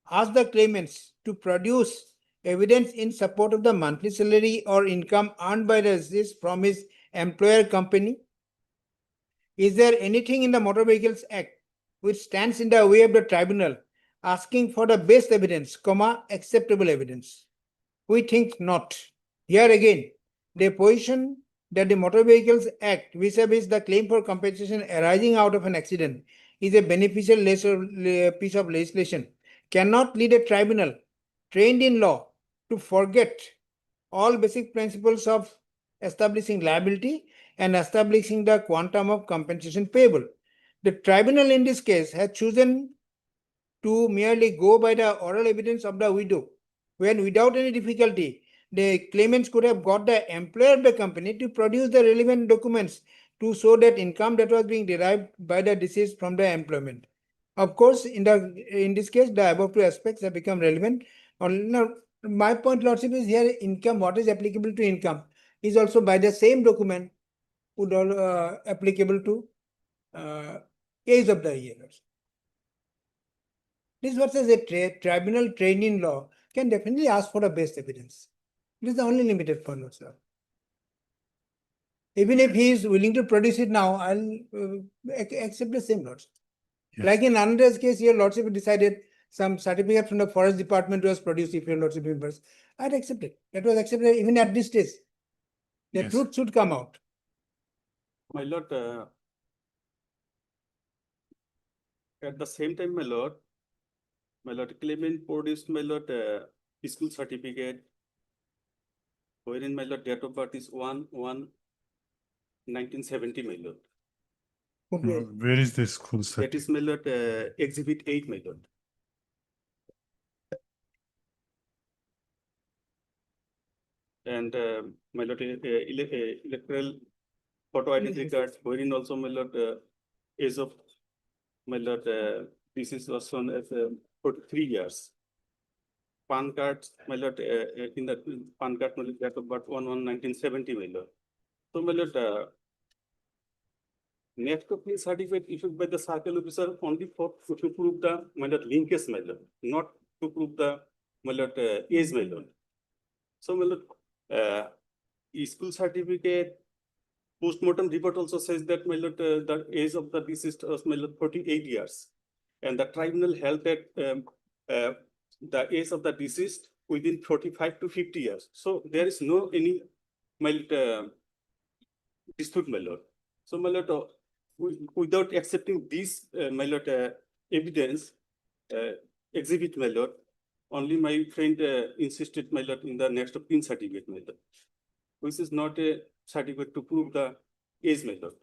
ask the claimants to produce evidence in support of the monthly salary or income earned by the deceased from his employer company? Is there anything in the Motor Vehicles Act which stands in the way of the tribunal asking for the best evidence, acceptable evidence? We think not. Here again, the position that the Motor Vehicles Act vis-a-vis the claim for compensation arising out of an accident is a beneficial piece of legislation cannot lead a tribunal trained in law to forget all basic principles of establishing liability and establishing the quantum of compensation payable. The tribunal in this case has chosen to merely go by the oral evidence of the widow, when without any difficulty, the claimants could have got the employer of the company to produce the relevant documents to show that income that was being derived by the deceased from the employment. Of course, in this case, the above two aspects have become relevant. Now, my point, Lordship, is here income, what is applicable to income, is also by the same document would all applicable to age of the year. This versus a tribunal trained in law can definitely ask for the best evidence. It is the only limited point, sir. Even if he is willing to produce it now, I'll accept the same, Lordship. Yes. Like in Andre's case, your Lordship decided some certificate from the Forest Department was produced, if your Lordship remembers. I'd accept it. That was accepted even at this stage. The Yes. truth should come out. My lord, at the same time, my lord, claimant produced, my lord, school certificate, wherein my lord date of birth is 1/1/1970, my lord. Okay. Where is the school That certificate? is, my lord, Exhibit 8, my lord. And my lord, electoral photo identity card, wherein also, my lord, age of my lord, this is was shown as 43 years. PAN card, my lord, in the PAN card, my lord, date of birth 1/1/1970, my lord. So, my lord, next of his certificate issued by the circle officer only for to prove the my lord linkage, my lord, not to prove the my lord age, my lord. So, my lord, school certificate, post-mortem report also says that my lord, the age of the deceased was my lord 48 years, and the tribunal held that the age of the deceased within 45 to 50 years. So there is no any my lord, dispute, my lord. So, my lord, without accepting this my lord evidence exhibit, my lord, only my friend insisted, my lord, in the next of kin certificate, my lord, which is not a certificate to prove the age, my lord.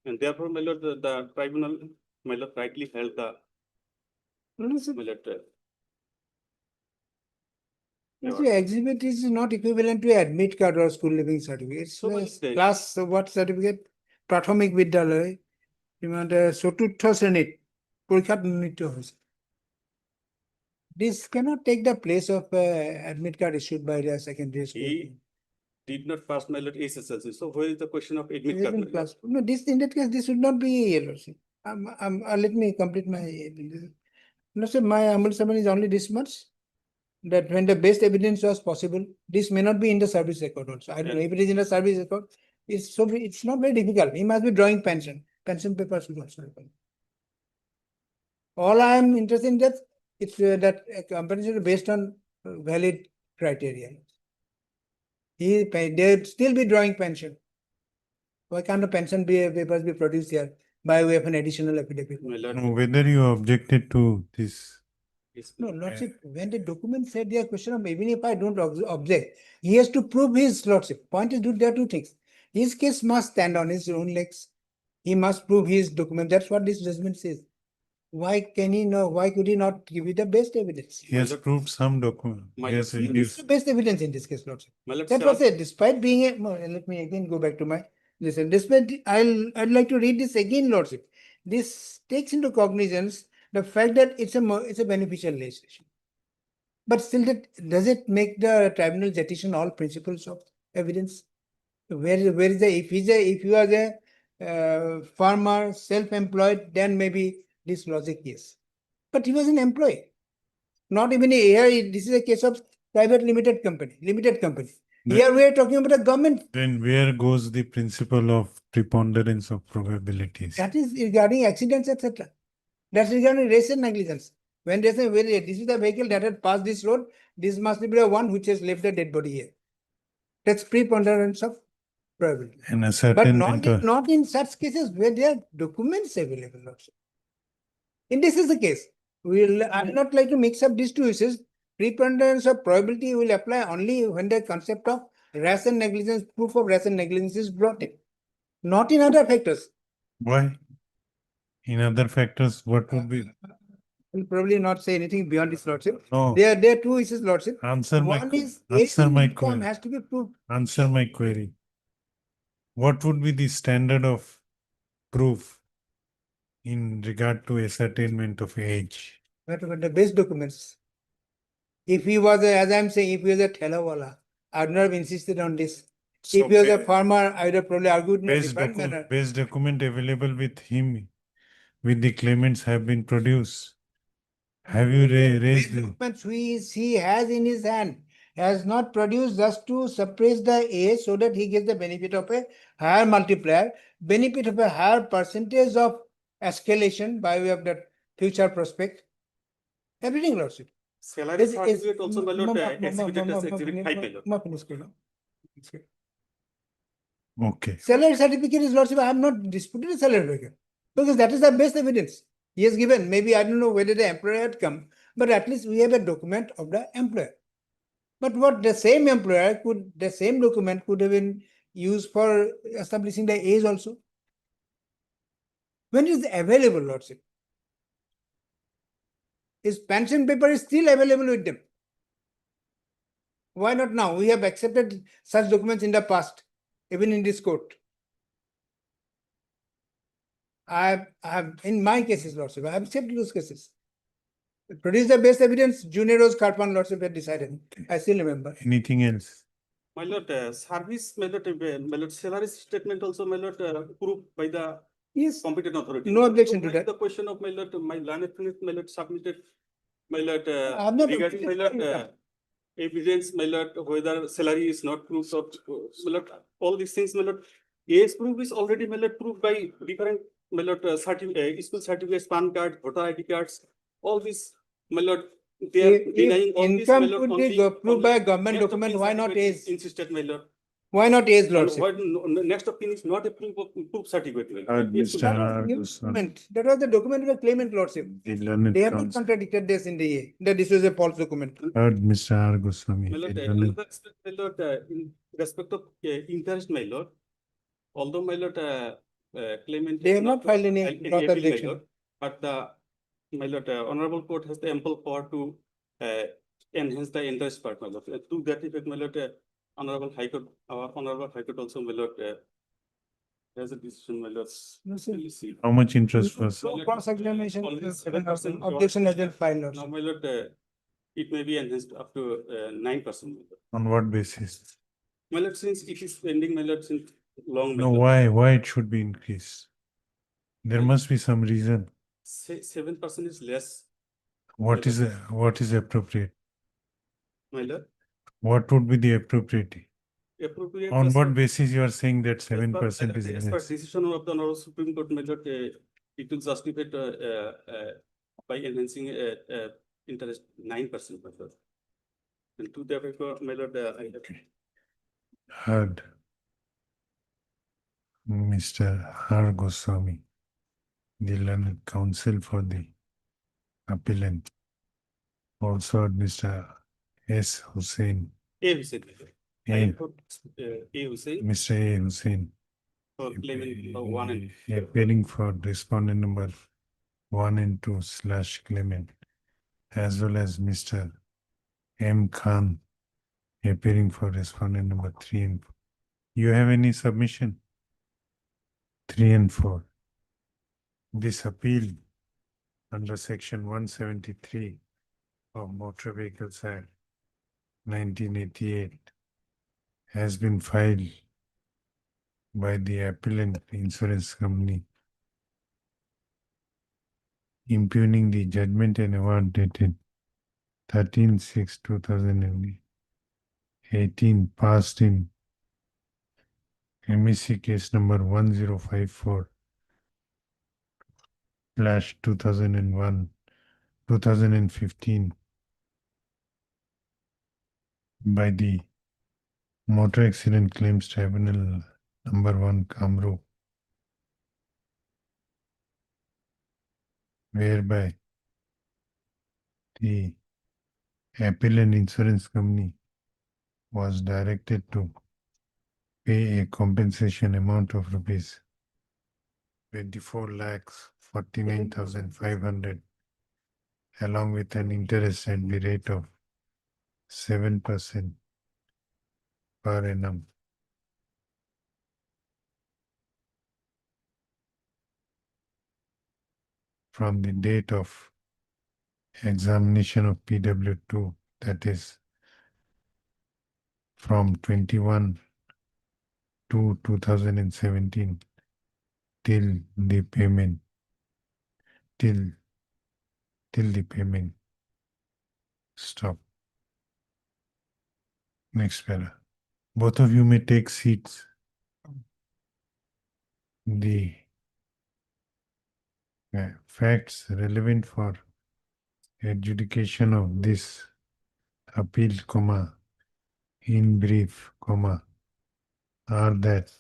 And therefore, my lord, the tribunal, my lord, rightly held the, my lord, No, see, exhibit is not equivalent to admit card or school living certificate. It's So, a but class, what certificate? প্রাথমিক বিদ্যালয় চতুর্থ শ্রেণীর পরীক্ষাত উন্নীত হয়েছে। This cannot take the place of admit card issued by the secondary school. he did not pass, my lord, SSLC. So where is the question of admit It is card, in my lord? class. No, this in that case, this should not be LOC. Let me complete my. No, sir, my humble summary is only this much. That when the best evidence was possible, this may not be in the service record also. I don't know if it is in the service record. It's not very difficult. He must be drawing pension. Pension papers should also happen. All I am interested in that it's that compensation is based on valid criteria. They'd still be drawing pension. Why can't the pension papers be produced here by way of an additional affidavit? My lord, No, whether you objected to this, yes, No, Lordship, when the document said their question of even if I don't object, he has to prove his Lordship. Point is, there are two things. His case must stand on his own legs. He must prove his document. That's what this judgment says. Why can he know? Why could he not give you the best evidence? he has proved some document. My Yes, lord, it It's is. the best evidence in this case, Lordship. my lord, That sir, was it. Despite being a, no, let me again go back to my listen. Despite I'd like to read this again, Lordship. This takes into cognizance the fact that it's a beneficial legislation. But still, does it make the tribunal jettison all principles of evidence? Where is the if you are the farmer, self-employed, then maybe this logic is. But he was an employee. Not even here. This is a case of private limited company. Here we are talking about a government. Then where goes the principle of preponderance of probabilities? That is regarding accidents, etc. That's regarding race and negligence. When they say, well, this is the vehicle that had passed this road, this must be the one which has left the dead body here. That's preponderance of probability. And But ascertainment of not in such cases where there are documents available also. In this is the case. I'd not like to mix up these two issues. Preponderance of probability will apply only when the concept of rash and negligence, proof of rash and negligence is brought in. Not in other factors. why? In other factors, what would be? Will probably not say anything beyond this, Lordship. No. There are two issues, Lordship. Answer my One is answer any my income query. has to be proved. Answer my query. What would be the standard of proof in regard to ascertainment of age? What about the base documents? If he was, as I'm saying, if he was a thelawala, I would not have insisted on this. So If he was a ba- farmer, I would have probably argued in a base different manner. base document available with him, with the claimants have been produced. Have you raised the Documents he has in his hand has not produced just to suppress the age so that he gets the benefit of a higher multiplier, benefit of a higher percentage of escalation by way of that future prospect. Everything, Lordship. salary certificate also, my lord, exhibited as exhibit 5, my lord. okay? Salary certificate is Lordship. I have not disputed the salary certificate because that is the best evidence he has given. Maybe I don't know whether the employer had come, but at least we have a document of the employer. But what the same document could have been used for establishing the age also. When is available, Lordship? His pension paper is still available with them. Why not now? We have accepted such documents in the past, even in this court. I have in my cases, Lordship, I have accepted those cases. Produce the best evidence, Junior Rose Karpan, Lordship had decided. I still remember. Anything else? My lord, service, my lord, salary statement also, my lord, approved by the Yes, competent authority. no objection So to why that. the question of my lord, my learned friend, my lord, submitted, my lord, I have not regarding my objected lord, to that. evidence, my lord, whether salary is not proved of, my lord, all these things, my lord. Age proof is already, my lord, proved by different, my lord, school certificates, PAN card, voter ID cards, all these, my lord, they are If denying all these, my income lord, could on be the- approved by a government rest of document, the why not certificates age? insisted, my lord. Why not age, And Lordship? why next of kin is not a proof certificate? It should Mr. be- R. New Goswami, document. That was the document of the claimant, Lordship. the learned They have not counsel. contradicted this in the A, that this was a false document. Heard Mr. R. Goswami, My lord, the in learned in respect of interest, my lord, although my lord, claimant. They have not filed any cross appeal, my objection. lord, but my lord, honorable court has the ample power to enhance the interest part, my lord. To that effect, my lord, honorable high court, our honorable high court also, my lord, has a decision, my lord. No, sir. We'll see. How much interest was? No cross-examination, Only uh, 7% objection has been filed, Now, Lordship. my lord, it may be enhanced up to 9%. On what basis? My lord, since it is pending, my lord, since long. my No, lord, why it should be increased? There must be some reason. 7% is less, What is, what is appropriate? my lord. What would be the appropriate? Appropriate. On as what per- basis you are saying that as per- 7% is As per less? decision of the Honorable Supreme Court, my lord, it will justify by enhancing interest 9%, my lord. And to the effect, my lord, I have. Heard. Mr. R. Goswami, the learned counsel for the appellant. Also heard Mr. S. Hussain, A Hussein, my lord. I A. have A Hussein Mr. A. Hussain, for claiming 1 and appearing for respondent number 1 and 2 / claimant, as well as Mr. M. Khan, appearing for respondent number 3 and 4. You have any submission? 3 and 4. This appeal under section 173 of Motor Vehicles Act 1988 has been filed by the appellant insurance company, impugning the judgment and award dated 13/6/2018, passed in MEC case number 1054/2015 by the Motor Accident Claims Tribunal number 1, Kamru, whereby the appellant insurance company was directed to pay a compensation amount of rupees 24,49,500 along with an interest at the rate of 7% per annum. From the date of examination of PW2, that is from 21/2/2017 till the payment, till the payment stop. Next para. Both of you may take seats. The facts relevant for adjudication of this appeal, in brief, are that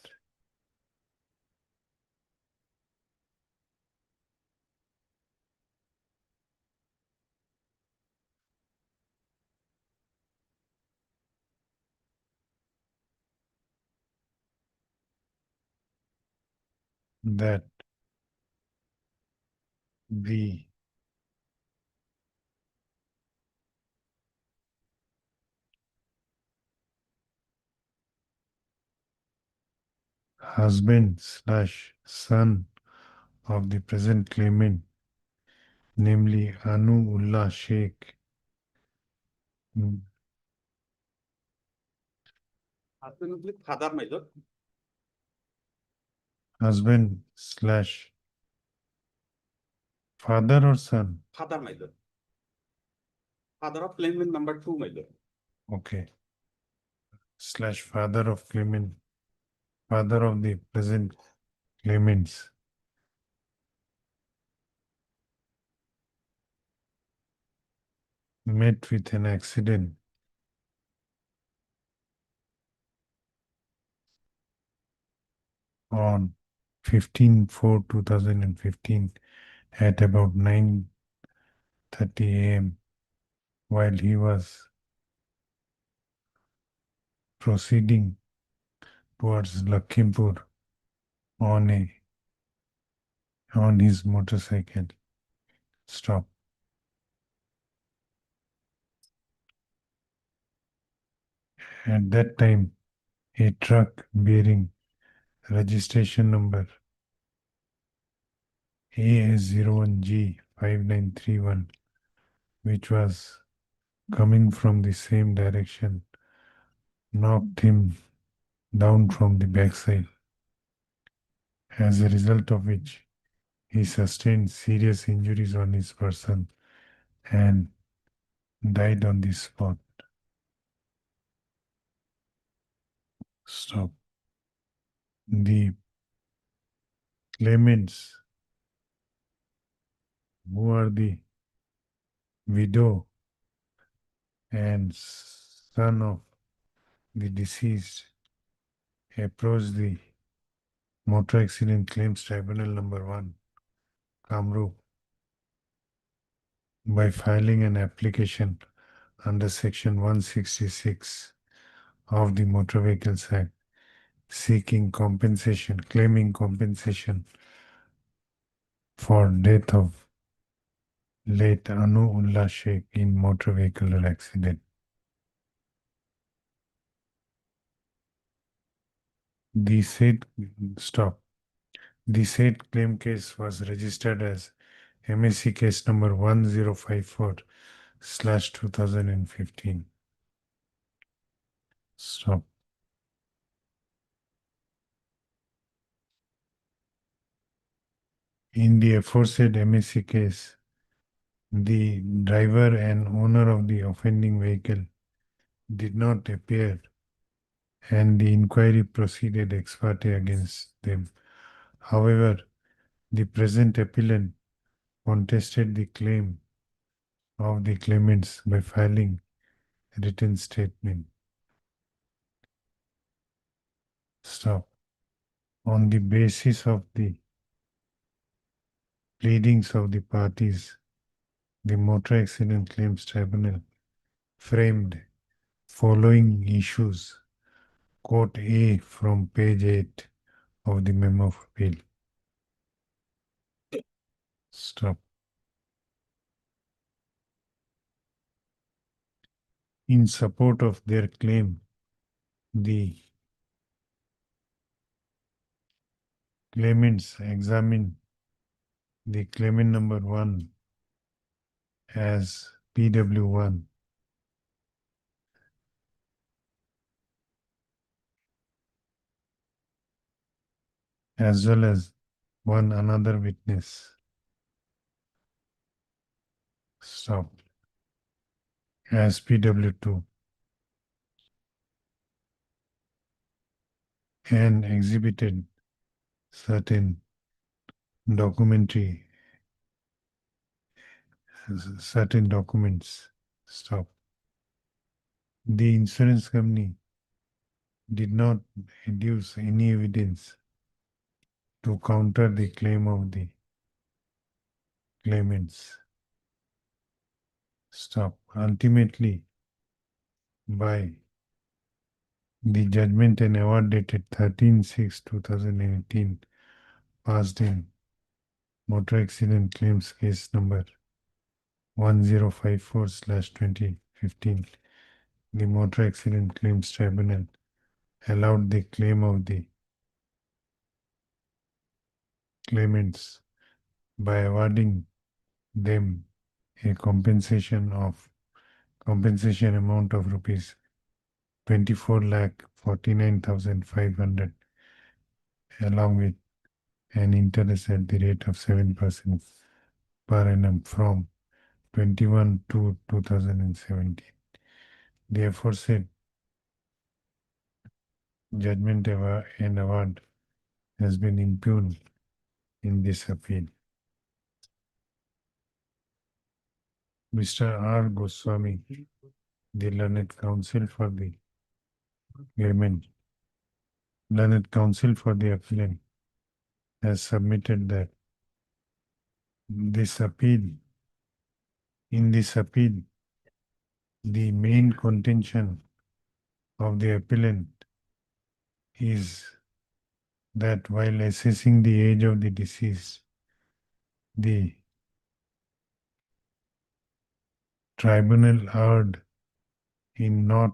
the husband / son of the present claimant, namely Anu Ullah Sheikh, husband of father, my lord. husband / father or son? Father, my lord. Father of claimant number 2, my lord. Okay. / father of claimant, father of the present claimants. Met with an accident on 15/4/2015 at about 9:30 a.m. while he was proceeding towards Lakhimpur on his motorcycle. Stop. At that time, a truck bearing registration number AS01G5931, which was coming from the same direction, knocked him down from the backside, as a result of which he sustained serious injuries on his person and died on the spot. Stop. The claimants, who are the widow and son of the deceased, approached the Motor Accident Claims Tribunal number 1, Kamrup, by filing an application under section 166 of the Motor Vehicles Act, seeking compensation, claiming compensation for death of late Anu Ullah Sheikh in motor vehicle accident. The said claim case was registered as MSC case number 1054/2015. Stop. In the aforesaid MSC case, the driver and owner of the offending vehicle did not appear, and the inquiry proceeded ex parte against them. However, the present appellant contested the claim of the claimants by filing written statement. Stop. On the basis of the pleadings of the parties, the Motor Accident Claims Tribunal framed following issues. Quote A from page 8 of the memo of appeal. Stop. In support of their claim, the claimants examine the claimant number 1 as PW1, as well as one another witness. Stop. As PW2, and exhibited certain documents. Stop. The insurance company did not adduce any evidence to counter the claim of the claimants. Stop. Ultimately, by the judgment and award dated 13/6/2018, passed in Motor Accident Claims Case number 1054/2015, the Motor Accident Claims Tribunal allowed the claim of the claimants by awarding them a compensation amount of rupees 24,49,500, along with an interest at the rate of 7% per annum from 21/2/2017. The aforesaid judgment and award has been impugned in this appeal. Mr. R. Goswami, the learned counsel for the claimant, learned counsel for the appellant has submitted that this appeal, in this appeal, the main contention of the appellant is that while assessing the age of the deceased, the tribunal erred in not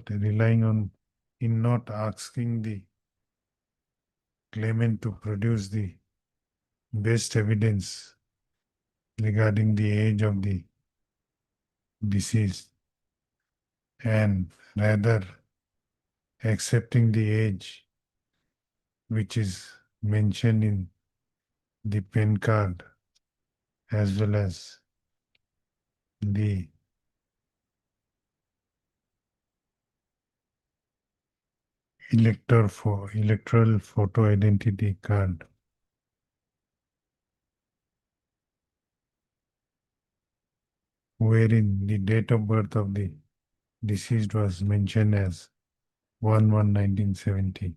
relying on, in not asking the claimant to produce the best evidence regarding the age of the deceased, and rather accepting the age which is mentioned in the PAN card as well as the electoral photo identity card. Wherein the date of birth of the deceased was mentioned as 1/1/1970.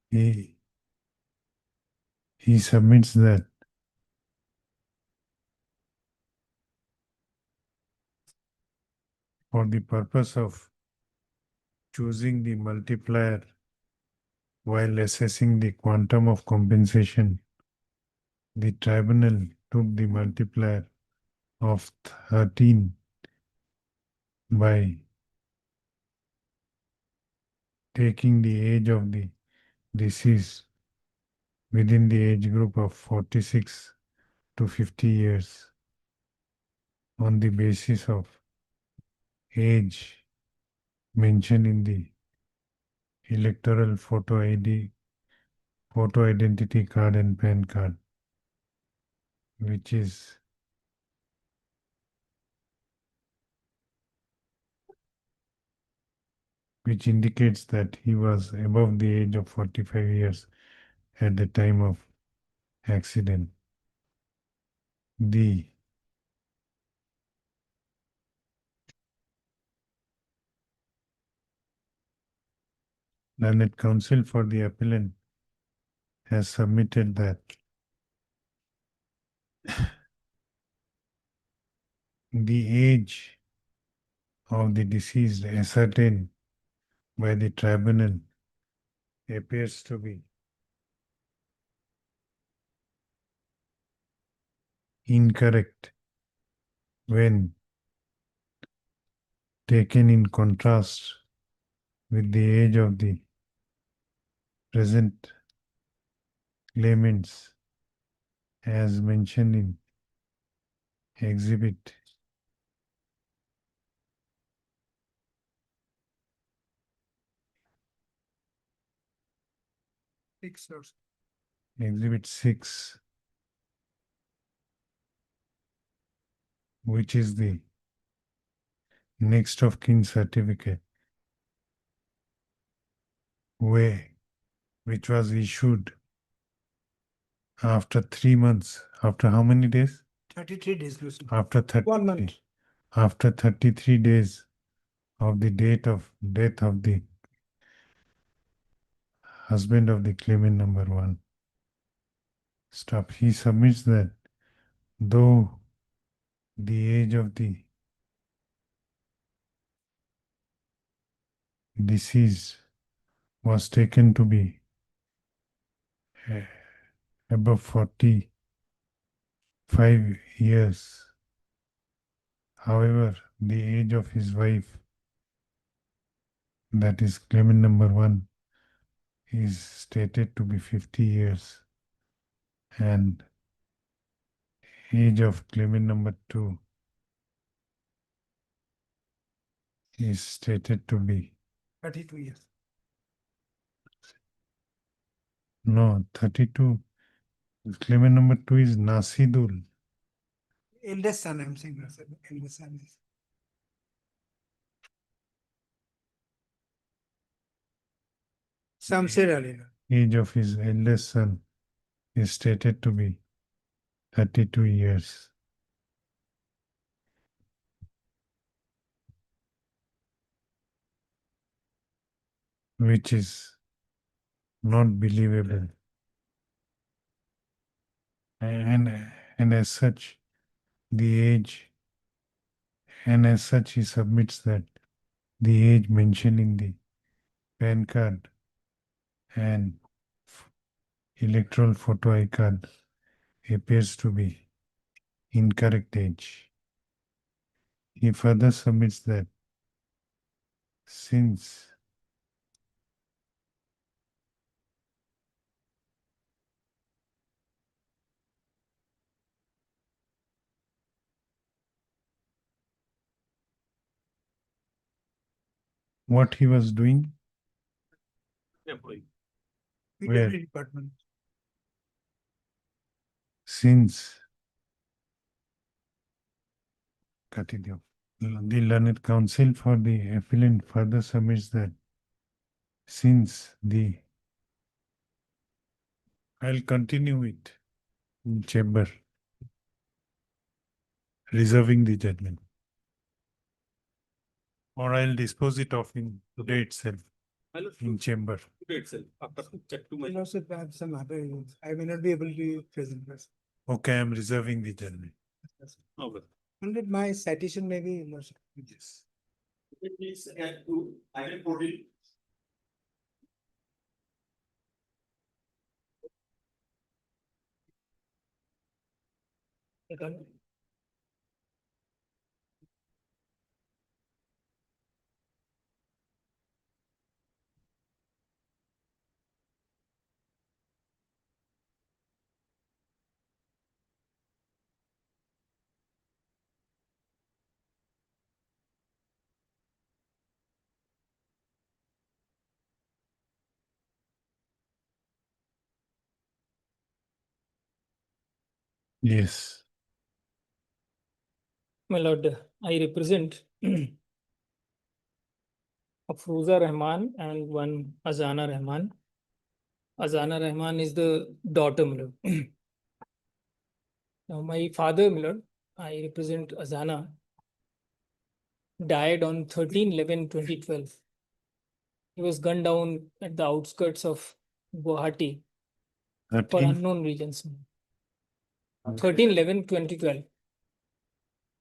He submits that for the purpose of choosing the multiplier while assessing the quantum of compensation, the tribunal took the multiplier of 13 by taking the age of the deceased within the age group of 46 to 50 years on the basis of age mentioned in the electoral photo identity card and PAN card, which indicates that he was above the age of 45 years at the time of accident. The learned counsel for the appellant has submitted that the age of the deceased ascertained by the tribunal appears to be incorrect when taken in contrast with the age of the present claimants as mentioned in Exhibit Exhibit 6, which is the next of kin certificate, which was issued after 3 months. After how many days? 33 days, Lucy. After 1 month. After 33 days of the date of death of the husband of the claimant number 1. Stop. He submits that though the age of the deceased was taken to be above 45 years, however, the age of his wife, that is claimant number 1, is stated to be 50 years, and age of claimant number 2 is stated to be 32 years. no 32. Claimant number 2 is Nasidul. Eldest son, I'm saying, eldest son is. Shamsher Ali. Age of his eldest son is stated to be 32 years. which is not believable. And as such, the age, and as such, he submits that the age mentioned in the PAN card and electoral photo I card appears to be incorrect age. He further submits that since what he was doing, where Department. since continue. The learned counsel for the appellant further submits that since the I'll continue it in chamber, reserving the judgment. Or I'll dispose it off in today itself in chamber. And also perhaps some other reasons. I may not be able to be present. Okay, I'm reserving the judgment. And my citation may be. Yes. Please add to item 14. Yes. My lord, I represent Afroza Rahman and one Azana Rahman. Azana Rahman is the daughter, my lord. Now, my father, my lord, I represent Azana, died on 13/11/2012. He was gunned down at the outskirts of Gauhati for 13. unknown reasons. 13/11/2012.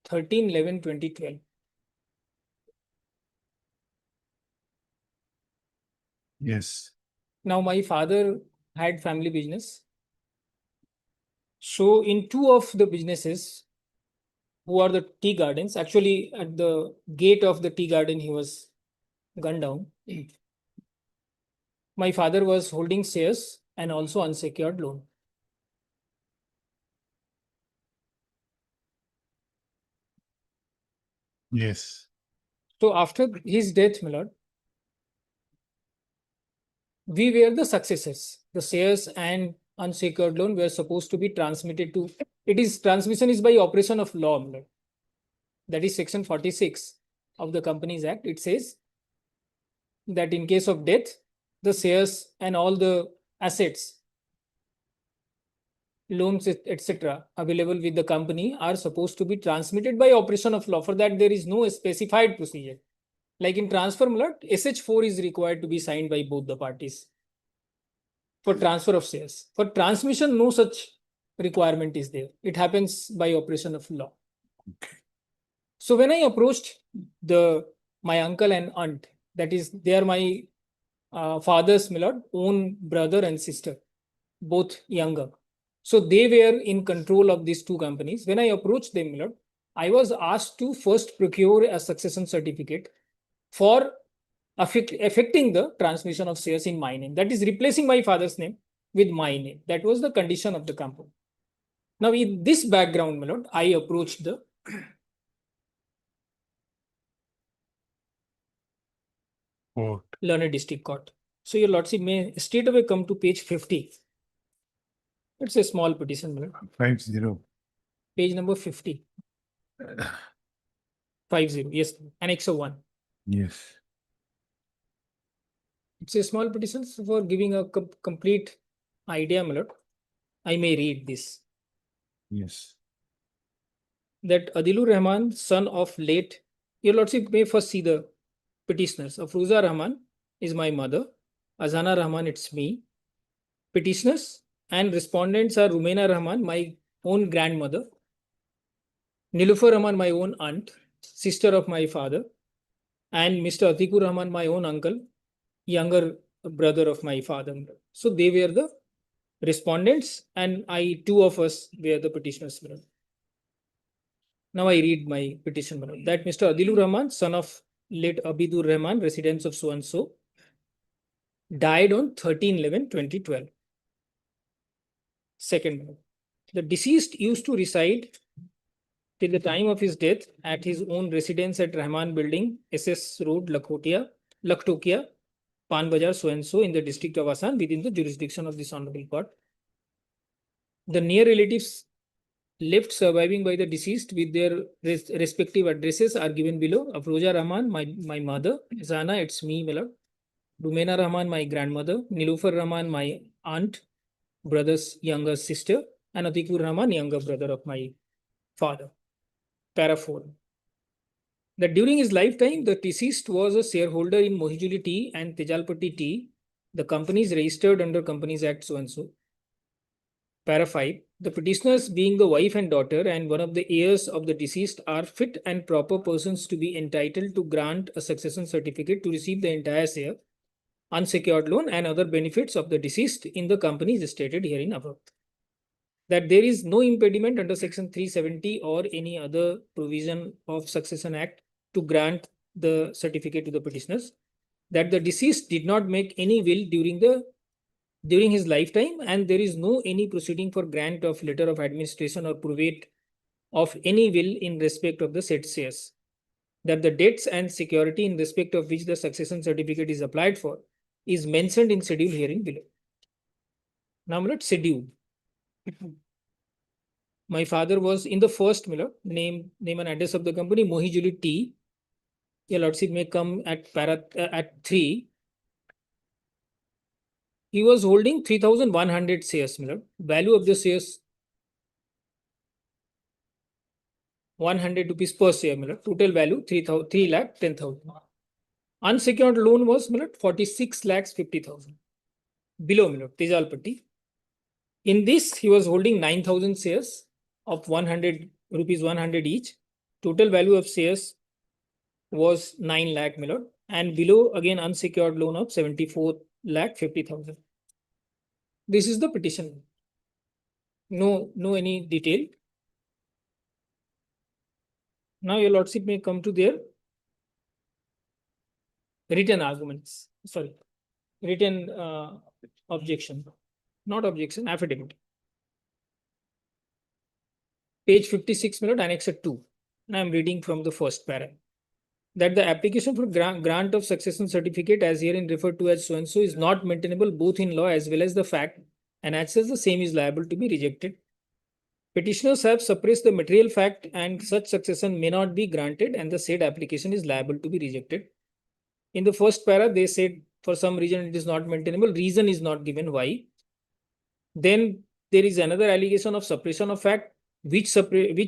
13/11/2012. Yes. Now, my father had family business. So, in two of the businesses, who are the tea gardens, actually, at the gate of the tea garden, he was gunned down. My father was holding shares and also unsecured loan. Yes. So, after his death, my lord, we were the successors. The shares and unsecured loan were supposed to be transmitted to. Transmission is by operation of law, my lord. That is section 46 of the Companies Act. It says that in case of death, the shares and all the assets, loans, etc., available with the company are supposed to be transmitted by operation of law. For that, there is no specified procedure. Like in transfer, my lord, SH4 is required to be signed by both the parties for transfer of shares. For transmission, no such requirement is there. It happens by operation of law. So when I approached my uncle and aunt, that is, they are my father's, my lord, own brother and sister, both younger. So they were in control of these two companies. When I approached them, my lord, I was asked to first procure a succession certificate for affecting the transmission of shares in my name. That is replacing my father's name with my name. That was the condition of the company. Now, in this background, my lord, I approached the Court. Learned District Court. So, your lordship may straight away come to page 50. It's a small petition, my lord. 50. Page number 50. 50, yes, Annex 1. Yes. It's a small petition for giving a complete idea, my lord. I may read this. Yes. That Adilur Rahman, son of late, your lordship may first see the petitioners. Afroza Rahman, is my mother. Azana Rahman, it's me. Petitioners and respondents are Rumaina Rahman, my own grandmother. Nilufar Rahman, my own aunt, sister of my father. And Mr. Atikur Rahman, my own uncle, younger brother of my father. So they were the respondents, and two of us were the petitioners. Now I read my petition. That Mr. Adilur Rahman, son of late Abidur Rahman, residents of so and so, died on 13/11/2012. Second, the deceased used to reside till the time of his death at his own residence at Rahman Building, SS Road, Lakhtokia, Pan Bazar, so and so, in the district of Assam, within the jurisdiction of this honorable court. The near relatives left surviving by the deceased with their respective addresses are given below. Afroza Rahman, my mother. Zana, it's me, Milad. Rumaina Rahman, my grandmother. Nilufar Rahman, my aunt, brother's younger sister. And Atikur Rahman, younger brother of my father. Para 4. That during his lifetime, the deceased was a shareholder in Mohijuli Tea and Tejalpatti Tea. The companies registered under Companies Act so and so. Para 5. The petitioners, being the wife and daughter and one of the heirs of the deceased, are fit and proper persons to be entitled to grant a succession certificate to receive the entire share, unsecured loan, and other benefits of the deceased in the companies stated herein above. That there is no impediment under Section 370 or any other provision of Succession Act to grant the certificate to the petitioners. That the deceased did not make any will during his lifetime, and there is no any proceeding for grant of letter of administration or probate of any will in respect of the said shares. That the debts and security in respect of which the succession certificate is applied for is mentioned in schedule herein below. Now, let's schedule. My father was in the first name and address of the company, Mohijuli Tea. Your lordship may come at 3. He was holding 3,100 shares. Value of the shares 100 rupees per share. Total value 3,10,000. Unsecured loan was 46,50,000. Below Tejalpatti. In this, he was holding 9,000 shares of 100 rupees 100 each. Total value of shares was 9 lakh. And below again unsecured loan of 74,50,000. This is the petition. No any detail. Now your lordship may come to their written arguments. Sorry, written objection. Not objection, affidavit. Page 56, Annex 2. And I am reading from the first para. That the application for grant of succession certificate as herein referred to as so and so is not maintainable both in law as well as the fact, and as such the same is liable to be rejected. Petitioners have suppressed the material fact and such succession may not be granted, and the said application is liable to be rejected. In the first para, they said for some reason it is not maintainable. Reason is not given why. Then there is another allegation of suppression of fact. Which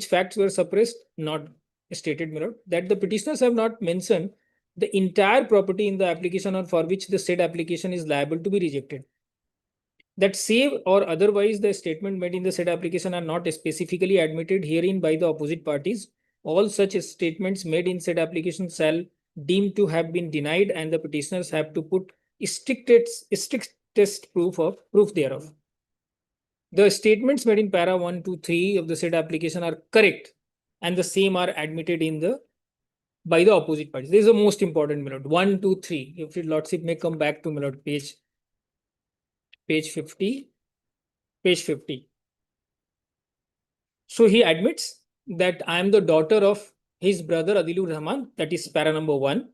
facts were suppressed? Not stated, that the petitioners have not mentioned the entire property in the application or for which the said application is liable to be rejected. That save or otherwise the statement made in the said application are not specifically admitted herein by the opposite parties. All such statements made in said application shall deemed to have been denied, and the petitioners have to put strictest proof thereof. The statements made in para 1, 2, 3 of the said application are correct, and the same are admitted by the opposite parties. This is the most important, 1, 2, 3. If your lordship may come back to page 50. Page 50. So he admits that I am the daughter of his brother Adilur Rahman, that is para number 1.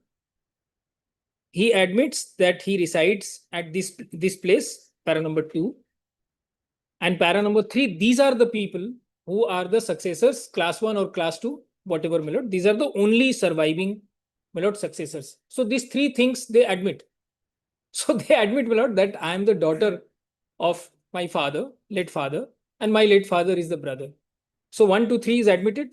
He admits that he resides at this place, para number 2. And para number 3, these are the people who are the successors, class 1 or class 2, whatever, these are the only surviving successors. So these 3 things they admit. So they admit, that I am the daughter of my father, late father, and my late father is the brother. So 1, 2, 3 is admitted.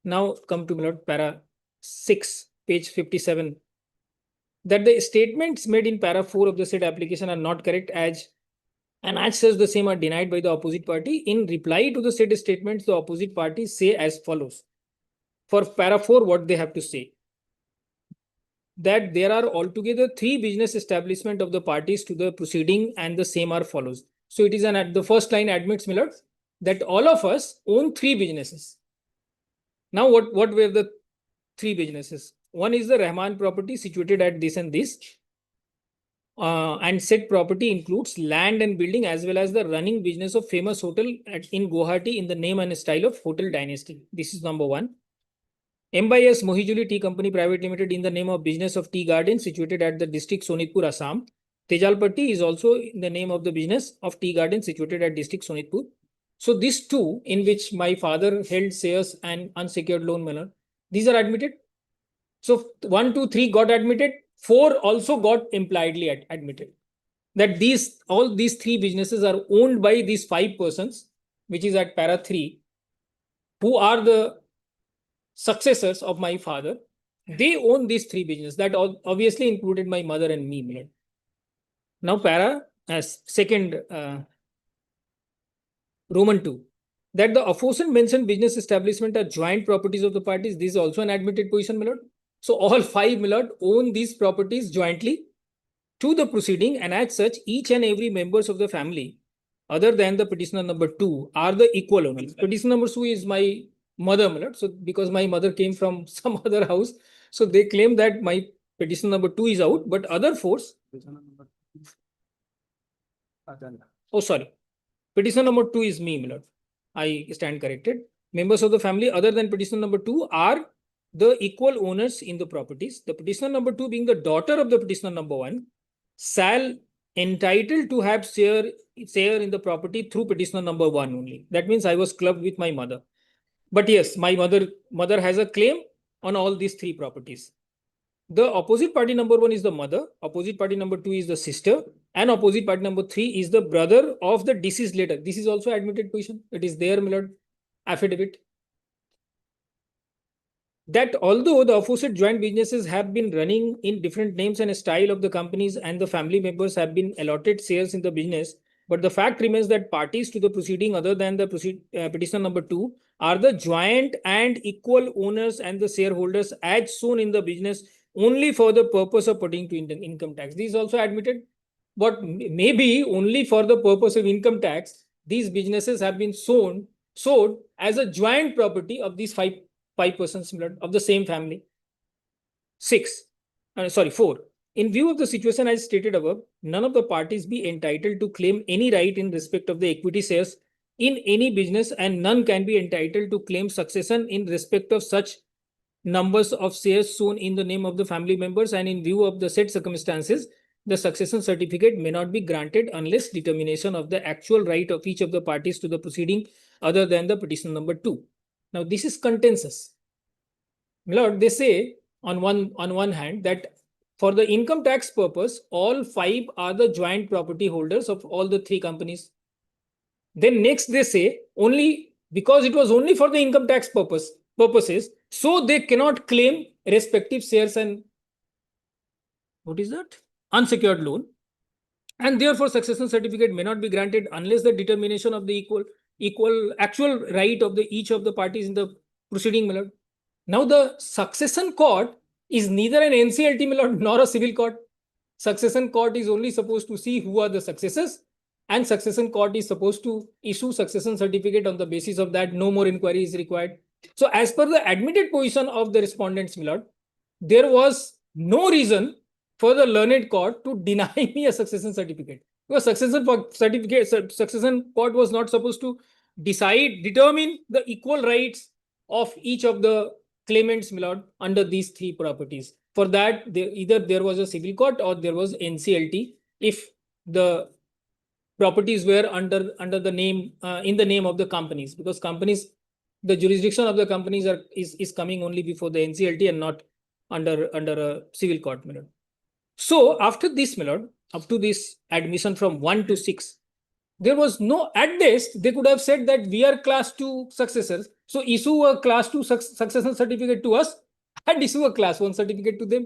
Now come to para 6, page 57. that the statements made in para 4 of the said application are not correct and as such the same are denied by the opposite party. In reply to the said statements, the opposite parties say as follows. For para 4, what they have to say? That there are altogether 3 business establishment of the parties to the proceeding and the same are follows. So it is the first line admits, my lord, that all of us own 3 businesses. Now what were the 3 businesses? One is the Rahman property situated at this and this. And said property includes land and building as well as the running business of famous hotel in Gauhati in the name and style of Hotel Dynasty. This is number 1. MYS Mohijuli Tea Company Private Limited in the name of business of tea garden situated at the district Sonitpur, Assam. Tejalpatti is also in the name of the business of tea garden situated at district Sonitpur. So these 2 in which my father held shares and unsecured loan manner, these are admitted. So 1, 2, 3 got admitted. 4 also got impliedly admitted. That all these 3 businesses are owned by these 5 persons, which is at para 3, who are the successors of my father. They own these 3 businesses. That obviously included my mother and me. Now para as second Roman 2. That the aforesaid mentioned business establishment are joint properties of the parties. This is also an admitted position, my lord. So all 5, my lord, own these properties jointly to the proceeding, and as such, each and every members of the family, other than the petitioner number 2, are the equal owners. Petitioner number 2 is my mother, my lord. So because my mother came from some other house, so they claim that my petitioner number 2 is out, but other 4. Oh, sorry. Petitioner number 2 is me, my lord. I stand corrected. Members of the family other than petitioner number 2 are the equal owners in the properties. The petitioner number 2 being the daughter of the petitioner number 1 shall entitled to have share in the property through petitioner number 1 only. That means I was clubbed with my mother. But yes, my mother has a claim on all these 3 properties. The opposite party number 1 is the mother, opposite party number 2 is the sister, and opposite party number 3 is the brother of the deceased later. This is also admitted position. It is there, my lord, affidavit. That although the aforesaid joint businesses have been running in different names and style of the companies and the family members have been allotted shares in the business, but the fact remains that parties to the proceeding other than the petition number 2 are the joint and equal owners and the shareholders as shown in the business only for the purpose of putting to income tax. This is also admitted, but maybe only for the purpose of income tax, these businesses have been sold as a joint property of these 5 persons of the same family. 4. In view of the situation as stated above, none of the parties be entitled to claim any right in respect of the equity shares in any business, and none can be entitled to claim succession in respect of such numbers of shares shown in the name of the family members, and in view of the said circumstances, the succession certificate may not be granted unless determination of the actual right of each of the parties to the proceeding other than the petition number 2. Now this is contentious. My lord, they say on one hand that for the income tax purpose, all 5 are the joint property holders of all the 3 companies. Then next they say only because it was only for the income tax purposes, so they cannot claim respective shares and what is that? Unsecured loan. And therefore succession certificate may not be granted unless the determination of the equal actual right of each of the parties in the proceeding, my lord. Now the succession court is neither an NCLT, my lord, nor a civil court. Succession court is only supposed to see who are the successors, and succession court is supposed to issue succession certificate. On the basis of that, no more inquiry is required. So as per the admitted position of the respondents, my lord, there was no reason for the learned court to deny me a succession certificate. Because succession court was not supposed to determine the equal rights of each of the claimants, my lord, under these 3 properties. For that, either there was a civil court or there was NCLT if the properties were under the name in the name of the companies, because companies, the jurisdiction of the companies is coming only before the NCLT and not under a civil court, my lord. So after this, my lord, up to this admission from 1 to 6, there was no, at best, they could have said that we are class 2 successors, so issue a class 2 succession certificate to us and issue a class 1 certificate to them.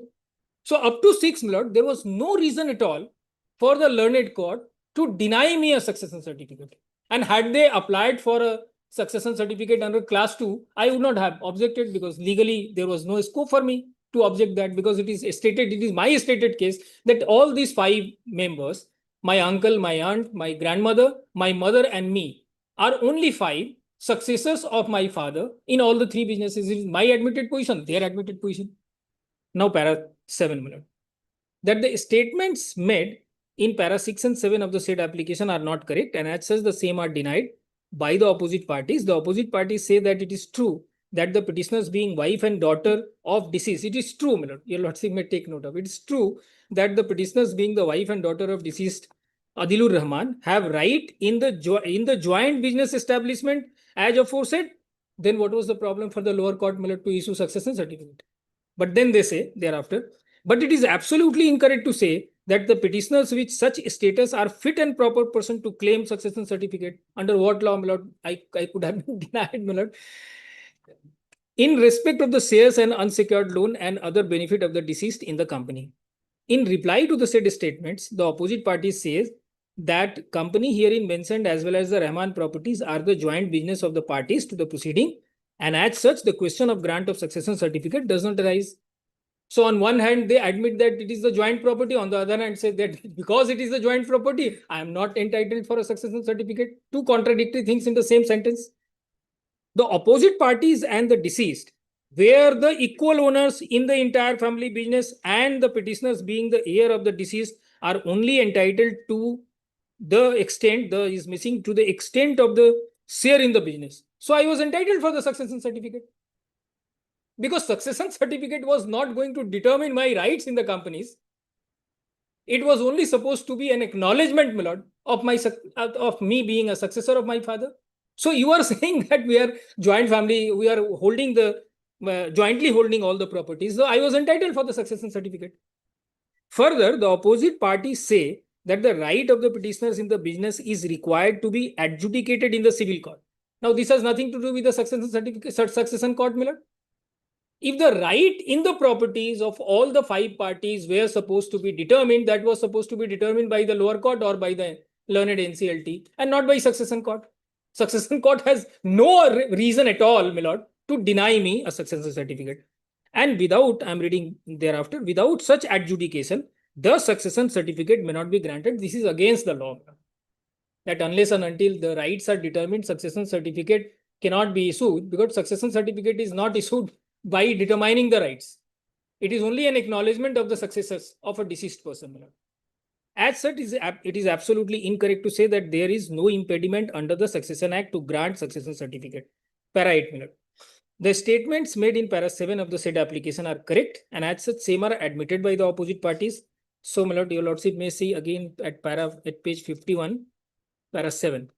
So up to 6, my lord, there was no reason at all for the learned court to deny me a succession certificate. And had they applied for a succession certificate under class 2, I would not have objected, because legally there was no scope for me to object that, because it is stated, it is my stated case that all these 5 members, my uncle, my aunt, my grandmother, my mother, and me, are only 5 successors of my father in all the 3 businesses. It is my admitted position, their admitted position. Now, para 7, my lord, that the statements made in para 6 and 7 of the said application are not correct, and as such the same are denied by the opposite parties. The opposite parties say that it is true that the petitioners being wife and daughter of deceased, it is true, my lord, your lordship may take note of it, is true that the petitioners being the wife and daughter of deceased Adilur Rahman have right in the joint business establishment as aforesaid. Then what was the problem for the lower court, my lord, to issue succession certificate? But then they say thereafter, but it is absolutely incorrect to say that the petitioners with such status are fit and proper person to claim succession certificate. Under what law, my lord, I could have been denied, my lord? In respect of the shares and unsecured loan and other benefit of the deceased in the company. In reply to the said statements, the opposite party says that company herein mentioned as well as the Rahman properties are the joint business of the parties to the proceeding, and as such the question of grant of succession certificate does not arise. So on one hand, they admit that it is the joint property. On the other hand, say that because it is the joint property, I am not entitled for a succession certificate. Two contradictory things in the same sentence. The opposite parties and the deceased were the equal owners in the entire family business, and the petitioners being the heir of the deceased are only entitled to the extent, the is missing, to the extent of the share in the business. So I was entitled for the succession certificate, because succession certificate was not going to determine my rights in the companies. It was only supposed to be an acknowledgement, my lord, of me being a successor of my father. So you are saying that we are joint family, we are holding the jointly holding all the properties. So I was entitled for the succession certificate. Further, the opposite parties say that the right of the petitioners in the business is required to be adjudicated in the civil court. Now, this has nothing to do with the succession court, my lord. If the right in the properties of all the 5 parties were supposed to be determined, that was supposed to be determined by the lower court or by the learned NCLT, and not by succession court. Succession court has no reason at all, my lord, to deny me a succession certificate. And without, I'm reading thereafter, without such adjudication, the succession certificate may not be granted. This is against the law. That unless and until the rights are determined, succession certificate cannot be issued, because succession certificate is not issued by determining the rights. It is only an acknowledgement of the successors of a deceased person. As such, it is absolutely incorrect to say that there is no impediment under the Succession Act to grant succession certificate. Para 8, minute. The statements made in para 7 of the said application are correct, and as such same are admitted by the opposite parties. So, my lord, your lordship may see again at page 51, para 7.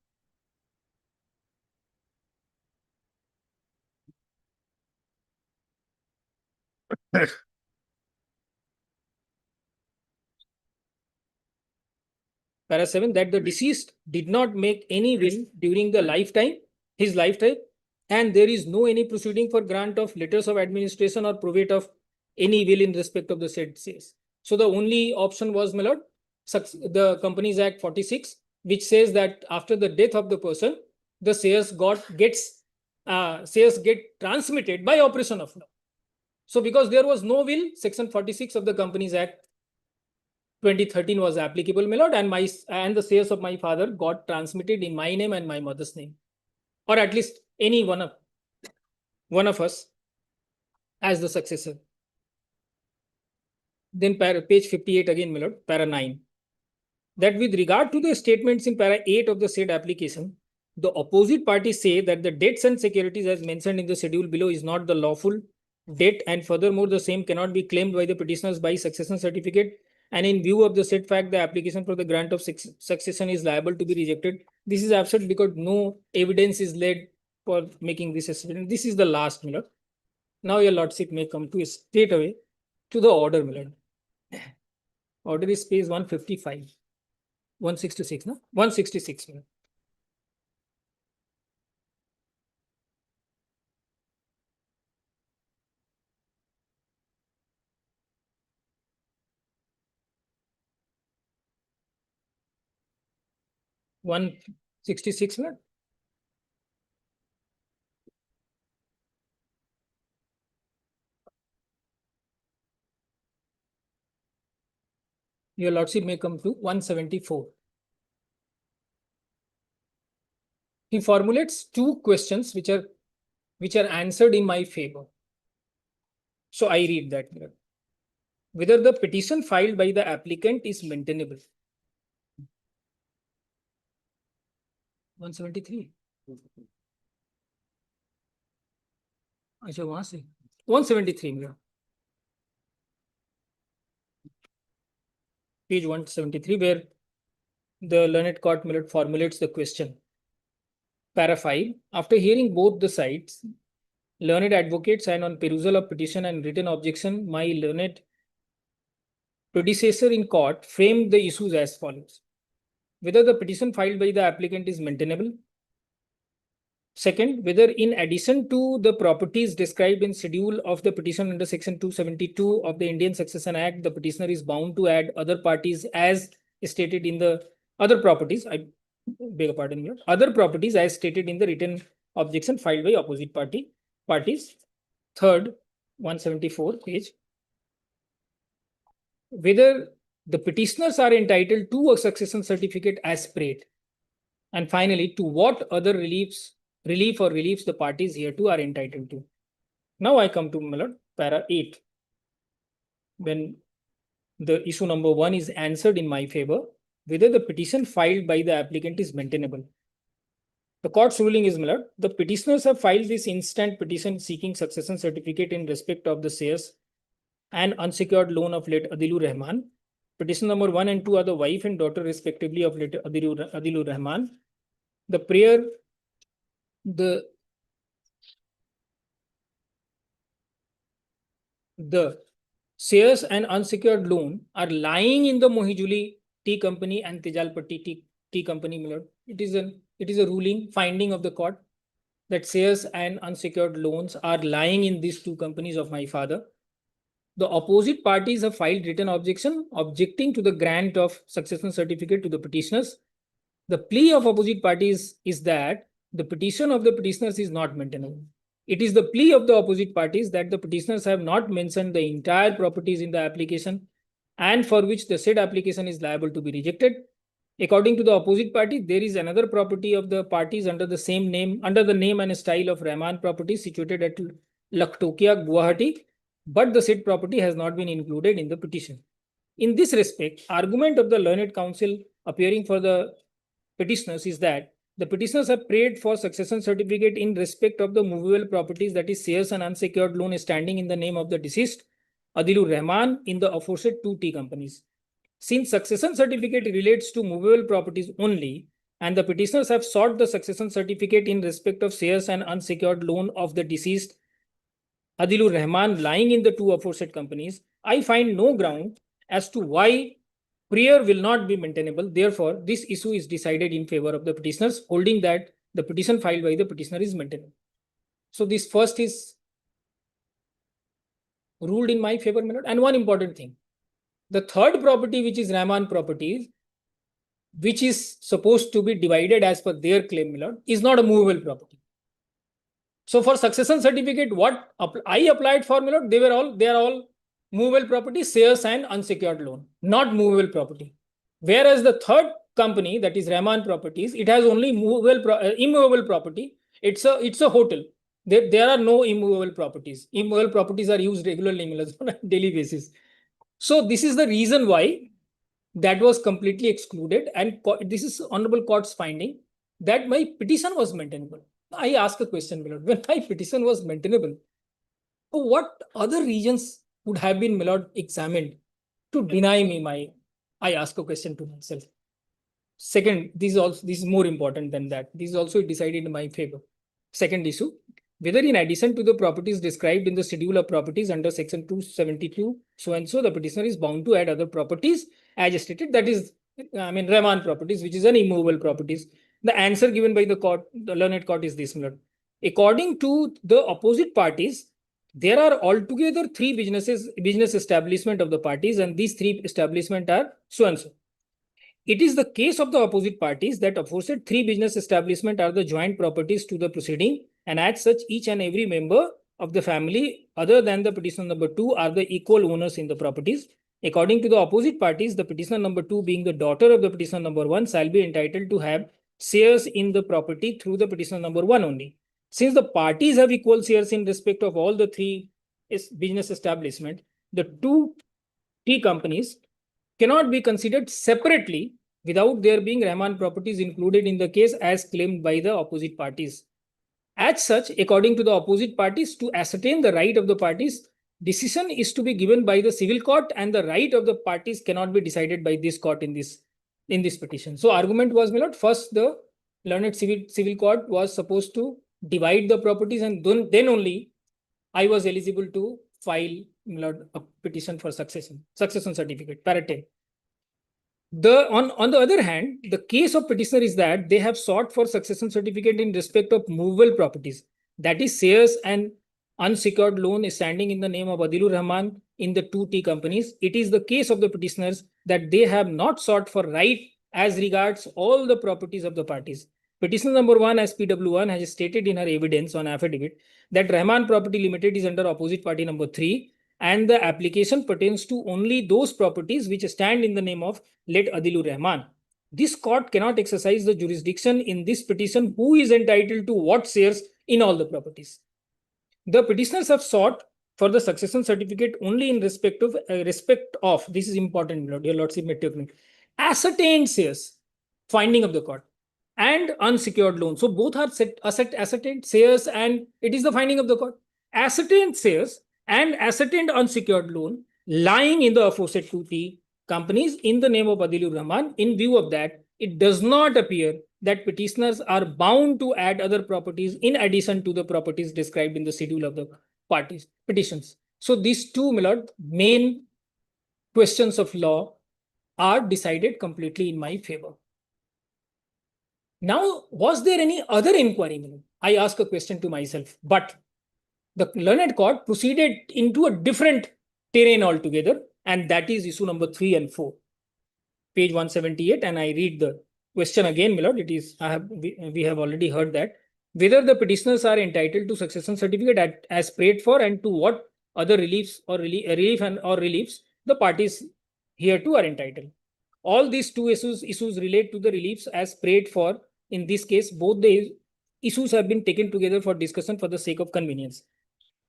Para 7, that the deceased did not make any will during the his lifetime, and there is no any proceeding for grant of letters of administration or probate of any will in respect of the said shares. So the only option was, my lord, the Companies Act 46, which says that after the death of the person, the shares get transmitted by operation of law. So because there was no will, section 46 of the Companies Act 2013 was applicable, my lord, and the shares of my father got transmitted in my name and my mother's name, or at least any one of us as the successor. Then page 58 again, my lord, para 9. That with regard to the statements in para 8 of the said application, the opposite parties say that the debts and securities as mentioned in the schedule below is not the lawful debt, and furthermore the same cannot be claimed by the petitioners by succession certificate, and in view of the said fact, the application for the grant of succession is liable to be rejected. This is absurd because no evidence is laid for making this assessment. This is the last, my lord. Now your lordship may come to straight away to the order, my lord. Order is page 155. 166, no? 166. 166 minute. Your lordship may come to 174. He formulates two questions which are answered in my favor. So I read that. Whether the petition filed by the applicant is maintainable. 173. अच्छा वहां से 173 में page 173 where the learned court formulates the question. Para 5. After hearing both the sides, learned advocates, and on perusal of petition and written objection, my learned predecessor in court framed the issues as follows. Whether the petition filed by the applicant is maintainable. Second, whether in addition to the properties described in schedule of the petition under section 272 of the Indian Succession Act, the petitioner is bound to add other parties as stated in the other properties. I beg your pardon here. Other properties as stated in the written objection filed by opposite parties. Third, 174 page. Whether the petitioners are entitled to a succession certificate as prayed. And finally, to what other relief or reliefs the parties hereto are entitled to. Now I come to my lord, para 8. When the issue number 1 is answered in my favor, whether the petition filed by the applicant is maintainable. The court's ruling is, my lord, the petitioners have filed this instant petition seeking succession certificate in respect of the shares and unsecured loan of late Adilur Rahman. Petition number 1 and 2 are the wife and daughter respectively of late Adilur Rahman. The prayer, the shares and unsecured loan are lying in the Mohijuli Tea Company and Tejalpatti Tea Company, my lord. It is a ruling finding of the court that shares and unsecured loans are lying in these two companies of my father. The opposite parties have filed written objection objecting to the grant of succession certificate to the petitioners. The plea of opposite parties is that the petition of the petitioners is not maintainable. It is the plea of the opposite parties that the petitioners have not mentioned the entire properties in the application and for which the said application is liable to be rejected. According to the opposite party, there is another property of the parties under the same name, under the name and style of Rahman properties situated at Laktokia, Gauhati, but the said property has not been included in the petition. In this respect, argument of the learned counsel appearing for the petitioners is that the petitioners have prayed for succession certificate in respect of the movable properties, that is shares and unsecured loan standing in the name of the deceased Adilur Rahman in the aforesaid 2 tea companies. Since succession certificate relates to movable properties only, and the petitioners have sought the succession certificate in respect of shares and unsecured loan of the deceased Adilur Rahman lying in the 2 aforesaid companies, I find no ground as to why prayer will not be maintainable. Therefore, this issue is decided in favor of the petitioners, holding that the petition filed by the petitioner is maintainable. So this first is ruled in my favor, my lord. And one important thing, the third property, which is Rahman properties, which is supposed to be divided as per their claim, my lord, is not a movable property. So for succession certificate, what I applied for, my lord, they are all movable property, shares and unsecured loan, not movable property. Whereas the third company, that is Rahman Properties, it has only immovable property. It's a hotel. There are no immovable properties. Immovable properties are used regularly on a daily basis. So this is the reason why that was completely excluded, and this is honorable court's finding that my petition was maintainable. I ask a question, my lord. When my petition was maintainable, what other reasons would have been, my lord, examined to deny me my? I ask a question to myself. Second, this is more important than that. This is also decided in my favor. Second issue, whether in addition to the properties described in the schedule of properties under section 272, so and so, the petitioner is bound to add other properties as stated, that is, Rahman properties, which is an immovable properties. The answer given by the court, the learned court, is this, my lord. According to the opposite parties, there are altogether 3 business establishment of the parties, and these 3 establishment are so and so. it is the case of the opposite parties that aforesaid three business establishment are the joint properties to the proceeding, and as such, each and every member of the family other than the petitioner number 2 are the equal owners in the properties. According to the opposite parties, the petitioner number 2 being the daughter of the petitioner number 1 shall be entitled to have shares in the property through the petitioner number 1 only. Since the parties have equal shares in respect of all the three business establishment, the two T companies cannot be considered separately without there being Rahman properties included in the case as claimed by the opposite parties. As such, according to the opposite parties, to ascertain the right of the parties, decision is to be given by the civil court, and the right of the parties cannot be decided by this court in this petition. So argument was, my lord, first the learned civil court was supposed to divide the properties, and then only I was eligible to file, my lord, a petition for succession certificate, para 10. On the other hand, the case of petitioner is that they have sought for succession certificate in respect of movable properties, that is shares and unsecured loan standing in the name of Adilur Rahman in the two T companies. It is the case of the petitioners that they have not sought for right as regards all the properties of the parties. Petitioner number 1 as PW1 has stated in her evidence on affidavit that Rahman Property Limited is under opposite party number 3, and the application pertains to only those properties which stand in the name of late Adilur Rahman. This court cannot exercise the jurisdiction in this petition who is entitled to what shares in all the properties. The petitioners have sought for the succession certificate only in respect of this is important, your lordship may take note, ascertained shares, finding of the court, and unsecured loan. So both are ascertained shares, and it is the finding of the court. Ascertained shares and ascertained unsecured loan lying in the aforesaid 2T companies in the name of Adilur Rahman. In view of that, it does not appear that petitioners are bound to add other properties in addition to the properties described in the schedule of the parties petitions. So these two, my lord, main questions of law are decided completely in my favor. Now, was there any other inquiry? I ask a question to myself, but the learned court proceeded into a different terrain altogether, and that is issue number 3 and 4, page 178, and I read the question again, my lord. It is, we have already heard that whether the petitioners are entitled to succession certificate as prayed for, and to what other reliefs or reliefs the parties hereto are entitled. All these two issues relate to the reliefs as prayed for. In this case, both the issues have been taken together for discussion for the sake of convenience.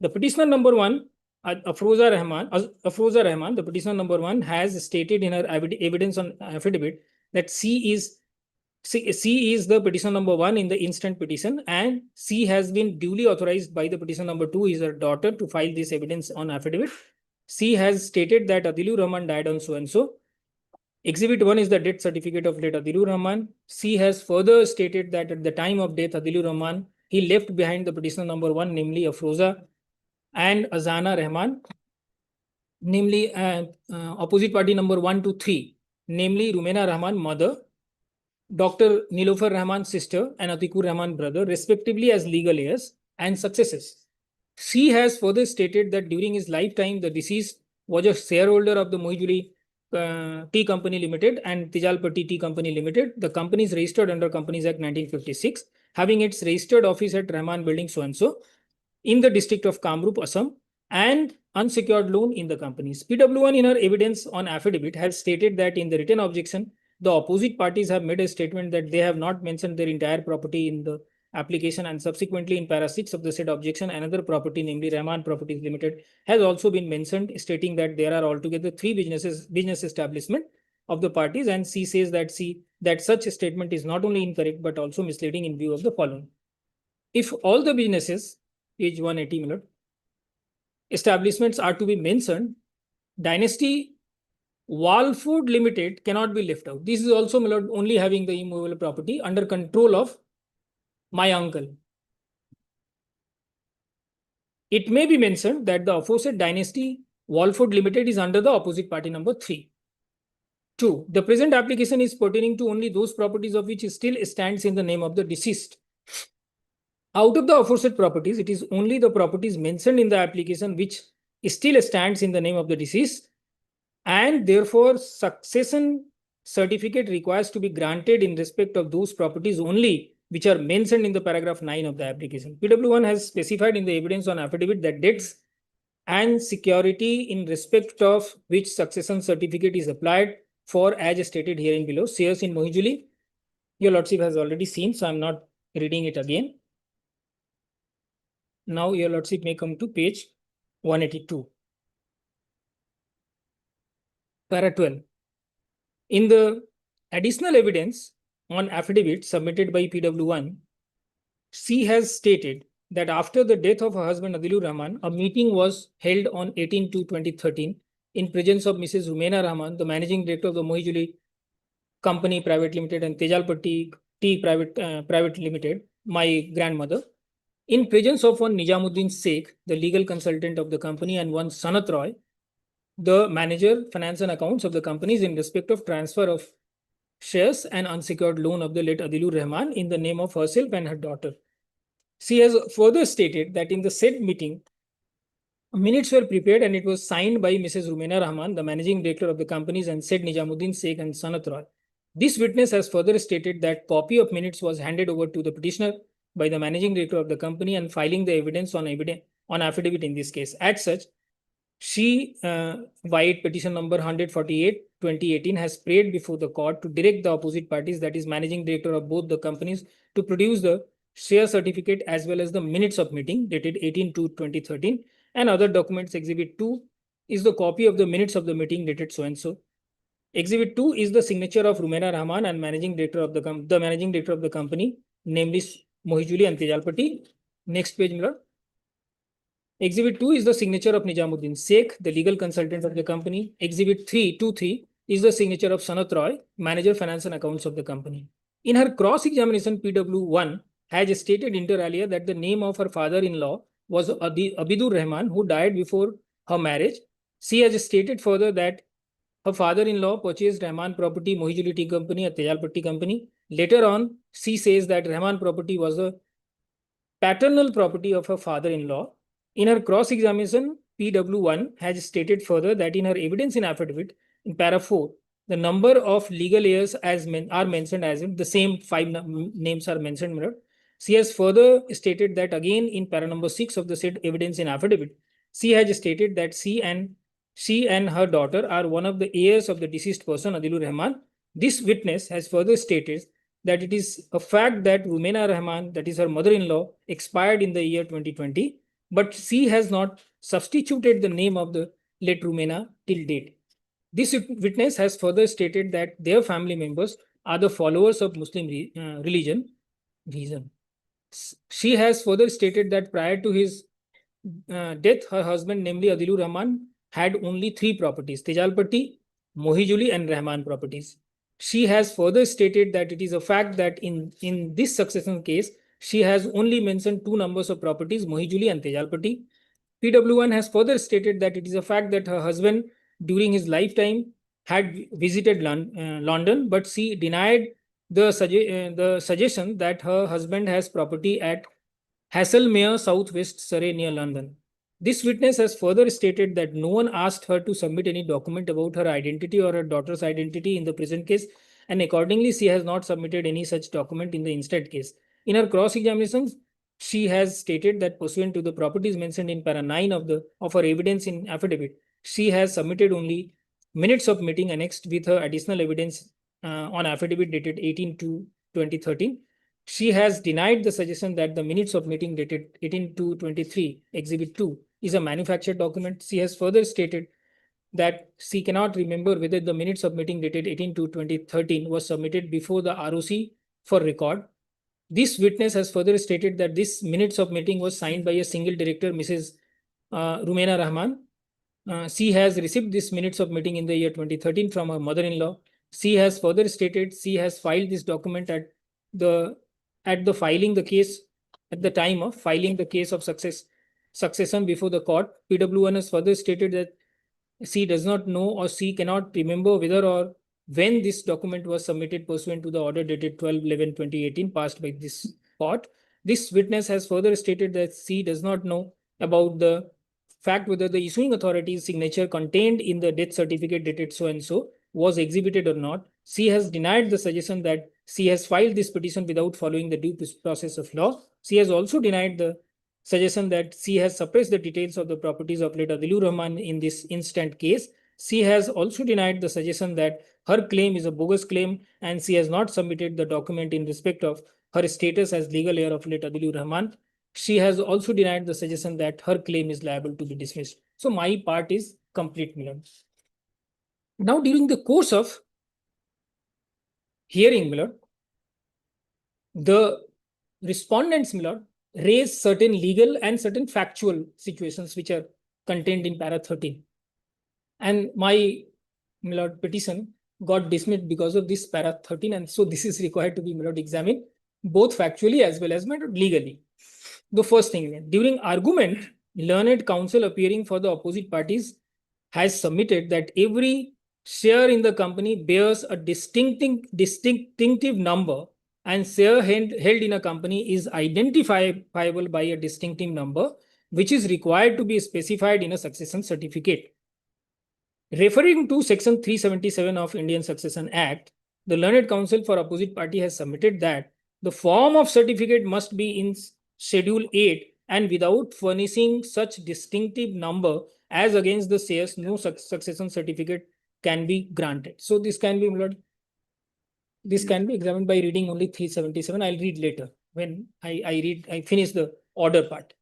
The petitioner number 1, Afroza Rahman, the petitioner number 1 has stated in her evidence on affidavit that C is the petitioner number 1 in the instant petition, and C has been duly authorized by the petitioner number 2, is her daughter, to file this evidence on affidavit. C has stated that Adilur Rahman died on so and so. Exhibit 1 is the death certificate of late Adilur Rahman. C has further stated that at the time of death, Adilur Rahman, he left behind the petitioner number 1, namely Afroza and Azana Rahman, namely opposite party number 1 to 3, namely Rumena Rahman, mother, Dr. Nilofer Rahman, sister, and Atikur Rahman, brother, respectively as legal heirs and successors. C has further stated that during his lifetime, the deceased was a shareholder of the Mohijuli Tea Company Limited and Tijalpati Tea Company Limited. The company is registered under Companies Act 1956, having its registered office at Rahman Building so-and-so in the district of Kamrup, Assam, and unsecured loan in the companies. PW1 in her evidence on affidavit has stated that in the written objection, the opposite parties have made a statement that they have not mentioned their entire property in the application, and subsequently in para 6 of the said objection, another property, namely Rahman Properties Limited, has also been mentioned, stating that there are altogether 3 business establishment of the parties, and C says that such a statement is not only incorrect but also misleading in view of the following. If all the businesses, page 180 minute, establishments are to be mentioned, Dynasty Walford Limited cannot be left out. This is also, my lord, only having the immovable property under control of my uncle. It may be mentioned that the aforesaid Dynasty Walford Limited is under the opposite party number 3. 2. The present application is pertaining to only those properties of which still stands in the name of the deceased. Out of the aforesaid properties, it is only the properties mentioned in the application which still stands in the name of the deceased, and therefore succession certificate requires to be granted in respect of those properties only which are mentioned in the paragraph 9 of the application. PW1 has specified in the evidence on affidavit that debts and security in respect of which succession certificate is applied for as stated herein below. Shares in Mohijuli, your lordship has already seen, so I'm not reading it again. Now your lordship may come to page 182. Para 12. In the additional evidence on affidavit submitted by PW1, she has stated that after the death of her husband Adilur Rahman, a meeting was held on 18/2/2013 in presence of Mrs. Rumaina Rahman, the managing director of the Mohijuli Company Private Limited and Tejalpatti Tea Private Limited, my grandmother, in presence of one Nijamuddin Sheikh, the legal consultant of the company, and one Sanat Roy, the manager, finance and accounts of the companies, in respect of transfer of shares and unsecured loan of the late Adilur Rahman in the name of herself and her daughter. She has further stated that in the said meeting, minutes were prepared and it was signed by Mrs. Rumaina Rahman, the managing director of the companies, and said Nijamuddin Sheikh and Sanat Roy. This witness has further stated that copy of minutes was handed over to the petitioner by the managing director of the company and filing the evidence on affidavit in this case. As such, she, via petition number 148/2018, has prayed before the court to direct the opposite parties, that is managing director of both the companies, to produce the share certificate as well as the minutes of meeting dated 18/2/2013 and other documents. Exhibit 2 is the copy of the minutes of the meeting dated so and so. Exhibit 2 is the signature of Rumaina Rahman and managing director of the managing director of the company, namely Mohijuli and Tejalpatti. Next page, Miller. Exhibit 2 is the signature of Nijamuddin Sheikh, the legal consultant of the company. Exhibit 3 is the signature of Sanat Roy, manager, finance and accounts of the company. In her cross-examination, PW1 has stated inter alia that the name of her father-in-law was Abidur Rahman, who died before her marriage. She has stated further that her father-in-law purchased Rahman Property Mohijuli Tea Company at Tejalpatti Company. Later on, she says that Rahman Property was the paternal property of her father-in-law. In her cross-examination, PW1 has stated further that in her evidence in affidavit, in para 4, the number of legal heirs are mentioned as in the same 5 names are mentioned. She has further stated that again in para number 6 of the said evidence in affidavit, she has stated that she and her daughter are one of the heirs of the deceased person, Adilur Rahman. This witness has further stated that it is a fact that Rumaina Rahman, that is her mother-in-law, expired in the year 2020, but she has not substituted the name of the late Rumaina till date. This witness has further stated that their family members are the followers of Muslim religion. She has further stated that prior to his death, her husband, namely Adilur Rahman, had only 3 properties: Tejalpatti, Mohijuli, and Rahman properties. She has further stated that it is a fact that in this succession case, she has only mentioned 2 numbers of properties, Mohijuli and Tejalpatti. PW1 has further stated that it is a fact that her husband, during his lifetime, had visited London, but she denied the suggestion that her husband has property at Haslemere, Southwest Surrey near London. This witness has further stated that no one asked her to submit any document about her identity or her daughter's identity in the present case, and accordingly, she has not submitted any such document in the instant case. In her cross-examinations, she has stated that pursuant to the properties mentioned in para 9 of her evidence in affidavit, she has submitted only minutes of meeting annexed with her additional evidence on affidavit dated 18/2/2013. She has denied the suggestion that the minutes of meeting dated 18/2/23, Exhibit 2, is a manufactured document. She has further stated that she cannot remember whether the minutes of meeting dated 18/2/2013 was submitted before the ROC for record. This witness has further stated that this minutes of meeting was signed by a single director, Mrs. Rumaina Rahman. She has received this minutes of meeting in the year 2013 from her mother-in-law. She has further stated she has filed this document at the time of filing the case of succession before the court. PW1 has further stated that she does not know or she cannot remember whether or when this document was submitted pursuant to the order dated 12/11/2018 passed by this court. This witness has further stated that she does not know about the fact whether the issuing authority's signature contained in the death certificate dated so and so was exhibited or not. C has denied the suggestion that C has filed this petition without following the due process of law. C has also denied the suggestion that C has suppressed the details of the properties of late Adilur Rahman in this instant case. C has also denied the suggestion that her claim is a bogus claim and she has not submitted the document in respect of her status as legal heir of late Adilur Rahman. She has also denied the suggestion that her claim is liable to be dismissed. So my part is complete, my lord. Now, during the course of hearing, my lord, the respondents, my lord, raise certain legal and certain factual situations which are contained in para 13. And my lord, petition got dismissed because of this para 13. And so this is required to be, my lord, examined both factually as well as, my lord, legally. The first thing, during argument, learned counsel appearing for the opposite parties has submitted that every share in the company bears a distinctive number, and share held in a company is identifiable by a distinctive number, which is required to be specified in a succession certificate. Referring to Section 377 of Indian Succession Act, the learned counsel for opposite party has submitted that the form of certificate must be in Schedule 8 and without furnishing such distinctive number as against the shares, no succession certificate can be granted. So this can be, this can be examined by reading only 377. I'll read later when I finish the order part.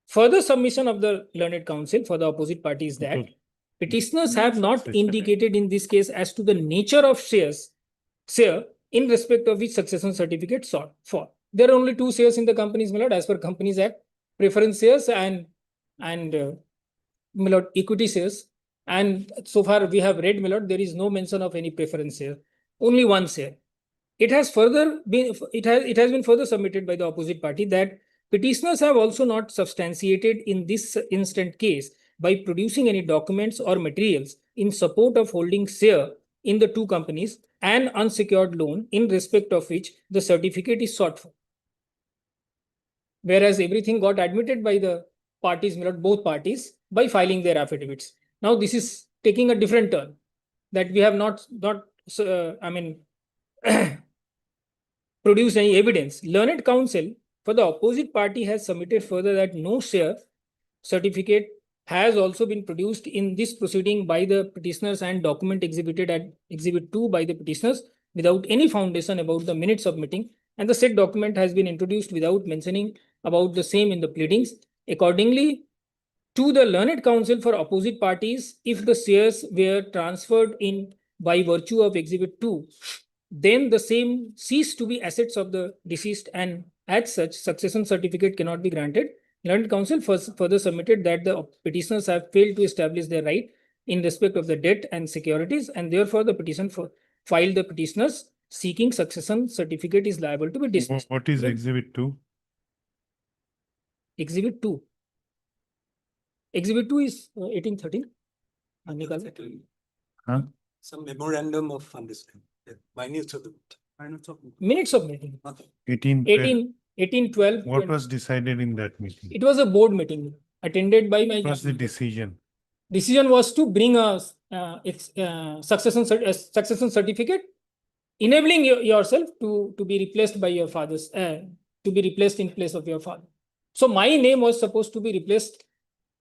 Further submission of the learned counsel for the opposite party is that petitioners have not indicated in this case as to the nature of share in respect of which succession certificate sought for. There are only two shares in the companies, my lord, as per Companies Act, preference shares and my lord, equity shares. And so far we have read, my lord, there is no mention of any preference share, only one share. It has been further submitted by the opposite party that petitioners have also not substantiated in this instant case by producing any documents or materials in support of holding share in the two companies and unsecured loan in respect of which the certificate is sought for. Whereas everything got admitted by the parties, both parties, by filing their affidavits. Now this is taking a different turn, that we have not produced any evidence. Learned counsel for the opposite party has submitted further that no share certificate has also been produced in this proceeding by the petitioners and document exhibited at Exhibit 2 by the petitioners without any foundation about the minutes of meeting, and the said document has been introduced without mentioning about the same in the pleadings. Accordingly, to the learned counsel for opposite parties, if the shares were transferred in by virtue of Exhibit 2, then the same cease to be assets of the deceased, and as such, succession certificate cannot be granted. Learned counsel further submitted that the petitioners have failed to establish their right in respect of the debt and securities, and therefore the petition filed the petitioners seeking succession certificate is liable to be dismissed. What is Exhibit 2? Exhibit 2. Exhibit 2 is 1813. Huh? Some memorandum of understanding, minutes of Minutes of meeting. 1812. 1812. What was decided in that meeting? It was a board meeting attended by my. What was the decision? Decision was to bring a succession certificate, enabling yourself to be replaced by your father's, to be replaced in place of your father. So my name was supposed to be replaced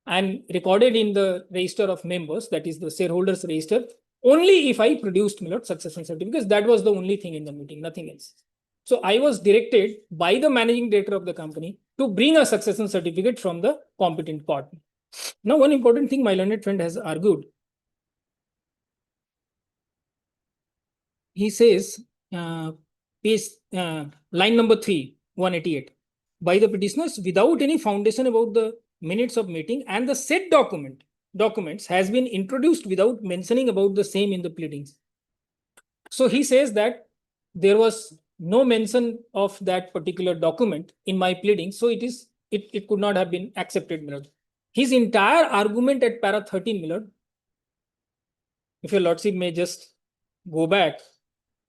and recorded in the register of members, that is the shareholders register, only if I produced succession certificate. That was the only thing in the meeting, nothing else. So I was directed by the managing director of the company to bring a succession certificate from the competent court. Now, one important thing my learned friend has argued. He says, line number 3, 188, by the petitioners without any foundation about the minutes of meeting, and the said documents has been introduced without mentioning about the same in the pleadings. So he says that there was no mention of that particular document in my pleading, so it could not have been accepted, my lord. His entire argument at para 13, my lord, if your lordship may just go back,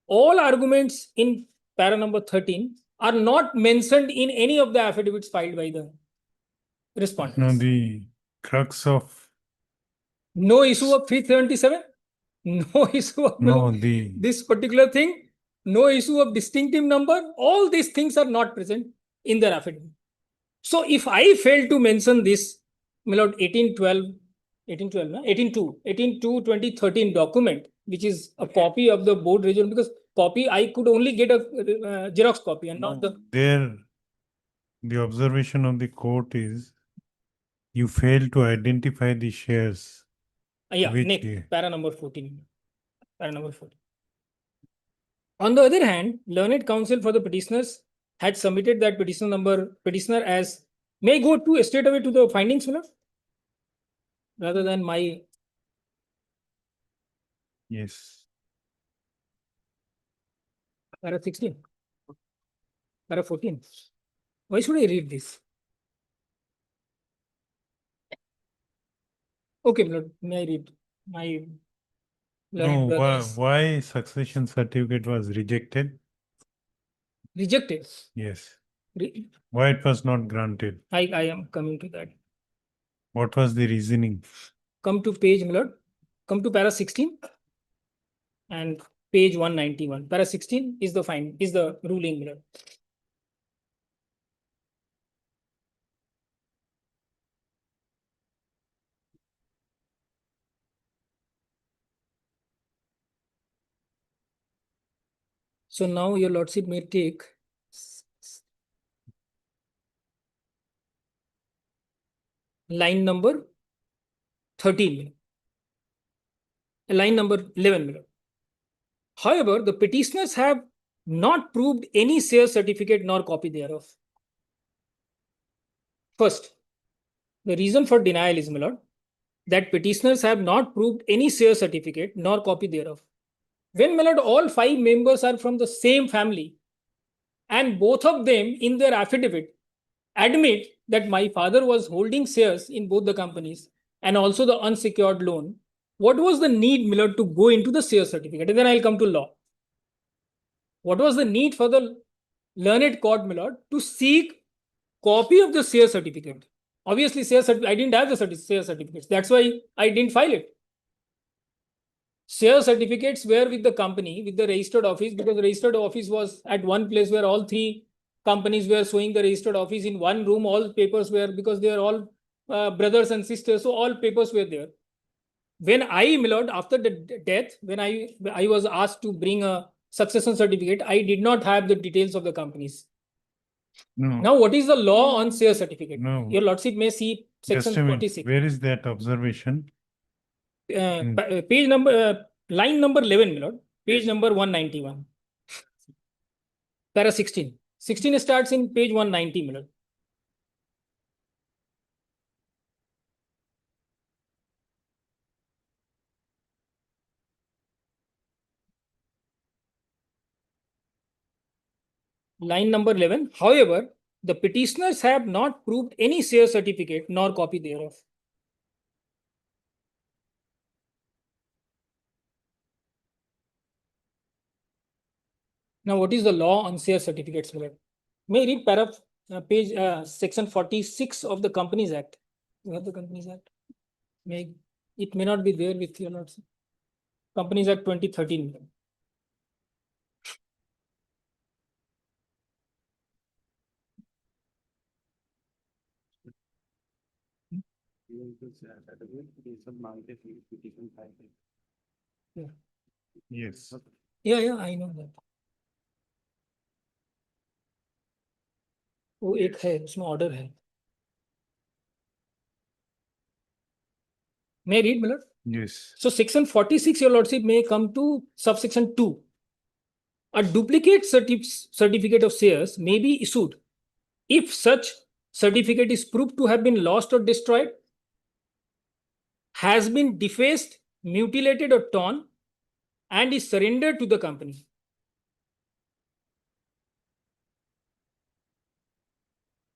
all arguments in para number 13 are not mentioned in any of the affidavits filed by the respondents. No, the crux of no issue of 377. no issue of No, the, this particular thing, no issue of distinctive number, all these things are not present in their affidavit. So if I fail to mention this, my lord, 18-2 document, which is a copy of the board resolution, because copy I could only get a Xerox copy and not the. there, the observation of the court is you fail to identify the shares. Yeah, which next, he- para number 14. Para number 14. On the other hand, learned counsel for the petitioners had submitted that petitioner as may go to straight away to the findings, my lord, rather than my. Yes. Para 16. Para 14. Why should I read this? Okay, my lord, may I read my No, learned why, brothers why succession certificate was rejected? rejected? Yes. Re- Why it was not granted? I am coming to that. What was the reasoning? Come to page, my lord. Come to para 16 and page 191. Para 16 is the ruling, my lord. So now your lordship may take line number 13, line number 11. However, the petitioners have not proved any share certificate nor copy thereof. First, the reason for denial is, my lord, that petitioners have not proved any share certificate nor copy thereof. When, my lord, all 5 members are from the same family and both of them in their affidavit admit that my father was holding shares in both the companies and also the unsecured loan, what was the need, my lord, to go into the share certificate? And then I'll come to law. What was the need for the learned court, my lord, to seek copy of the share certificate? Obviously, I didn't have the share certificates. That's why I didn't file it. Share certificates were with the company, with the registered office, because the registered office was at one place where all 3 companies were showing the registered office in one room. All papers were, because they are all brothers and sisters, so all papers were there. When I, my lord, after the death, when I was asked to bring a succession certificate, I did not have the details of the companies. No. Now, what is the law on share certificate? No. Your lordship may see section Just a minute. 46. Where is that observation? Page number, line number 11, my lord, page number 191. Para 16. 16 starts in page 190, my lord. Line number 11. However, the petitioners have not proved any share certificate nor copy thereof. Now, what is the law on share certificates? May I read page section 46 of the Companies Act? You have the Companies Act? It may not be there with your lordship. Companies Act 2013. Yes. Yeah, I know that. वो एक है, उसमें order है. May I read, my lord? Yes. So section 46, your lordship, may come to subsection 2. A duplicate certificate of shares may be issued if such certificate is proved to have been lost or destroyed, has been defaced, mutilated or torn, and is surrendered to the company.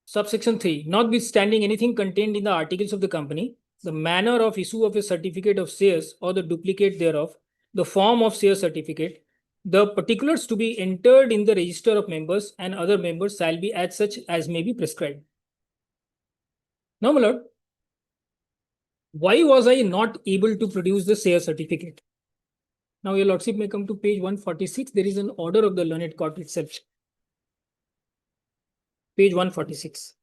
Subsection 3. Notwithstanding anything contained in the articles of the company, the manner of issue of a certificate of shares or the duplicate thereof, the form of share certificate, the particulars to be entered in the register of members and other members shall be as such as may be prescribed. Now, my lord, why was I not able to produce the share certificate? Now, your lordship may come to page 146. There is an order of the learned court itself. Page 146.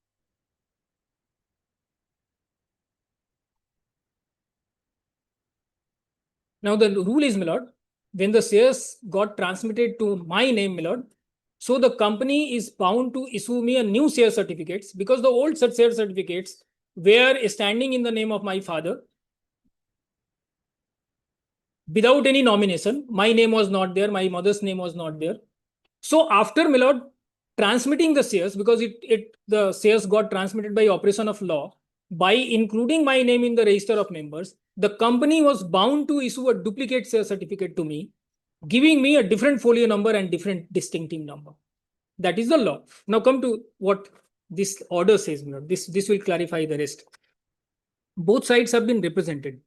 Now, the rule is, my lord, when the shares got transmitted to my name, my lord, so the company is bound to issue me a new share certificates because the old share certificates were standing in the name of my father without any nomination. My name was not there. My mother's name was not there. So after, my lord, transmitting the shares, because the shares got transmitted by operation of law, by including my name in the register of members, the company was bound to issue a duplicate share certificate to me, giving me a different folio number and different distinctive number. That is the law. Now come to what this order says, my lord. This will clarify the rest. Both sides have been represented.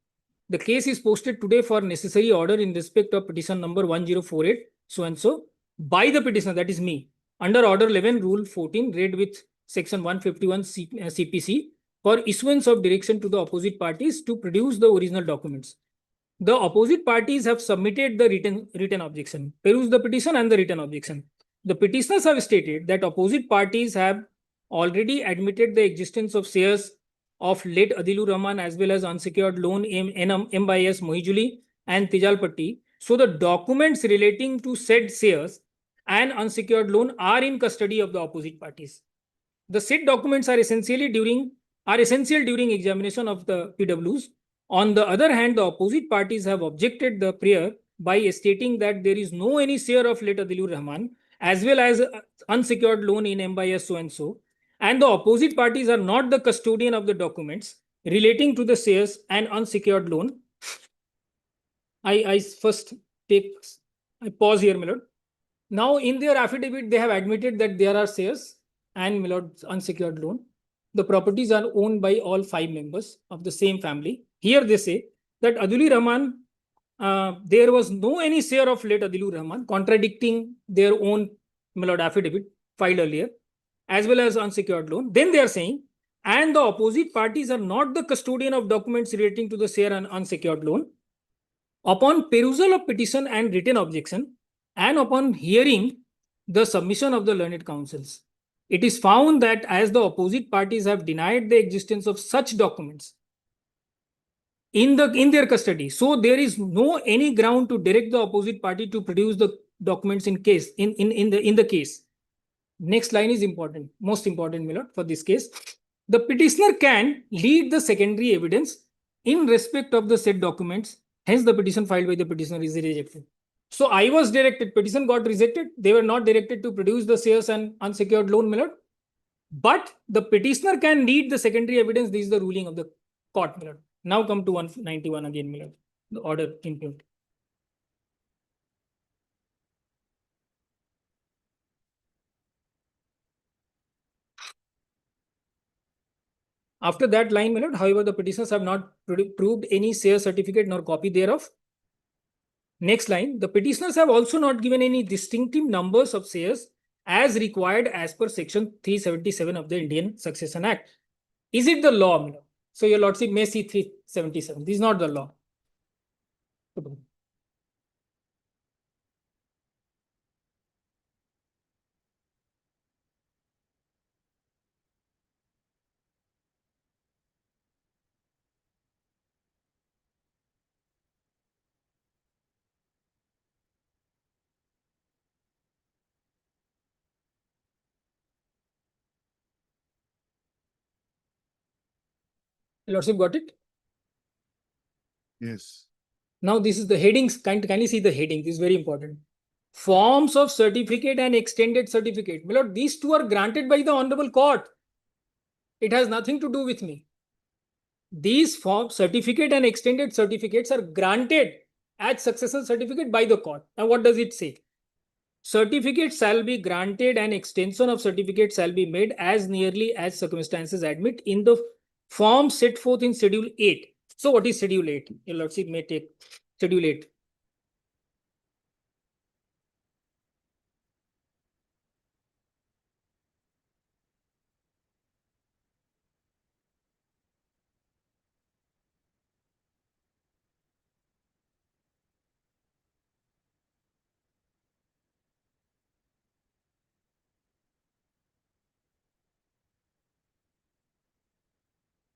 The case is posted today for necessary order in respect of petition number 1048, so and so, by the petitioner, that is me, under order 11, rule 14, read with section 151 CPC, for issuance of direction to the opposite parties to produce the original documents. The opposite parties have submitted the written objection. Peruse the petition and the written objection. The petitioners have stated that opposite parties have already admitted the existence of shares of late Adilur Rahman as well as unsecured loan MYS Mohijuli and Tijalpatti. So the documents relating to said shares and unsecured loan are in custody of the opposite parties. The said documents are essential during examination of the PWs. On the other hand, the opposite parties have objected the prayer by stating that there is no any share of late Adilur Rahman as well as unsecured loan in MYS so and so, and the opposite parties are not the custodian of the documents relating to the shares and unsecured loan. I first pause here, my lord. Now, in their affidavit, they have admitted that there are shares and, my lord, unsecured loan. The properties are owned by all 5 members of the same family. Here they say that Adilur Rahman, there was no any share of late Adilur Rahman, contradicting their own, my lord, affidavit filed earlier, as well as unsecured loan. Then they are saying, and the opposite parties are not the custodian of documents relating to the share and unsecured loan. Upon perusal of petition and written objection, and upon hearing the submission of the learned counsels, it is found that as the opposite parties have denied the existence of such documents in their custody, so there is no any ground to direct the opposite party to produce the documents in the case. Next line is important, most important, my lord, for this case. The petitioner can lead the secondary evidence in respect of the said documents. Hence, the petition filed by the petitioner is rejected. So I was directed, petition got rejected. They were not directed to produce the shares and unsecured loan, my lord. But the petitioner can lead the secondary evidence. This is the ruling of the court, my lord. Now come to 191 again, my lord. The order impugned. After that line, my lord, however, the petitioners have not proved any share certificate nor copy thereof. Next line, the petitioners have also not given any distinctive numbers of shares as required as per section 377 of the Indian Succession Act. Is it the law, my lord? So your lordship may see 377. This is not the law. Lordship got it? Yes. Now this is the headings. Kindly see the heading. This is very important. Forms of certificate and extended certificate. My lord, these two are granted by the Honorable Court. It has nothing to do with me. These form certificate and extended certificates are granted as successor certificate by the court. Now what does it say? Certificate shall be granted and extension of certificate shall be made as nearly as circumstances admit in the form set forth in Schedule 8. So what is Schedule 8? Your lordship may take Schedule 8.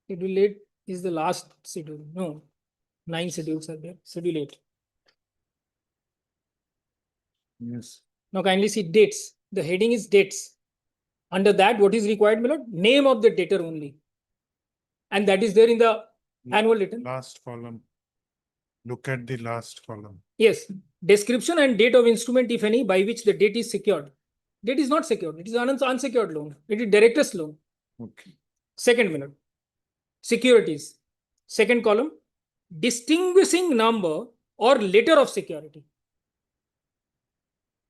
Schedule 8 is the last schedule. No, 9 schedules are there. Schedule 8. Yes. Now kindly see dates. The heading is dates. Under that, what is required, my lord? Name of the debtor only. And that is there in the annual return. Last column. Look at the last column. Yes. Description and date of instrument, if any, by which the debt is secured. Debt is not secured. It is an unsecured loan. It is director's loan. Okay. Second minute. Securities. Second column. Distinguishing number or letter of security.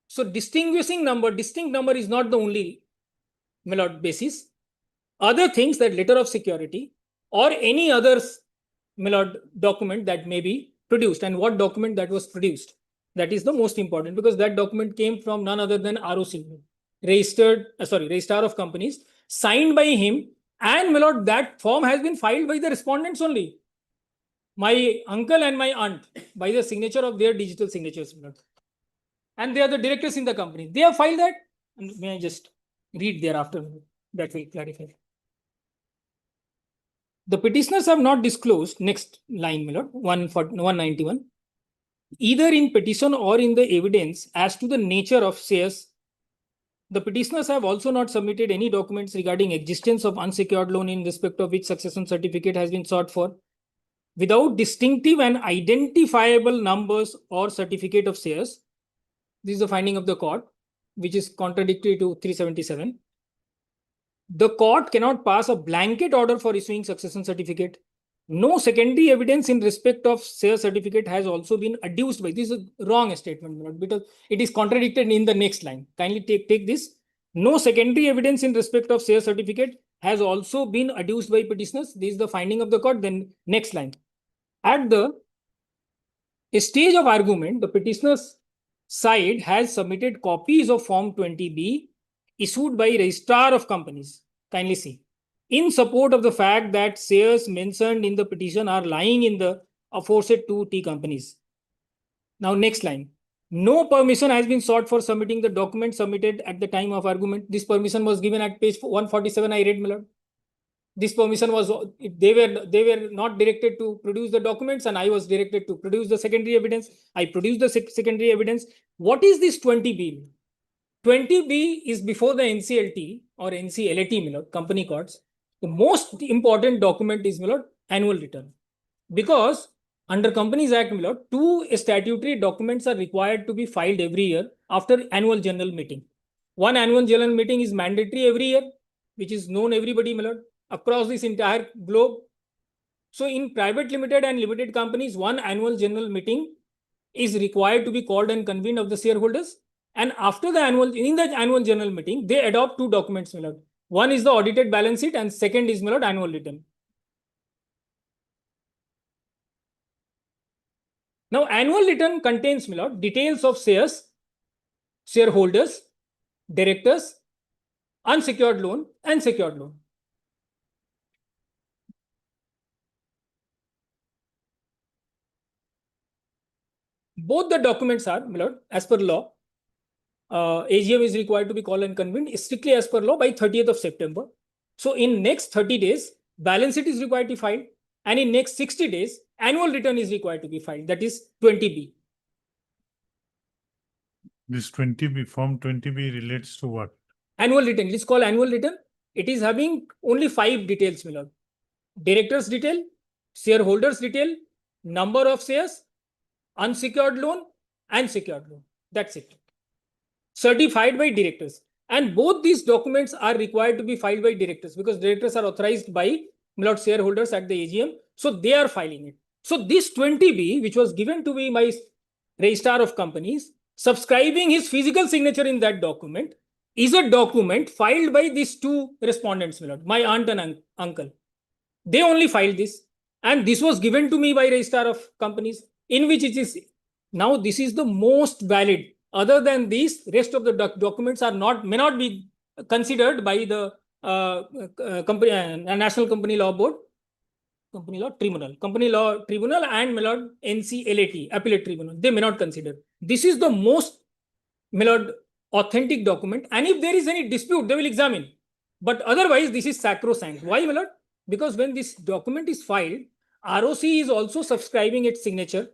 So distinguishing number, distinct number is not the only, my lord, basis. Other things, that letter of security or any other, my lord, document that may be produced, and what document that was produced. That is the most important, because that document came from none other than ROC, Registrar of Companies, signed by him, and my lord, that form has been filed by the respondents only. My uncle and my aunt, by the signature of their digital signatures, my lord. And they are the directors in the company. They have filed that. And may I just read thereafter? That will clarify. The petitioners have not disclosed, next line, my lord, 191, either in petition or in the evidence as to the nature of shares. The petitioners have also not submitted any documents regarding existence of unsecured loan in respect of which succession certificate has been sought for, without distinctive and identifiable numbers or certificate of shares. This is the finding of the court, which is contradictory to 377. The court cannot pass a blanket order for issuing succession certificate. No secondary evidence in respect of share certificate has also been adduced by. This is a wrong statement, because it is contradicted in the next line. Kindly take this. No secondary evidence in respect of share certificate has also been adduced by petitioners. This is the finding of the court. Then next line. At the stage of argument, the petitioner's side has submitted copies of Form 20B issued by Registrar of Companies. Kindly see. In support of the fact that shares mentioned in the petition are lying in the aforesaid 2T companies. Now, next line. No permission has been sought for submitting the document submitted at the time of argument. This permission was given at page 147. I read, my lord. This permission was, they were not directed to produce the documents, and I was directed to produce the secondary evidence. I produced the secondary evidence. What is this 20B? 20B is before the NCLT or NCLAT, my lord, company courts. The most important document is, my lord, annual return. Because under Companies Act, my lord, 2 statutory documents are required to be filed every year after annual general meeting. One annual general meeting is mandatory every year, which is known everybody, my lord, across this entire globe. So in private limited and limited companies, one annual general meeting is required to be called and convened of the shareholders. And after the annual general meeting, they adopt 2 documents, my lord. One is the audited balance sheet, and second is, my lord, annual return. Now, annual return contains, my lord, details of shares, shareholders, directors, unsecured loan, and secured loan. Both the documents are, my lord, as per law. AGM is required to be called and convened strictly as per law by 30th of September. So in next 30 days, balance sheet is required to be filed, and in next 60 days, annual return is required to be filed. That is 20B. This 20B, Form 20B relates to what? Annual return. It is called annual return. It is having only 5 details, my lord. Directors detail, shareholders detail, number of shares, unsecured loan, and secured loan. That's it. Certified by directors. And both these documents are required to be filed by directors, because directors are authorized by, my lord, shareholders at the AGM. So they are filing it. So this 20B, which was given to me by Registrar of Companies, subscribing his physical signature in that document, is a document filed by these 2 respondents, my lord, my aunt and uncle. They only filed this, and this was given to me by Registrar of Companies, in which it is now, this is the most valid. Other than these, rest of the documents are may not be considered by the National Company Law Board, Company Law Tribunal, and, my lord, NCLAT, Appellate Tribunal. They may not consider. This is the most, my lord, authentic document, and if there is any dispute, they will examine. But otherwise, this is sacrosanct. Why, my lord? because when this document is filed, ROC is also subscribing its signature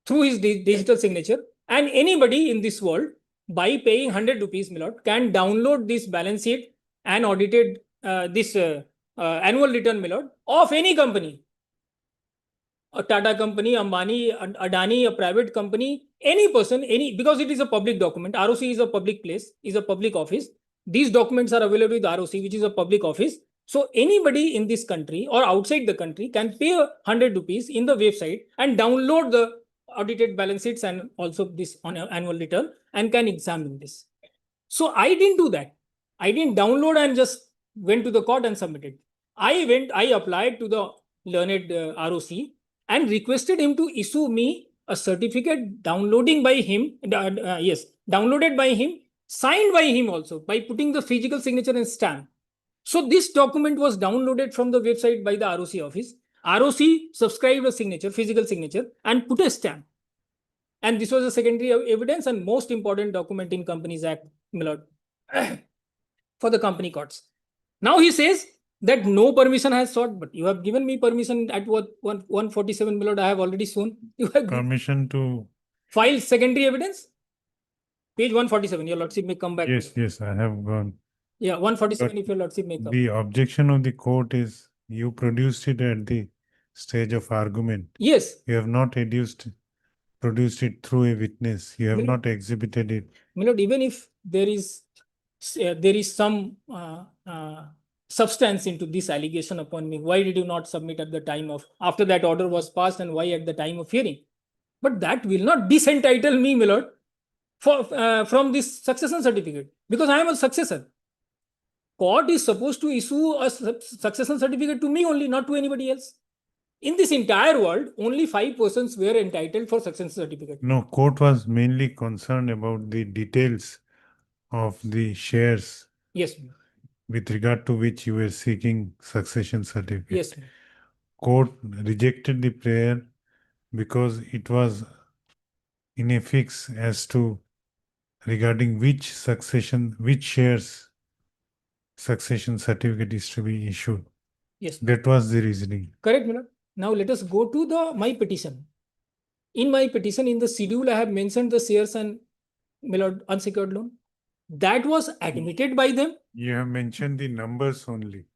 through his digital signature, and anybody in this world, by paying 100 rupees, Milord, can download this balance sheet and audited this annual return, Milord, of any company. A Tata company, Ambani, Adani, a private company, any person, because it is a public document. ROC is a public place, is a public office. These documents are available with ROC, which is a public office. So anybody in this country or outside the country can pay 100 rupees in the website and download the audited balance sheets and also this on annual return and can examine this. So I didn't do that. I didn't download and just went to the court and submitted. I applied to the learned ROC and requested him to issue me a certificate downloaded by him, signed by him also, by putting the physical signature and stamp. So this document was downloaded from the website by the ROC office. ROC subscribed a signature, physical signature, and put a stamp. And this was a secondary evidence and most important document in Companies Act, Milord, for the company courts. Now he says that no permission has sought, but you have given me permission at what 147, Milord, I have already shown. You have Permission to, file secondary evidence. Page 147, your lordship may come back. yes, I have gone. Yeah, 147 But if your lordship may come. The objection of the court is you produced it at the stage of argument. Yes. You have not produced it through a witness. You have Milord- not exhibited it. Milord, even if there is some substance into this allegation upon me, why did you not submit at the time of, after that order was passed, and why at the time of hearing? But that will not disentitle me, Milord, from this succession certificate, because I am a successor. Court is supposed to issue a succession certificate to me only, not to anybody else. In this entire world, only 5 persons were entitled for succession certificate. No, court was mainly concerned about the details of the shares. Yes. With regard to which you were seeking succession certificate. Yes. Court rejected the prayer because it was in a fix as to regarding which shares succession certificate is to be issued. Yes. That was the reasoning. Correct, Milord. Now let us go to my petition. In my petition, in the schedule, I have mentioned the shares and, Milord, unsecured loan. That was admitted by them. You have mentioned the numbers only.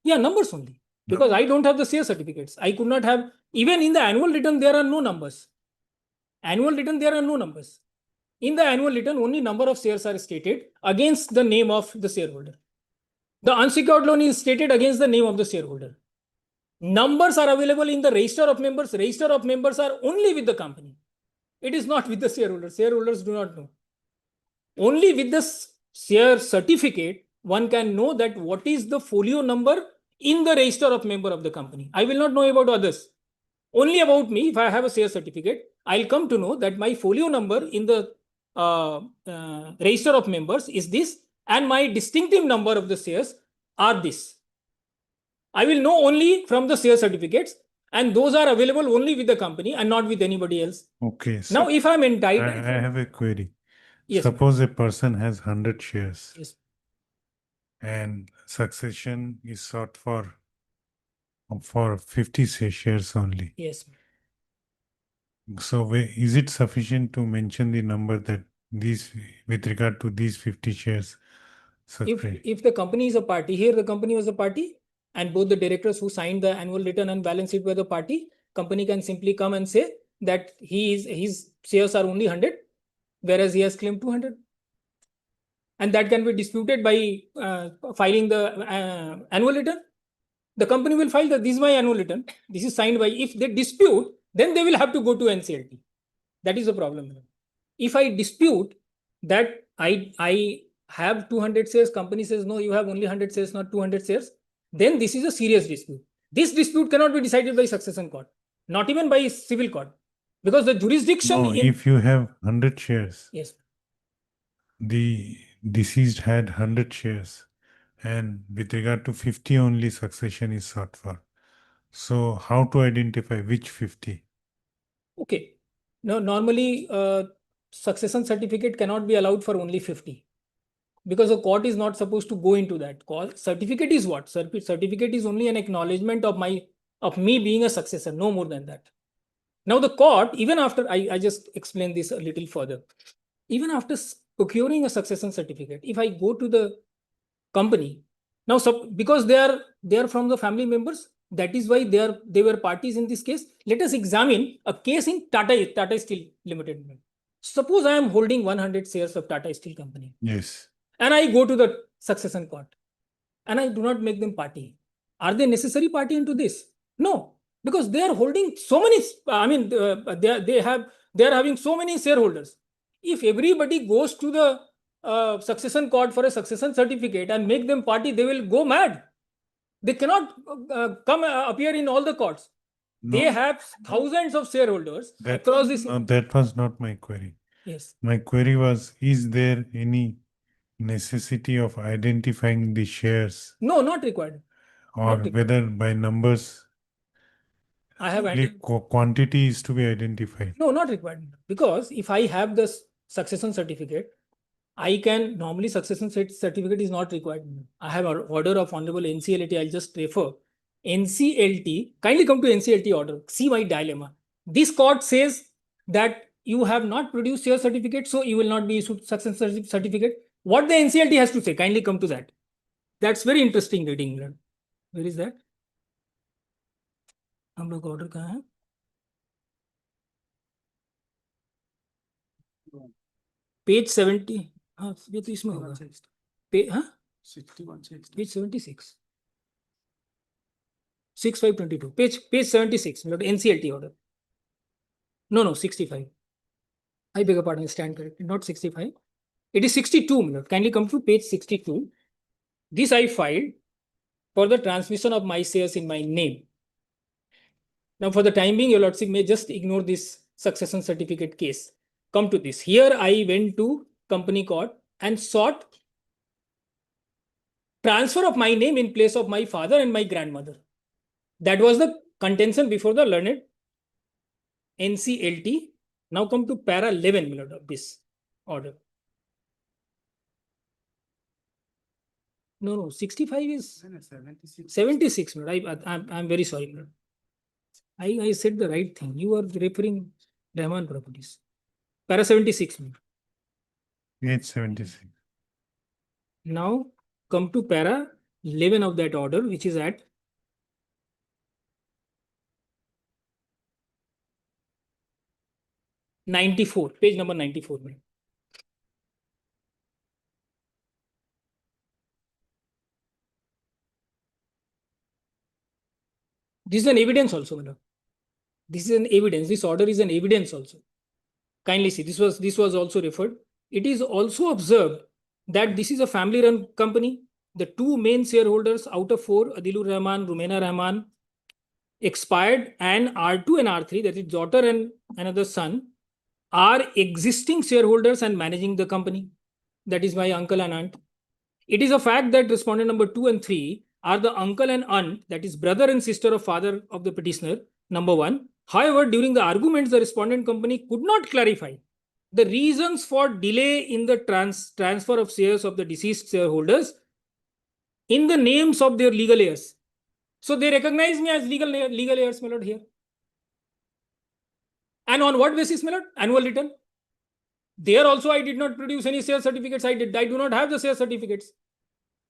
Yeah, numbers only. Because I don't have the share certificates. I could not have, even in the annual return, there are no numbers. Annual return, there are no numbers. In the annual return, only number of shares are stated against the name of the shareholder. The unsecured loan is stated against the name of the shareholder. Numbers are available in the register of members. Register of members are only with the company. It is not with the shareholders. Shareholders do not know. Only with the share certificate, one can know that what is the folio number in the register of member of the company. I will not know about others. Only about me, if I have a share certificate, I'll come to know that my folio number in the register of members is this, and my distinctive number of the shares are this. I will know only from the share certificates, and those are available only with the company and not with anybody else. Okay. Now, if I'm entitled, I have a query. Yes. Suppose a person has 100 shares. Yes. And succession is sought for 50 shares only. Yes. So is it sufficient to mention the number that these, with regard to these 50 shares? If the company is a party, here the company was a party, and both the directors who signed the annual return and balance sheet were the party, company can simply come and say that his shares are only 100, whereas he has claimed 200. And that can be disputed by filing the annual return. The company will file that this is my annual return. This is signed by. If they dispute, then they will have to go to NCLT. That is the problem. If I dispute that I have 200 shares, company says no, you have only 100 shares, not 200 shares, then this is a serious dispute. This dispute cannot be decided by succession court, not even by civil court, because the jurisdiction. No, if you have 100 shares. Yes. The deceased had 100 shares, and with regard to 50 only succession is sought for. So how to identify which 50? Okay. No, normally succession certificate cannot be allowed for only 50. because the court is not supposed to go into that. Certificate is what? Certificate is only an acknowledgement of me being a successor, no more than that. Now the court, even after I just explain this a little further, even after procuring a succession certificate, if I go to the company now, because they are from the family members, that is why they were parties in this case. Let us examine a case in Tata Steel Limited. Suppose I am holding 100 shares of Tata Steel Company. Yes. And I go to the succession court and I do not make them party. Are they necessary party into this? No, because they are holding so many. I mean, they are having so many shareholders. If everybody goes to the succession court for a succession certificate and make them party, they will go mad. They cannot appear in all the courts. They have thousands of shareholders across this. No, that was not my query. Yes. My query was, is there any necessity of identifying the shares? No, not required. Or not whether by numbers, I have quantity is to be identified? No, not required. Because if I have the succession certificate, I can normally succession certificate is not required. I have an order of Honorable NCLT. I'll just refer. NCLT, kindly come to NCLT order. See my dilemma. This court says that you have not produced your certificate, so you will not be issued succession certificate. What the NCLT has to say, kindly come to that. That's very interesting reading. Where is that? हम लोग order कहाँ है? Page 70. हाँ, ये तो इसमें होगा. Page 76. 6522. Page 76. NCLT order. No, 65. I beg your pardon, stand corrected. Not 65. It is 62. Kindly come to page 62. This I filed for the transmission of my shares in my name. Now, for the time being, your lordship may just ignore this succession certificate case. Come to this. Here I went to company court and sought transfer of my name in place of my father and my grandmother. That was the contention before the learned NCLT. Now come to para 11 of this order. No, 65 is 76. I'm very sorry. I said the right thing. You are referring Rahman Properties. Para 76. Page 76. Now come to para 11 of that order, which is at 94, page number 94. This is an evidence also, madam. This is an evidence. This order is an evidence also. Kindly see, this was also referred. It is also observed that this is a family-run company. The two main shareholders out of 4, Adilur Rahman, Rumena Rahman, expired, and R2 and R3, that is daughter and another son, are existing shareholders and managing the company. That is my uncle and aunt. It is a fact that respondent number 2 and 3 are the uncle and aunt, that is brother and sister of father of the petitioner, number 1. However, during the arguments, the respondent company could not clarify the reasons for delay in the transfer of shares of the deceased shareholders in the names of their legal heirs. So they recognize me as legal heirs, my lord, here. And on what basis, my lord? Annual return. There also I did not produce any share certificates. I do not have the share certificates.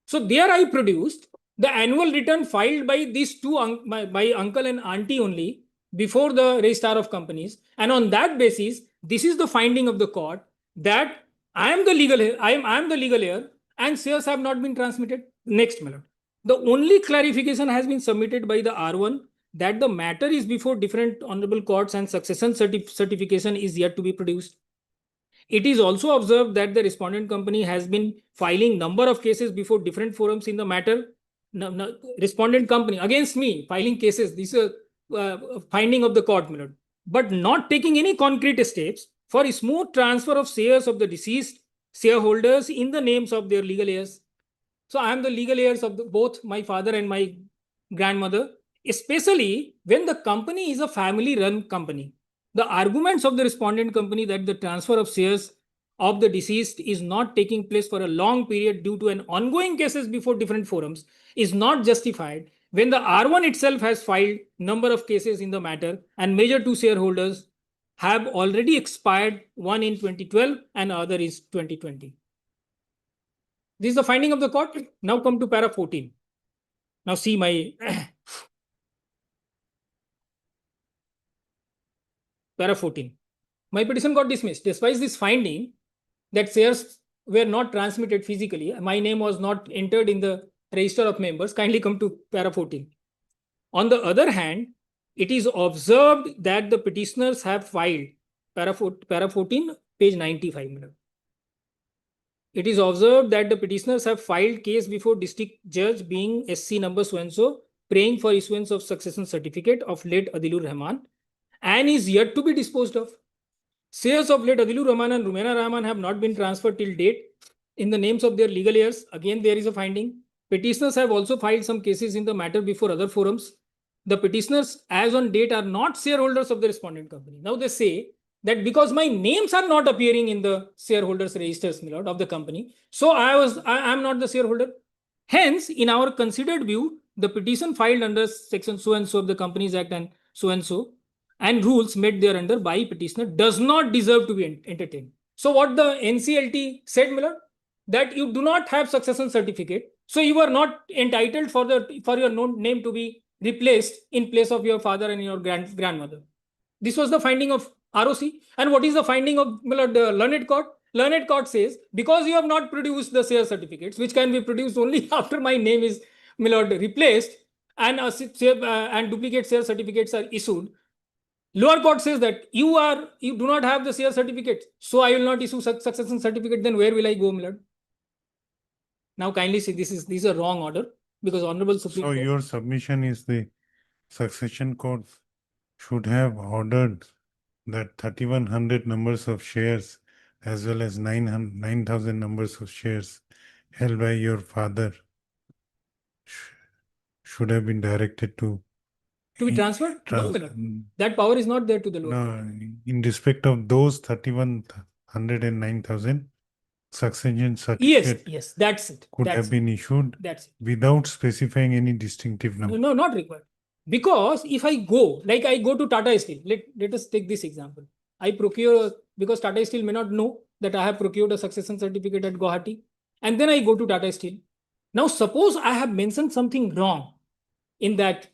So there I produced the annual return filed by these two, my uncle and auntie only, before the registrar of companies. And on that basis, this is the finding of the court that I am the legal heir, I am the legal heir, and shares have not been transmitted. Next, my lord. The only clarification has been submitted by the R1 that the matter is before different honorable courts and succession certification is yet to be produced. It is also observed that the respondent company has been filing number of cases before different forums in the matter. Respondent company against me filing cases. This is a finding of the court, my lord, but not taking any concrete steps for a smooth transfer of shares of the deceased shareholders in the names of their legal heirs. So I am the legal heirs of both my father and my grandmother, especially when the company is a family-run company. The arguments of the respondent company that the transfer of shares of the deceased is not taking place for a long period due to an ongoing cases before different forums is not justified when the R1 itself has filed number of cases in the matter and major two shareholders have already expired, one in 2012 and other is 2020. This is the finding of the court. Now come to para 14. Now see my para 14. My petition got dismissed. Despite this finding that shares were not transmitted physically, my name was not entered in the register of members. Kindly come to para 14. On the other hand, it is observed that the petitioners have filed para 14, page 95. It is observed that the petitioners have filed case before district judge being SC number so-and-so, praying for issuance of succession certificate of late Adilur Rahman and is yet to be disposed of. Shares of late Adilur Rahman and Rumena Rahman have not been transferred till date in the names of their legal heirs. Again, there is a finding. Petitioners have also filed some cases in the matter before other forums. The petitioners as on date are not shareholders of the respondent company. Now they say that because my names are not appearing in the shareholders registers, my lord, of the company, so I am not the shareholder. Hence, in our considered view, the petition filed under section so-and-so of the Companies Act and so-and-so and rules made thereunder by petitioner does not deserve to be entertained. So what the NCLT said, my lord, that you do not have succession certificate, so you are not entitled for your name to be replaced in place of your father and your grandmother. This was the finding of ROC. And what is the finding of the learned court? Learned court says, because you have not produced the share certificates, which can be produced only after my name is replaced and duplicate share certificates are issued. Lower court says that you do not have the share certificate, so I will not issue succession certificate. Then where will I go, my lord? Now kindly see, this is a wrong order because Honorable Supreme Court. So your submission is the succession court should have ordered that 3,100 numbers of shares as well as 9,000 numbers of shares held by your father should have been directed to be transferred? No, that power is not there to the lower court. In respect of those 3,100 and 9,000, succession Yes, certificate yes, that's it. could have been issued That's it. without specifying any distinctive number. No, not required. Because if I go, like I go to Tata Steel, let us take this example. I procure, because Tata Steel may not know that I have procured a succession certificate at Gauhati, and then I go to Tata Steel. Now, suppose I have mentioned something wrong in that,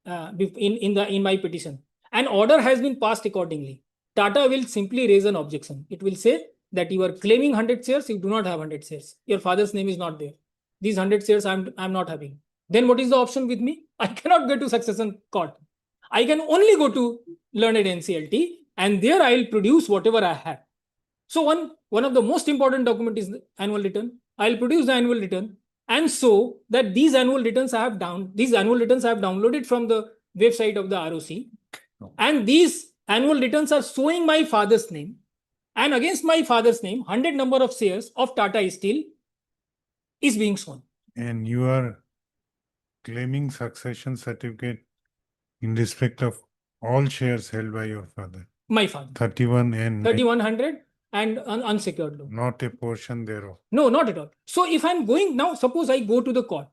in my petition, an order has been passed accordingly. Tata will simply raise an objection. It will say that you are claiming 100 shares, you do not have 100 shares. Your father's name is not there. These 100 shares I'm not having. Then what is the option with me? I cannot go to succession court. I can only go to learned NCLT and there I will produce whatever I have. So one of the most important document is the annual return. I will produce the annual return and so that these annual returns I have downloaded from the website of the ROC and these annual returns are showing my father's name and against my father's name 100 number of shares of Tata Steel is being shown. And you are claiming succession certificate in respect of all shares held by your father. My father. 3,100 and unsecured loan. Not a portion thereof. No, not at all. So if I'm going now, suppose I go to the court.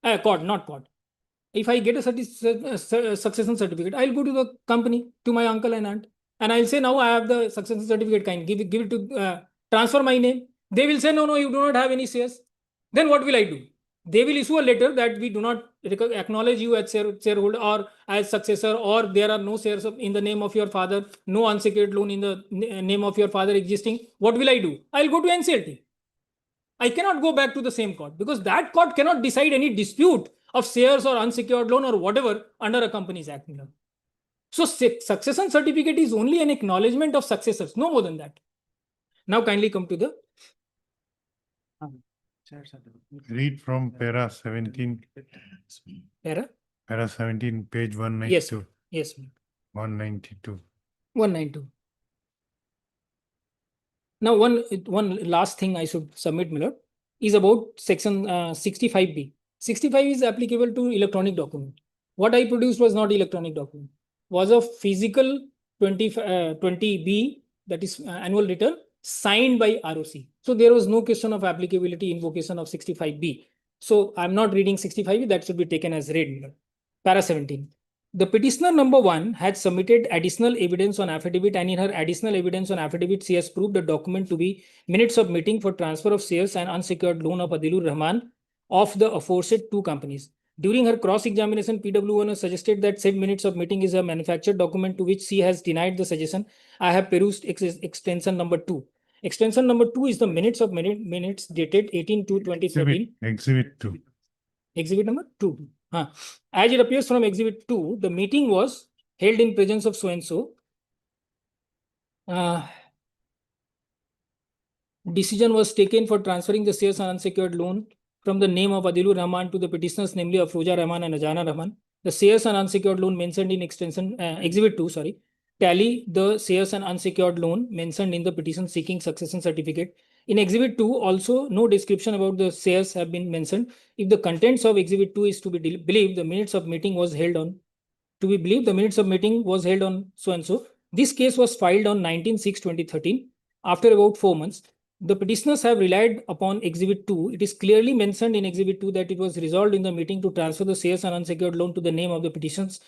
If I get a succession certificate, I'll go to the company, to my uncle and aunt, and I'll say, now I have the succession certificate, give it to transfer my name. They will say, no, you do not have any shares. Then what will I do? They will issue a letter that we do not acknowledge you as shareholder or as successor, or there are no shares in the name of your father, no unsecured loan in the name of your father existing. What will I do? I'll go to NCLT. I cannot go back to the same court because that court cannot decide any dispute of shares or unsecured loan or whatever under a Companies Act. So succession certificate is only an acknowledgement of successors, no more than that. Now kindly come to the read from para 17. Para 17, page 192. Yes. 192. 192. Now, one last thing I should submit, Miller, is about section 65B. 65 is applicable to electronic document. What I produced was not electronic document, was a physical 20B, that is annual return, signed by ROC. So there was no question of applicability invocation of 65B. So I'm not reading 65B, that should be taken as read. Para 17. The petitioner number 1 had submitted additional evidence on affidavit, and in her additional evidence on affidavit, she has proved the document to be minutes of meeting for transfer of shares and unsecured loan of Adilur Rahman of the aforesaid two companies. During her cross-examination, PW1 has suggested that said minutes of meeting is a manufactured document, to which she has denied the suggestion. I have perused extension number 2. Extension number 2 is the minutes of minutes dated 18/2/2013. Exhibit 2. Exhibit number 2. As it appears from Exhibit 2, the meeting was held in presence of so-and-so. Decision was taken for transferring the shares and unsecured loan from the name of Adilur Rahman to the petitioners, namely Afroza Rahman and Ajana Rahman. The shares and unsecured loan mentioned in Exhibit 2, tally the shares and unsecured loan mentioned in the petition seeking succession certificate. In Exhibit 2, also no description about the shares have been mentioned. If the contents of Exhibit 2 is to be believed, the minutes of meeting was held on so-and-so. This case was filed on 19/6/2013. After about 4 months, the petitioners have relied upon Exhibit 2. It is clearly mentioned in Exhibit 2 that it was resolved in the meeting to transfer the shares and unsecured loan to the name of the petitioners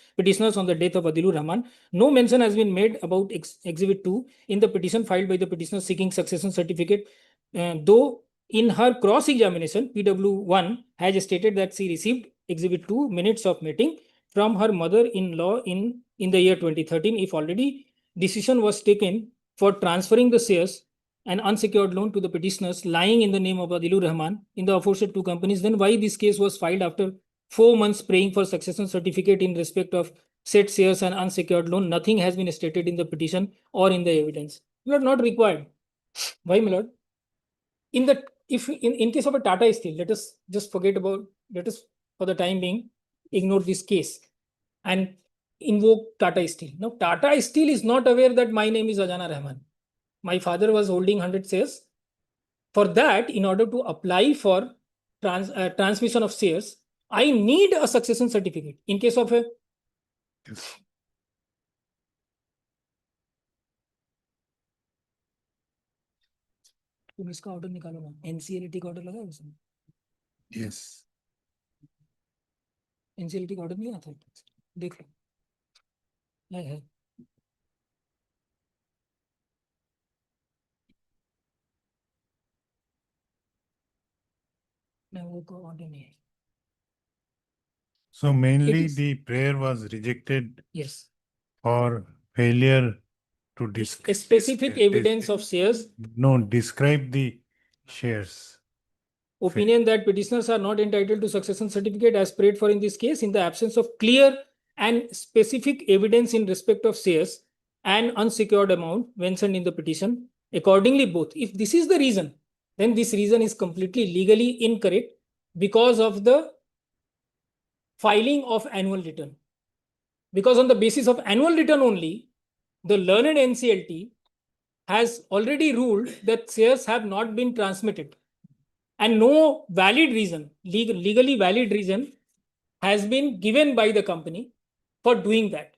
on the death of Adilur Rahman. No mention has been made about Exhibit 2 in the petition filed by the petitioner seeking succession certificate, though in her cross-examination, PW1 has stated that she received Exhibit 2 minutes of meeting from her mother-in-law in the year 2013. If already decision was taken for transferring the shares and unsecured loan to the petitioners lying in the name of Adilur Rahman in the aforesaid two companies, then why this case was filed after 4 months praying for succession certificate in respect of said shares and unsecured loan? Nothing has been stated in the petition or in the evidence. You are not required. Why, my lord? In case of a Tata Steel, let us for the time being ignore this case and invoke Tata Steel. Now, Tata Steel is not aware that my name is Ajana Rahman. My father was holding 100 shares. For that, in order to apply for transmission of shares, I need a succession certificate. In case of a तुम इसका order निकालो ना, NCLT का order लगा है उसमें? Yes. NCLT का order नहीं आता, देख लो। है वो को ऑर्डर नहीं है। So mainly the prayer was rejected. Yes. For failure to describe Specific evidence of shares. No, describe the shares. Opinion that petitioners are not entitled to succession certificate as prayed for in this case in the absence of clear and specific evidence in respect of shares and unsecured amount mentioned in the petition. Accordingly, both. If this is the reason, then this reason is completely legally incorrect because of the filing of annual return. Because on the basis of annual return only, the learned NCLT has already ruled that shares have not been transmitted, and no valid reason, legally valid reason, has been given by the company for doing that.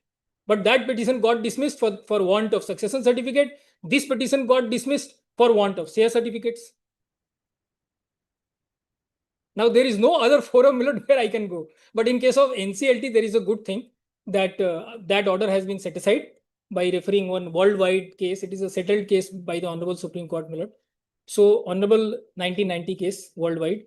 But that petition got dismissed for want of succession certificate. This petition got dismissed for want of share certificates. Now, there is no other forum where I can go. But in case of NCLT, there is a good thing that that order has been set aside by referring one worldwide case. It is a settled case by the Honorable Supreme Court, my lord. So, Honorable 1990 case worldwide.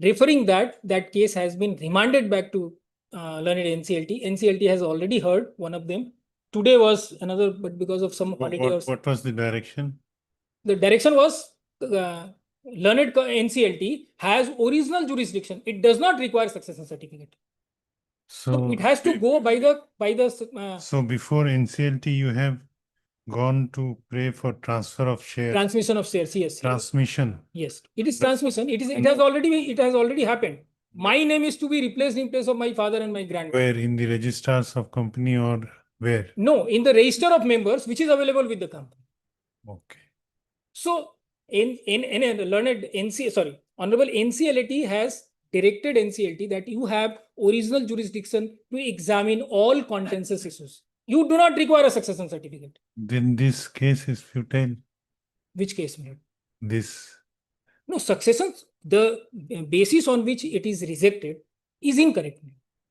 Referring that case has been remanded back to learned NCLT. NCLT has already heard one of them. Today was another, but because of some holiday. What was the direction? The direction was learned NCLT has original jurisdiction. It does not require succession certificate. So it has to go by the. So before NCLT, you have gone to pray for transfer of shares. Transmission of shares, yes. Transmission. Yes, it is transmission. It has already happened. My name is to be replaced in place of my father and my grandfather. Where, in the registrars of company or where? No, in the register of members, which is available with the company. Okay. So in learned Honorable NCLT has directed NCLT that you have original jurisdiction to examine all contentious issues. You do not require a succession certificate. Then this case is futile. Which case, my lord? This, No, succession, the basis on which it is rejected is incorrect.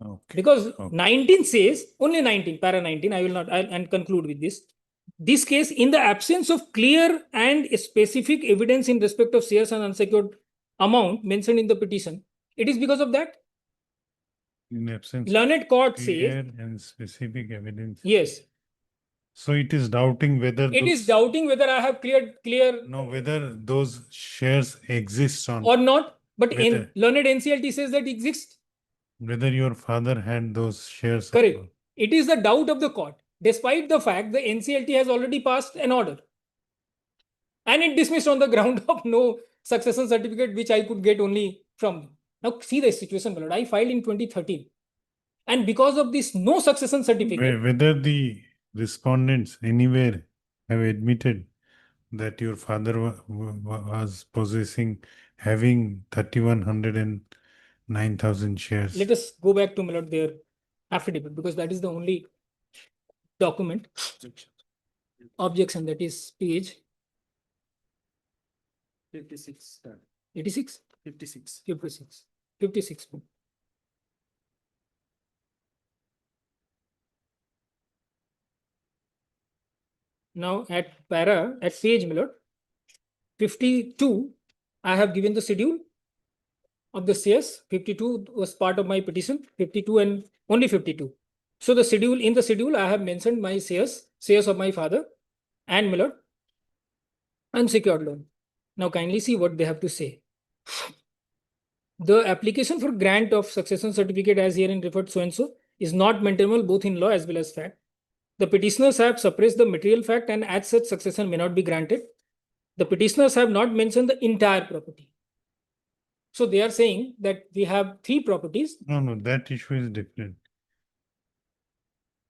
okay. Because Okay. 19 says, only 19, para 19, I will not, and conclude with this. This case, in the absence of clear and specific evidence in respect of shares and unsecured amount mentioned in the petition, it is because of that. In absence of Learned court says, clear and specific evidence. yes, So it is doubting whether it is those, doubting whether I have clear no, whether those shares exist on, or not, but in Whether- learned NCLT says that exists. whether your father had those shares. or Correct. not. It is the doubt of the court, despite the fact the NCLT has already passed an order. And it dismissed on the ground of no succession certificate, which I could get only from them. Now, see the situation, my lord. I filed in 2013. And because of this no succession certificate, Whether the respondents anywhere have admitted that your father was possessing, having 3,100 and 9,000 shares. let us go back to my lord their affidavit, because that is the only document. Objection, that is page 56. 86, 56. 56, 56. Now at page, my lord, 52, I have given the schedule of the shares. 52 was part of my petition, 52 and only 52. So the schedule, in the schedule, I have mentioned my shares of my father and my lord, unsecured loan. Now kindly see what they have to say. The application for grant of succession certificate as herein referred so and so is not maintainable both in law as well as fact. The petitioners have suppressed the material fact, and as such succession may not be granted. The petitioners have not mentioned the entire property. So they are saying that we have 3 properties. No, that issue is different.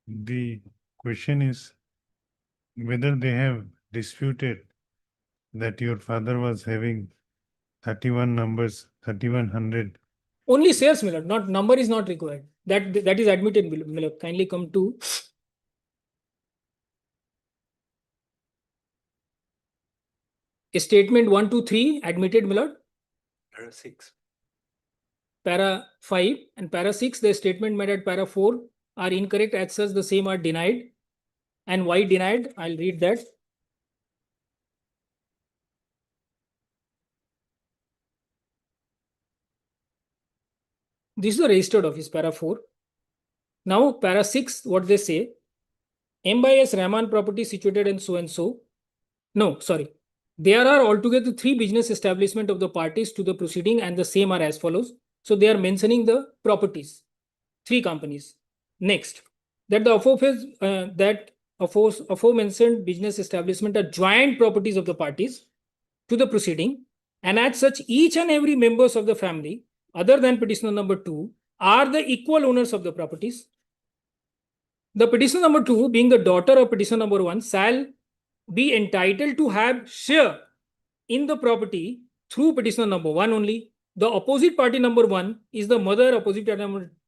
The question is whether they have disputed that your father was having 3,100. Only shares, Miller, not number is not required. That is admitted, Miller. Kindly come to statement 1 to 3, admitted, Miller. Para 6. Para 5 and para 6, the statement made at para 4 are incorrect. As such, the same are denied. And why denied? I'll read that. This is the registered office, para 4. Now, para 6, what they say, M by S Rahman property situated in so and so. No, sorry. There are altogether 3 business establishment of the parties to the proceeding, and the same are as follows. So they are mentioning the properties, 3 companies. Next, that the aforementioned business establishment are joint properties of the parties to the proceeding, and as such, each and every members of the family, other than petitioner number 2, are the equal owners of the properties. The petitioner number 2, being the daughter of petitioner number 1, shall be entitled to have share in the property through petitioner number 1 only. The opposite party number 1 is the mother, opposite party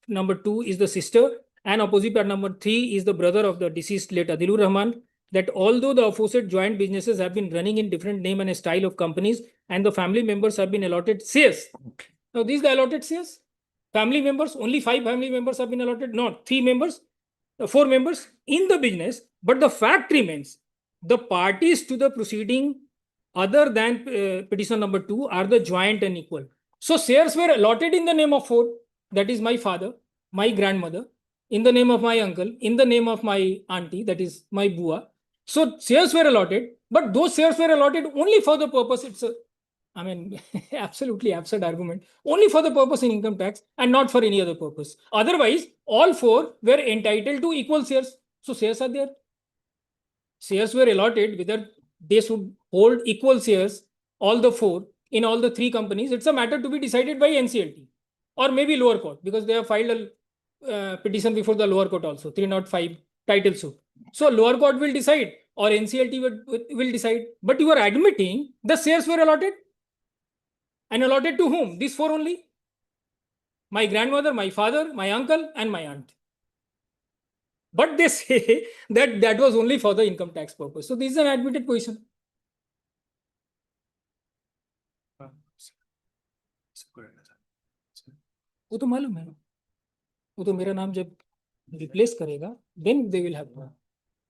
number 2 is the sister, and opposite party number 3 is the brother of the deceased late Adilur Rahman. That although the aforesaid joint businesses have been running in different name and style of companies, and the family members have been allotted shares. Now, these are the allotted shares. Family members, only 5 family members have been allotted, not 3 members, 4 members in the business, but the fact remains the parties to the proceeding other than petition number 2 are the joint and equal. So shares were allotted in the name of 4, that is my father, my grandmother, in the name of my uncle, in the name of my auntie, that is my bua. So shares were allotted, but those shares were allotted only for the purpose, absolutely absurd argument, only for the purpose in income tax and not for any other purpose. Otherwise, all 4 were entitled to equal shares. So shares are there. Shares were allotted, whether they should hold equal shares, all the 4, in all the 3 companies. It's a matter to be decided by NCLT or maybe lower court, because they have filed a petition before the lower court also, 305 title suit. So lower court will decide or NCLT will decide. But you are admitting the shares were allotted. And allotted to whom? These 4 only. My grandmother, my father, my uncle, and my aunt. But they say that was only for the income tax purpose. So this is an admitted position. वो तो मालूम है, वो तो मेरा नाम जब replace करेगा, then they will have to.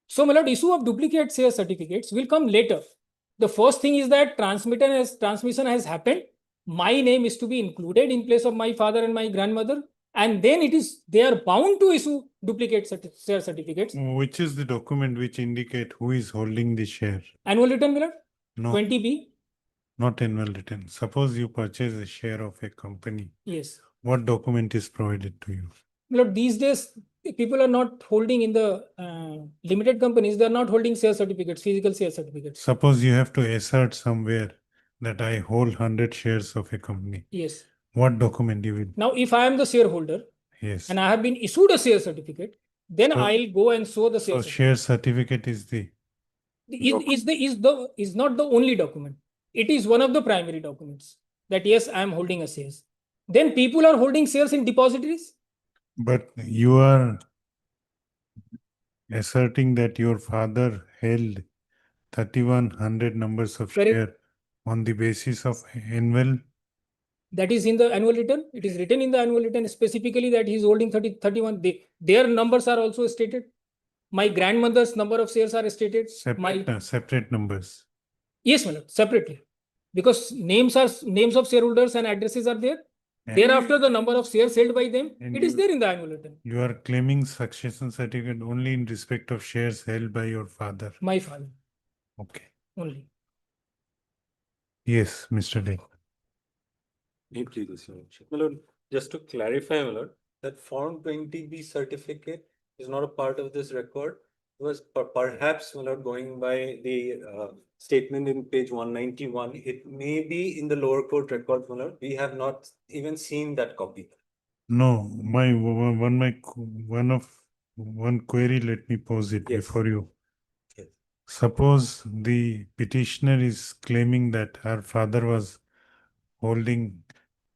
So, my lord, issue of duplicate share certificates will come later. The first thing is that transmission has happened. My name is to be included in place of my father and my grandmother, and then they are bound to issue duplicate share certificates. Which is the document which indicate who is holding the share? Annual return, my lord, No, 20B. not annual return. Suppose you purchase a share of a company. Yes. What document is provided to you? Look, these days, people are not holding in the limited companies, they are not holding share certificates, physical share certificates. Suppose you have to assert somewhere that I hold 100 shares of a company. Yes. What document you will? Now, if I am the shareholder Yes. and I have been issued a share certificate, then So- I'll go and show the share So certificate. share certificate is the Is not the only document. It is one of the primary documents that yes, I am holding a shares. Then people are holding shares in depositories. But you are asserting that your father held 3100 numbers of Correct. share on the basis of annual. That is in the annual return. It is written in the annual return specifically that he is holding 31. Their numbers are also stated. My grandmother's number of shares are stated. Separate numbers. Yes, my lord, separately. Because names of shareholders and addresses are there. And- Thereafter, the number of shares held by them, And it is you- there in the annual return. You are claiming succession certificate only in respect of shares held by your father. My father Okay. only. Yes, Mr. Day. My lord, just to clarify, my lord, that Form 20B certificate is not a part of this record. It was perhaps, my lord, going by the statement in page 191, it may be in the lower court record, my lord. We have not even seen that copy. No, one query, let me pose it Yes. before you. Yes. Suppose the petitioner is claiming that her father was holding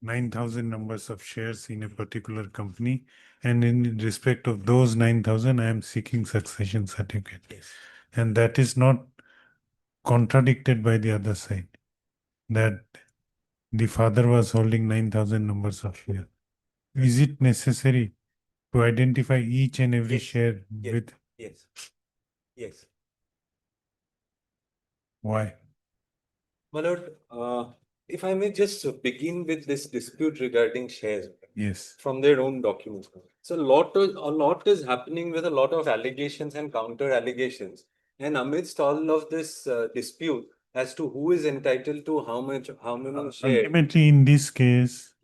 9,000 numbers of shares in a particular company, and in respect of those 9,000, I am seeking succession certificate. Yes. And that is not contradicted by the other side, that the father was holding 9,000 numbers of shares. Is it necessary to identify each and every Yes. share Yes. with Yes. Yes. why? My lord, if I may just begin with this dispute regarding shares. Yes. From their own documents. So a lot is happening with a lot of allegations and counter allegations. And amidst all of this dispute as to who is entitled to how many shares. Ultimately, in this case,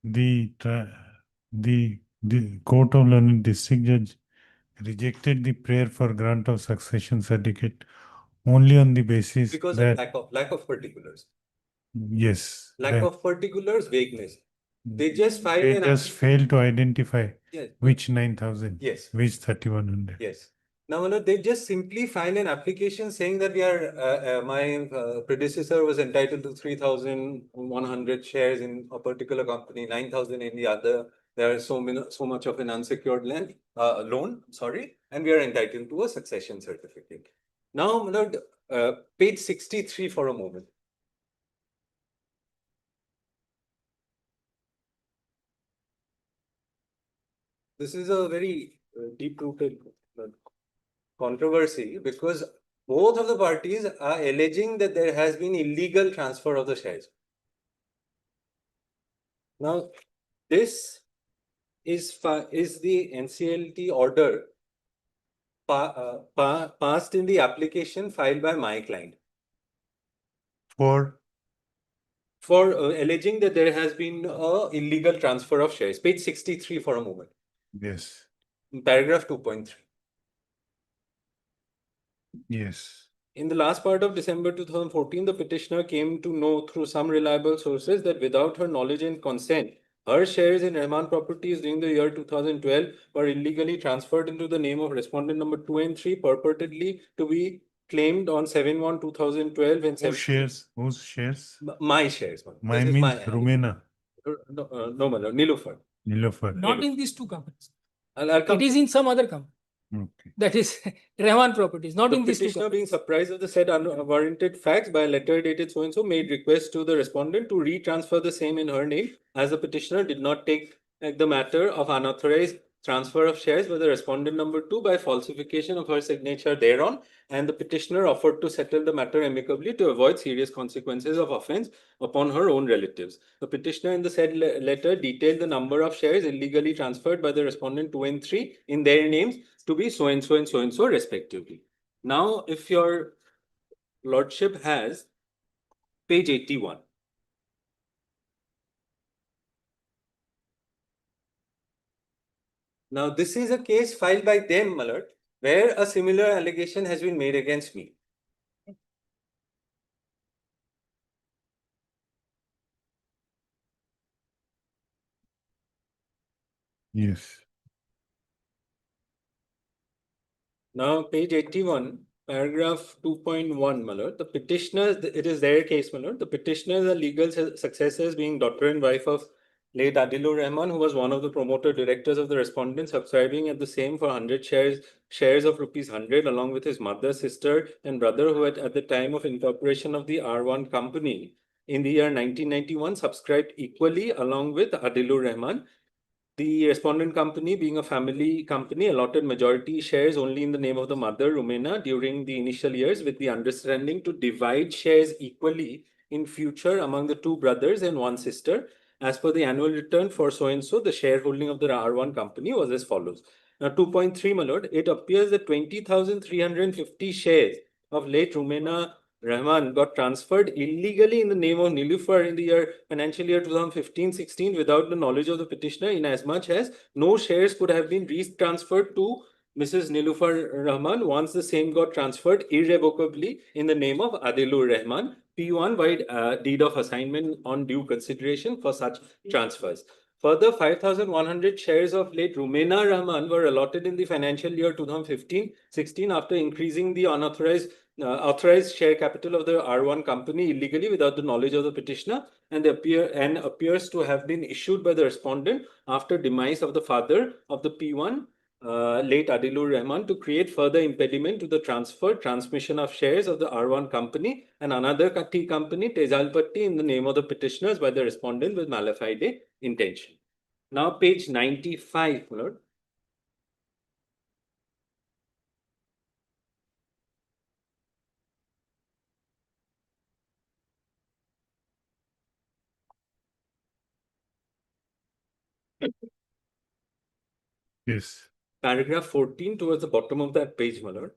the Court of Learned District Judge rejected the prayer for grant of succession certificate only on the basis Because that of lack of particulars. yes, Lack of particulars, vagueness. They just filed they an just failed to identify Yes. which 9,000, Yes. which 3,100. Yes. Now, Manoj, they just simply file an application saying that my predecessor was entitled to 3,100 shares in a particular company, 9,000 in the other. There is so much of an unsecured loan, and we are entitled to a succession certificate. Now, Manoj, page 63 for a moment. This is a very deep-rooted controversy because both of the parties are alleging that there has been illegal transfer of the shares. Now, this is the NCLT order passed in the application filed by my client For alleging that there has been a illegal transfer of shares. Page 63 for a moment. yes, Paragraph 2.3. yes. In the last part of December 2014, the petitioner came to know through some reliable sources that without her knowledge and consent, her shares in Rahman Properties during the year 2012 were illegally transferred into the name of respondent number 2 and 3, purportedly to be claimed on 7/1/2012 and Whose shares? Whose shares? my shares. My This is means Romena, no, Nilufar. Nilofer. Not in these two companies. I'll come. It is in some other company. Okay. That is Rahman properties, not The in these two. petitioner, being surprised of the said unwarranted facts, by a letter dated so and so, made request to the respondent to retransfer the same in her name, as the petitioner did not take the matter of unauthorized transfer of shares by the respondent number 2 by falsification of her signature thereon, and the petitioner offered to settle the matter amicably to avoid serious consequences of offense upon her own relatives. The petitioner in the said letter detailed the number of shares illegally transferred by the respondent 2 and 3 in their names to be so and so and so and so respectively. Now, if your lordship has page 81. Now, this is a case filed by them, my lord, where a similar allegation has been made against me. Yes. Now, page 81, paragraph 2.1, my lord, the petitioners, it is their case, my lord, the petitioners are legal successors, being daughter and wife of late Adilur Rahman, who was one of the promoter directors of the respondent, subscribing at the same for 100 shares of rupees 100, along with his mother, sister, and brother, who had at the time of incorporation of the R1 company in the year 1991 subscribed equally along with Adilur Rahman. The respondent company, being a family company, allotted majority shares only in the name of the mother, Rumena, during the initial years, with the understanding to divide shares equally in future among the two brothers and one sister. As per the annual return for so and so, the shareholding of the R1 company was as follows. Now, 2.3, my lord, it appears that 20,350 shares of late Rumena Rahman got transferred illegally in the name of Nilufar in the financial year 2015-16 without the knowledge of the petitioner, inasmuch as no shares could have been retransferred to Mrs. Nilufar Rahman once the same got transferred irrevocably in the name of Adilur Rahman, P1 by deed of assignment on due consideration for such transfers. Further, 5,100 shares of late Rumena Rahman were allotted in the financial year 2015-16 after increasing the authorized share capital of the R1 company illegally without the knowledge of the petitioner, and appears to have been issued by the respondent after demise of the father of the P1, late Adilur Rahman, to create further impediment to the transmission of shares of the R1 company and another tea company, Tezalpatti, in the name of the petitioners by the respondent with malafide intention. Now, page 95, Lord. Yes. Paragraph 14 towards the bottom of that page, my lord.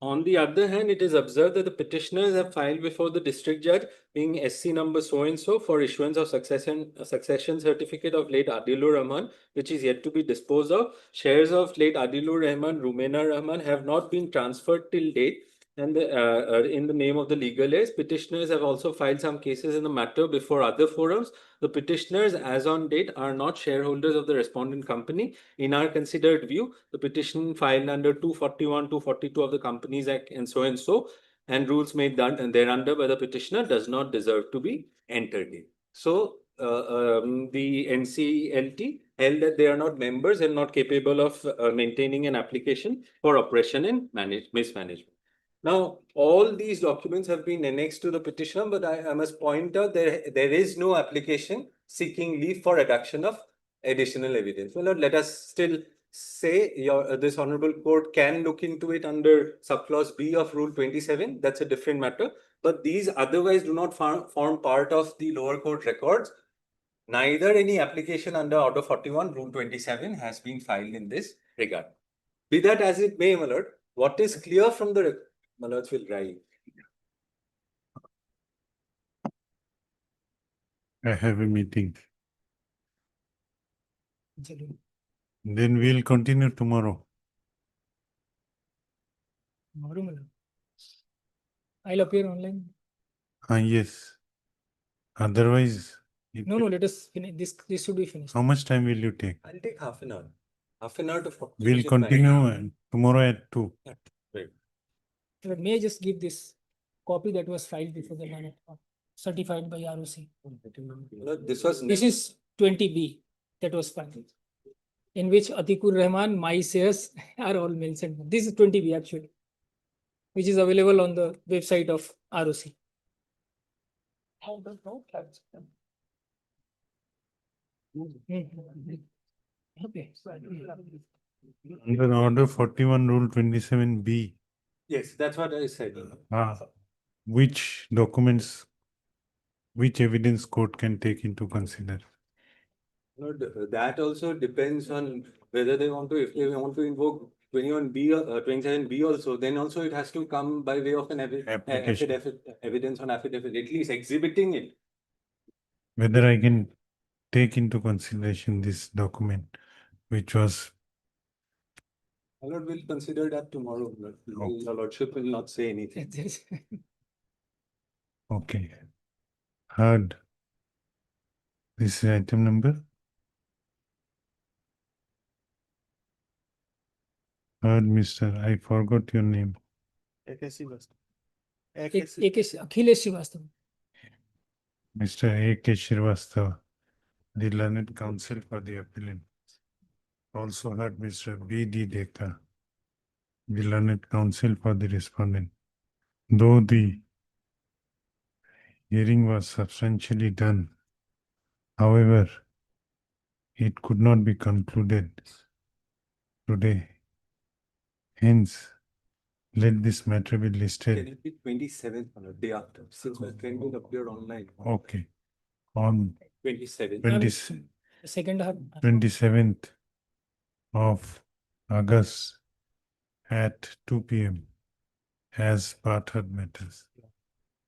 On the other hand, it is observed that the petitioners have filed before the district judge, being SC number so and so, for issuance of succession certificate of late Adilur Rahman, which is yet to be disposed of. Shares of late Adilur Rahman, Rumena Rahman, have not been transferred till date, and in the name of the legal heirs. Petitioners have also filed some cases in the matter before other forums. The petitioners, as on date, are not shareholders of the respondent company. In our considered view, the petition filed under 241, 242 of the Companies Act and so, and rules made thereunder by the petitioner does not deserve to be entered in. So, the NCLT held that they are not members and not capable of maintaining an application for oppression and mismanagement. Now, all these documents have been annexed to the petition, but I must point out there is no application seeking leave for adduction of additional evidence. Well, let us still say this honorable court can look into it under subclause B of Rule 27. That's a different matter. But these otherwise do not form part of the lower court records. Neither any application under Order 41, Rule 27 has been filed in this regard. Be that as it may, my lord, what is clear from the Malats will write. I have a meeting. Then we'll continue tomorrow. I'll appear online. Yes. Otherwise, No, let us finish. This should be finished. how much time will you take? I'll take half an hour. Half an hour to 40 We'll continue tomorrow at 2. Right. But may I just give this copy that was filed before the learned court, certified by ROC? This was This is 20B that was filed. in which Atikur Rahman, my shares are all mentioned. This is 20B actually, which is available on the website of ROC. How does no tax? Okay. Under order 41 rule 27B, Yes, that's what I said. which documents, which evidence court can take into consider? No, that also depends on whether they want to, if they want to invoke 21B or 27B also, then also it has to come by way of an Application. evidence on affidavit, at least exhibiting it. Whether I can take into consideration this document, which was, My lord will consider that tomorrow. Your lordship will not say anything. okay, heard. This is item number? Heard, Mr. I forgot your name. Akhilesh Srivastava. Mr. A.K. Srivastava, the learned counsel for the appellant. Also heard Mr. B.D. Dekha, the learned counsel for the respondent. Though the hearing was substantially done, however, it could not be concluded today. Hence, let this matter be Can listed. it be 27th on the day after, since my friend will appear online? Okay. On 27th. Second half. 27th of August at 2 p.m. as part-heard matters.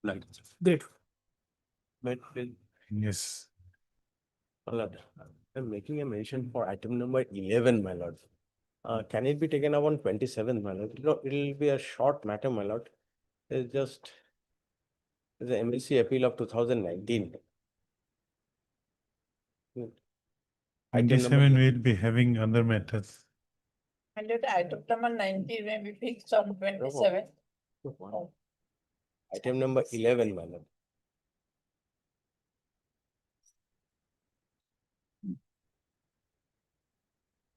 Right. Great. Yes. My lord, I'm making a mention for item number 11, my lord. Can it be taken up on 27th, my lord? It'll be a short matter, my lord. It's just the MLC appeal of 2019. Item 27 number, will be having other matters. And the item number 90 may be fixed on 27. item number 11, my lord.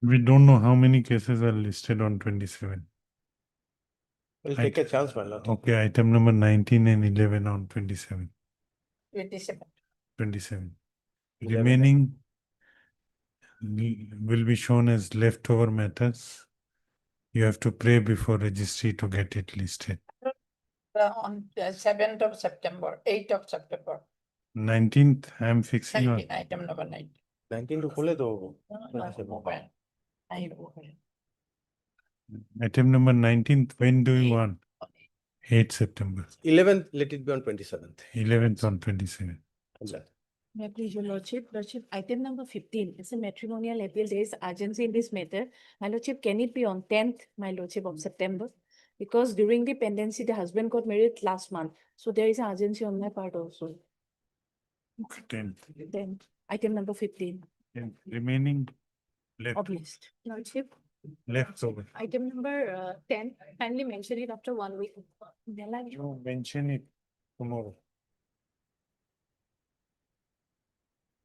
We don't know how many cases are listed on 27. We'll take a chance, my lord. Okay, item number 19 and 11 on 27. 27. 27. 11. Remaining will be shown as leftover matters. You have to pray before registry to get it listed. On the 7th of September, 8th of September, 19th, I am fixing on 19, item number 19. 19 to khole do. Open. I open. item number 19th. When do you want? 8 September. 11th, let it be on 27th. 11th on 27. May I please, your lordship, item number 15, it's a matrimonial appeal, there is urgency in this matter. My lordship, can it be on 10th, my lordship, of September? Because during the pendency, the husband got married last month, so there is urgency on my part also. Okay, 10th. Then, item number 15 And remaining of list. Lordship, leftover. item number 10, kindly mention it after 1 week. No, mention it tomorrow.